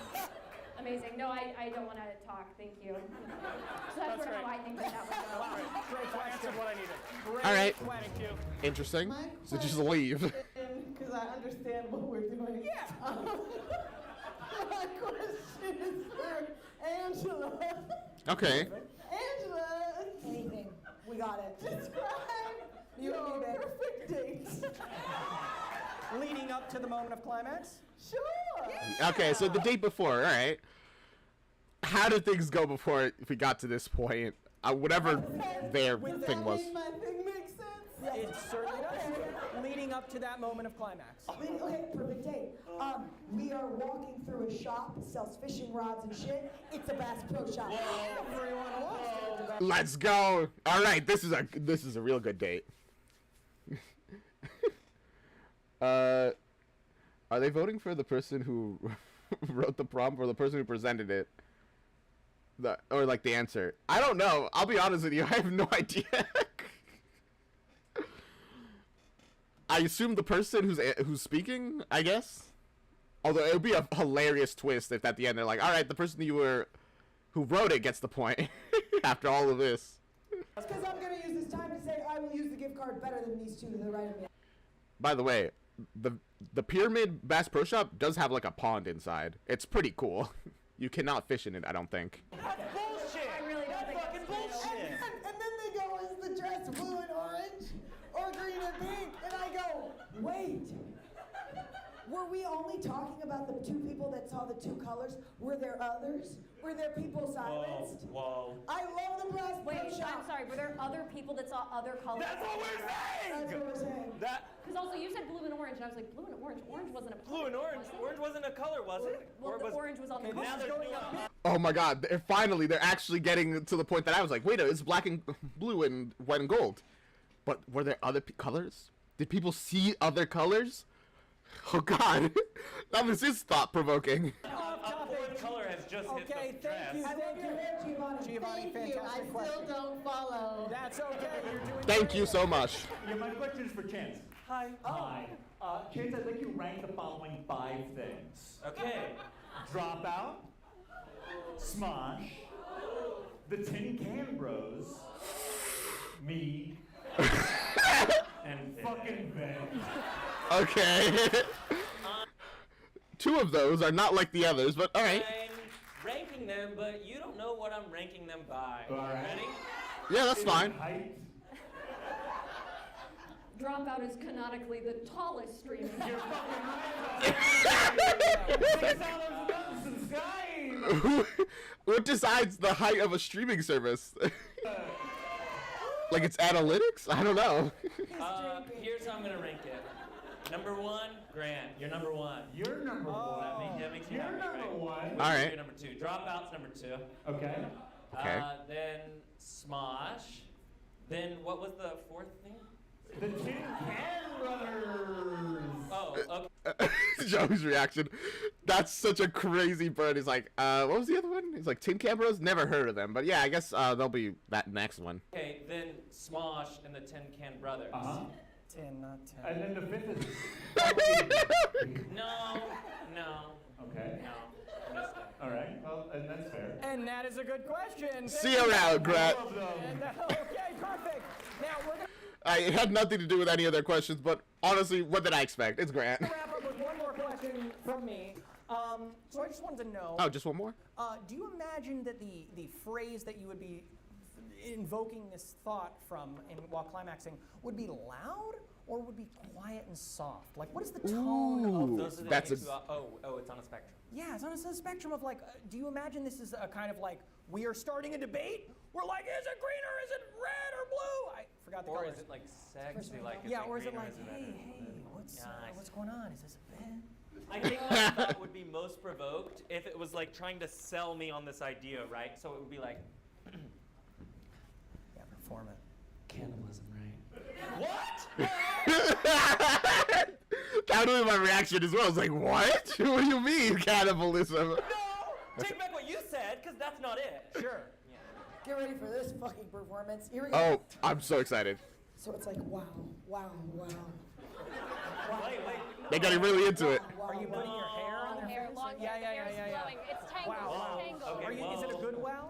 Amazing. No, I don't want to talk. Thank you. So that's sort of how I think that would go. Great I answered question. what I needed. Great All right. question. Thank you. Interesting. My So just leave. Because I understand what we're doing. Yeah. My question is for Angela. Okay. Angela, Anything. We got it. describe You your need it. perfect date. Leading up to the moment of climax. Sure. Okay, so the date before, all right. How did things go before we got to this point? Whatever their Does thing that was. make my thing make sense? It certainly does. Leading up to that moment of climax. Okay, perfect date. We are walking through a shop that sells fishing rods and shit. It's a Bass Pro Shop. Everyone wants it. Let's go. All right, this is a real good date. Are they voting for the person who wrote the prompt or the person who presented it? Or like the answer? I don't know. I'll be honest with you. I have no idea. I assume the person who's speaking, I guess. Although it would be a hilarious twist if at the end they're like, "All right, the person who wrote it gets the point." After all of this. Because I'm going to use this time to say I will use the gift card better than these two to the right of me. By the way, the Pyramid Bass Pro Shop does have like a pond inside. It's pretty cool. You cannot fish in it, I don't think. That's bullshit. I really don't think fucking it's true. bullshit. And then they go, is the dress blue and orange or green and pink? And I go, Wait. Were we only talking about the two people that saw the two colors? Were there others? Were there people silenced? Whoa. I love the Bass Pro Wait, Shop. I'm sorry. Were there other people that saw other colors? That's what we're That's saying. what we're saying. That Because also you said blue and orange, and I was like, blue and orange. Orange wasn't a color. blue and orange. was it? Orange wasn't a color, was it? Well, Or the was orange was on the Okay, color. now there's going new up. Oh my god, finally they're actually getting to the point that I was like, wait, it's black and blue and white and gold. But were there other colors? Did people see other colors? Oh god. Now this is thought-provoking. a fourth color has just hit Okay, the dress. thank you. I love your hair, Giovanni. Giovanni, Thank you. I fantastic still question. don't follow. That's okay. You're doing Thank great. you so much. Yeah, my question is for Chance. Hi. Hi. Chance, I'd like you to rank the following 5 things. Okay. Dropout, Smosh, the Tin Can Bros, me, and fucking Ben. Okay. 2 of those are not like the others, but alright. I'm ranking them, but you don't know what I'm ranking them by. All right. Ready? Yeah, that's fine. Height. Dropout is canonically the tallest streamer. You're fucking right. $6 in Sky. What decides the height of a streaming service? Like it's analytics? I don't know. Here's how I'm gonna rank it. Number 1, Grant. You're number 1. You're number one. That makes you You're happy, number right? one. All right. You're number 2. Dropout's number 2. Okay. Okay. Then Smosh. Then what was the 4th thing? The Tin Can Brothers. Oh, okay. Joe's reaction. That's such a crazy bird. He's like, what was the other one? He's like, Tin Can Bros? Never heard of them. But yeah, I guess they'll be that next one. Okay, then Smosh and the Tin Can Brothers. Uh-huh. 10, not 10. And then the 5th is. No. Okay. No. Missed it. All right. Well, and that's fair. And that is a good question. See you around, Grant. All of them. And, okay. It had nothing to do with any of their questions, but honestly, what did I expect? It's Grant. To wrap up with one more question from me. So I just wanted to know. Oh, just one more? Do you imagine that the phrase that you would be invoking this thought from while climaxing would be loud or would be quiet and soft? Like, what is the tone of Those are the That's things a- about, oh, it's on a spectrum. Yeah, it's on a spectrum of like, do you imagine this is a kind of like, we are starting a debate? We're like, is it green or is it red or blue? I forgot the Or colors. is it like sexy, like yeah, or is it green like, red? hey, what's going on? Is this a bit? I think my thought would be most provoked if it was like trying to sell me on this idea, right? So it would be like, Yeah, perform it. cannibalism, right? What? That was my reaction as well. I was like, what? What do you mean, cannibalism? No! Take back what you said, because that's not it. Sure. Get ready for this fucking performance. Here we go. Oh, I'm so excited. So it's like, wow, wow, wow. Wait. They got really into it. Wow, Are you putting your hair on their Hair, face? long Yeah, hair, the hair's yeah. flowing. It's tangled. Wow. It's tangled. Okay, Is it a good wow?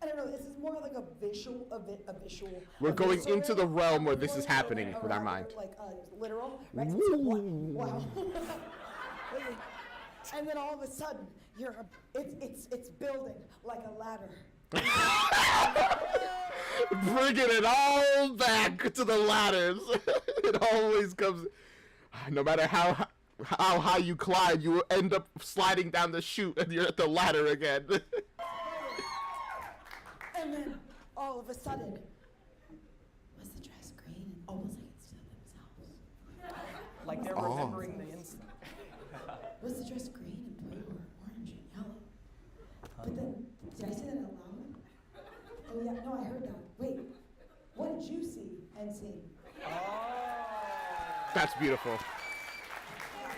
I don't know. This is more like a visual. We're going visceral, into the realm where this is or happening with our rather, mind. Like literal. Right? So it's like, wow. And then all of a sudden, it's building like a ladder. Bringing it all back to the ladders. It always comes. No matter how high you climb, you will end up sliding down the chute, and you're at the ladder again. And then all of a sudden, was the dress green? Almost like it's to themselves. Like they're remembering the instant. Was the dress green and blue or orange and yellow? But then, did I say that out loud? Oh yeah, no, I heard that. Wait, what did you see and see? That's beautiful.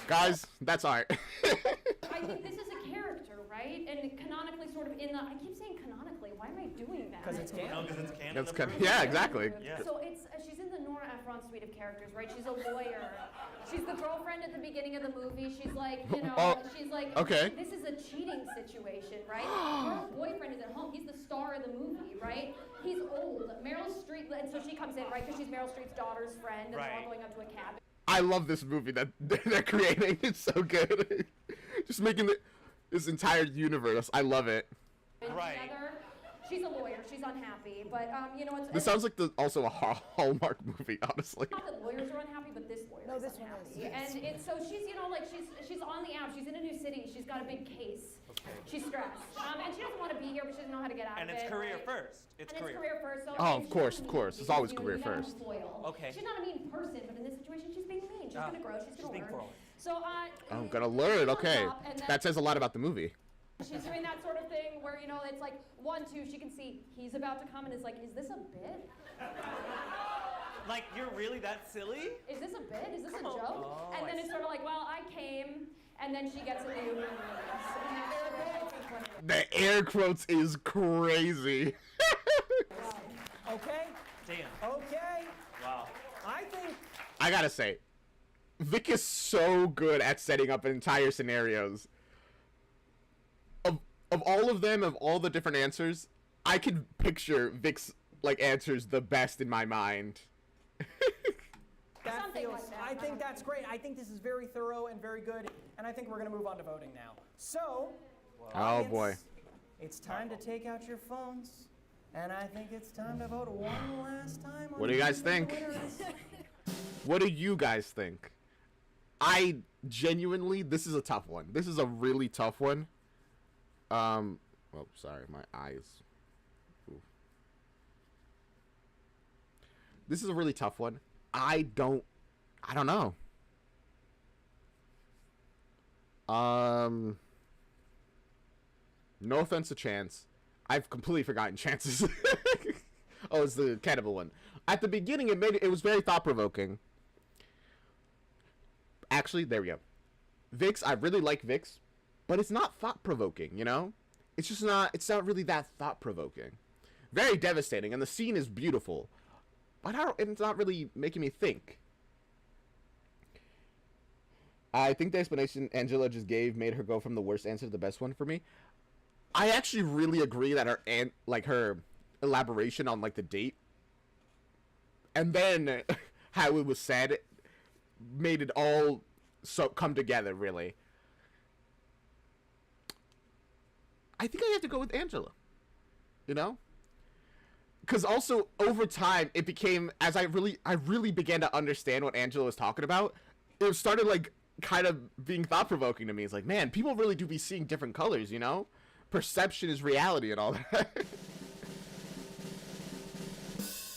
Guys, that's art. I think this is a character, right? And canonically, sort of in the. I keep saying canonically. Why am I doing that? Because it's No, canon. because it's canon. That's approved. yeah, exactly. Yeah. So she's in the Nora Ephron suite of characters, right? She's a lawyer. She's the girlfriend at the beginning of the movie. She's like, she's like, okay. This is a cheating situation, right? Her boyfriend is at home. He's the star of the movie, right? He's old. Meryl Streep, and so she comes in, right? Because she's Meryl Streep's daughter's friend, and they're all Right. going up to a cabin. I love this movie that they're creating. It's so good. Just making this entire universe. I love it. Right. Together. She's a lawyer. She's unhappy, but it's. This sounds like also a Hallmark movie, honestly. Not that lawyers are unhappy, but this lawyer is this one unhappy. is, yes. And it's so she's she's on the app. She's in a new city. She's got a big case. She's stressed. And she doesn't want to be here, but she doesn't know how to get out And of it's it. career right? first. It's And career. it's career first. So Oh, if of she course, doesn't of course. mean It's always you career you gotta first. foil. Okay. She's not a mean person, but in this situation, she's being mean. She's gonna grow. She's gonna being learn. forward. So I'm gonna learn. Okay, and then that says a lot about the movie. she's doing that sort of thing where it's like 1, 2. She can see he's about to come and is like, is this a bit? Like, you're really that silly? Is this a bit? Is this a Come on. joke? Oh, and then I it's sort of like, well, I came, and then she gets a new. The air quotes is crazy. Okay. Damn. Okay. Wow. I think I gotta say, Vic is so good at setting up entire scenarios. Of all of them, of all the different answers, I can picture Vic's answers the best in my mind. that Something feels. like that. I think that's great. I think this is very thorough and very good. And I think we're gonna move on to voting now. So. Oh audience, boy. It's time to take out your phones, and I think it's time to vote one last time. On What do you guys who the think? winner is. What do you guys think? I genuinely, this is a tough one. This is a really tough one. Oh, sorry, my eyes. Ooh. This is a really tough one. I don't know. No offense to Chance. I've completely forgotten Chance's. Oh, it's the cannibal one. At the beginning, it was very thought-provoking. Actually, there we go. Vix, I really like Vix, but it's not thought-provoking, you know? It's not really that thought-provoking. Very devastating, and the scene is beautiful, but it's not really making me think. I think the explanation Angela just gave made her go from the worst answer to the best one for me. I actually really agree that her elaboration on the date and then how it was said made it all so come together, really. I think I have to go with Angela. You know? Because also, over time, it became, as I really began to understand what Angela was talking about, it started, like, kind of being thought-provoking to me. It's like, man, people really do be seeing different colors, you know? Perception is reality and all that.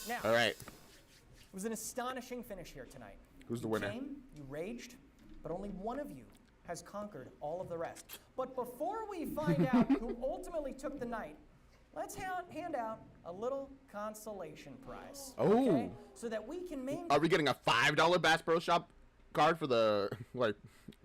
Now, all right. It was an astonishing finish here tonight. Who's the winner? You came, you raged, but only one of you has conquered all of the rest. But before we find out who ultimately took the night, let's hand out a little consolation prize. Oh. Okay? So that we can maintain. Are we getting a $5 Bass Pro Shop card for the, like,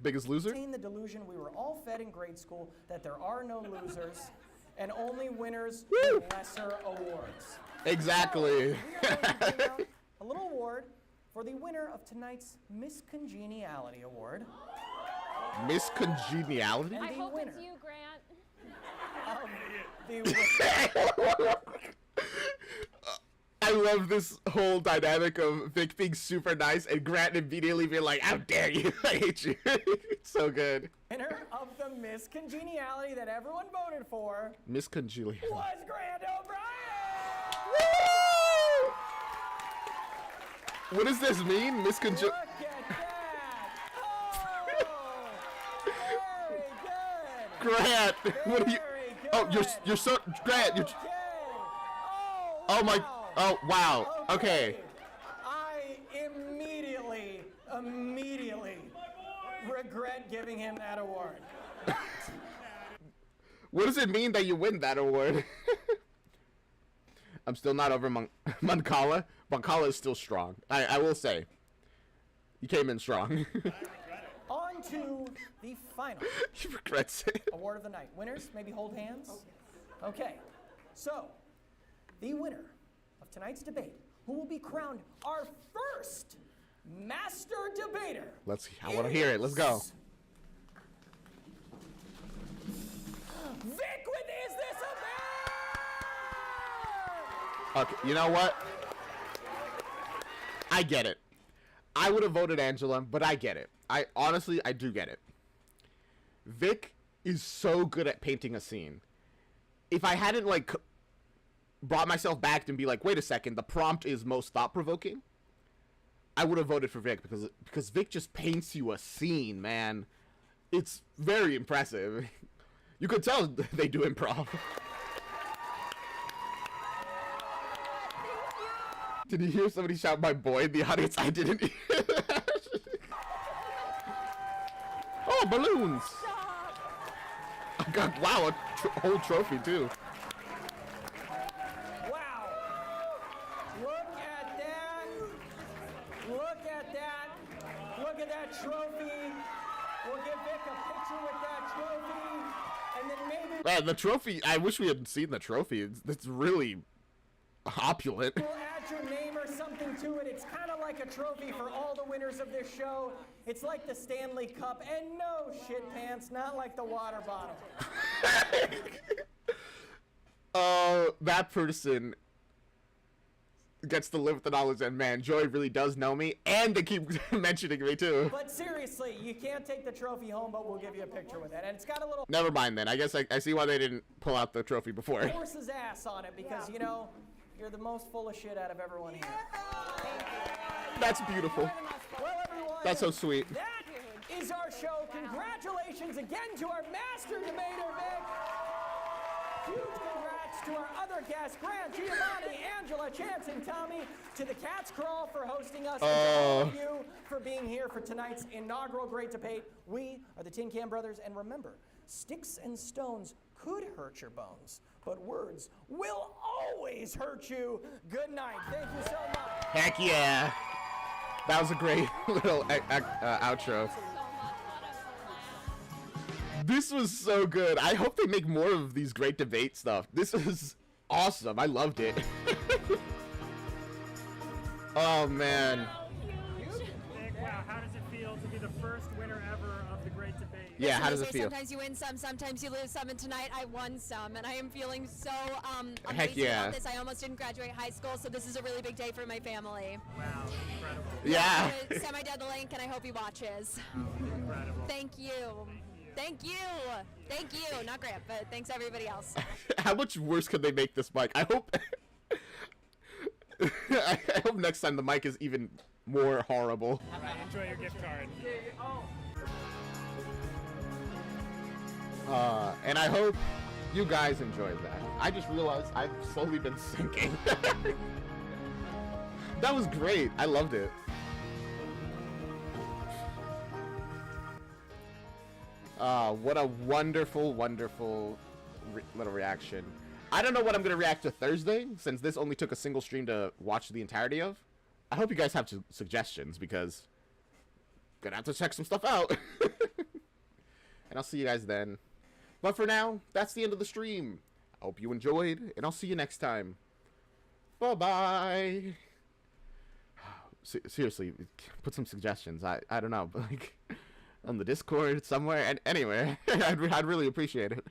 biggest loser? The delusion we were all fed in grade school that there are no losers and only winners with lesser awards. Exactly. So, we are going to bring out a little award for the winner of tonight's Miss Congeniality Award. Miss Congeniality? I hope it's you, Grant. I love this whole dynamic of Vic being super nice and Grant immediately being like, how dare you, I hate you. It's so good. Winner of the Miss Congeniality that everyone voted for Miss Congeniality was Grant O'Brien! Woo! What does this mean, Miss Congeniality? Look at that! Oh! Very good! Grant, what are you? Oh, you're so Grant. You're. Okay. Oh my. Wow. Oh wow. Okay. I immediately regret giving him that award. What does it mean that you win that award? I'm still not over Moncala. Moncala is still strong. I will say. He came in strong. On to the final. He regrets it. Award of the night. Winners, maybe hold hands. Okay. So, the winner of tonight's debate, who will be crowned our first master debater. Let's. I want to hear it. Let's go. Vic with Is This a Bear? Okay. You know what? I get it. I would have voted Angela, but I get it. I honestly do get it. Vic is so good at painting a scene. If I hadn't like brought myself back and be like, wait a second, the prompt is most thought-provoking, I would have voted for Vic because Vic just paints you a scene, man. It's very impressive. You could tell they do improv. Did you hear somebody shout my boy in the audience? I didn't hear that. Oh, balloons. I got, wow, a whole trophy too. Wow. Look at that. Look at that. Look at that trophy. We'll give Vic a picture with that trophy. And then maybe Man, the trophy, I wish we had seen the trophy. It's really opulent. we'll add your name or something to it. It's kind of like a trophy for all the winners of this show. It's like the Stanley Cup. And no, shit pants, not like the water bottle. That person gets to live with the knowledge that, man, Joey really does know me, and they keep mentioning me too. But seriously, you can't take the trophy home, but we'll give you a picture with it. And it's got a little Never mind then. I guess I see why they didn't pull out the trophy before. horse's ass on it because, you know, you're the most full of shit out of everyone here. That's beautiful. Well, everyone, That's so sweet. that is our show. Congratulations again to our master debater, Vic. Huge congrats to our other guests, Grant, Giovanni, Angela, Chance, and Tommy. To the Cat's Crawl for hosting us, and to all of you for being here for tonight's inaugural Great Debate. We are the Tin Can Brothers, and remember, sticks and stones could hurt your bones, but words will always hurt you. Good night. Thank you so much. Heck yeah. That was a great little outro. This was so good. I hope they make more of these great debate stuff. This was awesome. I loved it. Oh, man. Vic, wow, how does it feel to be the first winner ever of the great debate. Yeah, how does it feel? Sometimes you win some, sometimes you lose some, and tonight I won some, and I am feeling so Heck amazing yeah. about this. I almost didn't graduate high school, so this is a really big day for my family. Wow, incredible. Yeah. I'm gonna send my dad the link, and I hope he watches. Incredible. Thank you. Thank you. Thank you. Not Grant, but thanks everybody else. How much worse could they make this mic? I hope. I hope next time the mic is even more horrible. All right, enjoy your gift card. And I hope you guys enjoyed that. I just realized I've slowly been sinking. That was great. I loved it. What a wonderful, wonderful little reaction. I don't know what I'm going to react to Thursday, since this only took a single stream to watch the entirety of. I hope you guys have suggestions, because I'm going to have to check some stuff out. And I'll see you guys then. But for now, that's the end of the stream. I hope you enjoyed, and I'll see you next time. Bye-bye. Seriously, put some suggestions. I don't know, but like on the Discord somewhere, and anywhere. I'd really appreciate it.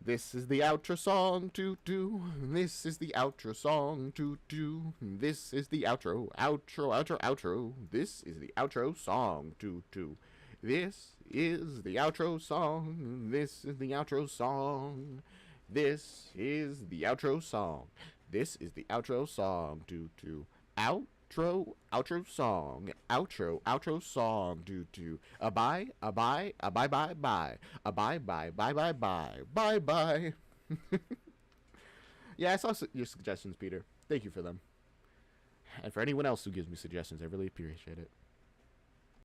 This is the outro song to do. This is the outro song to do. This is the outro, outro. This is the outro song to do. This is the outro song. This is the outro song. This is the outro song. This is the outro song. Outro song. Outro song. Bye. Yeah, I saw your suggestions, Peter. Thank you for them. And for anyone else who gives me suggestions, I really appreciate it.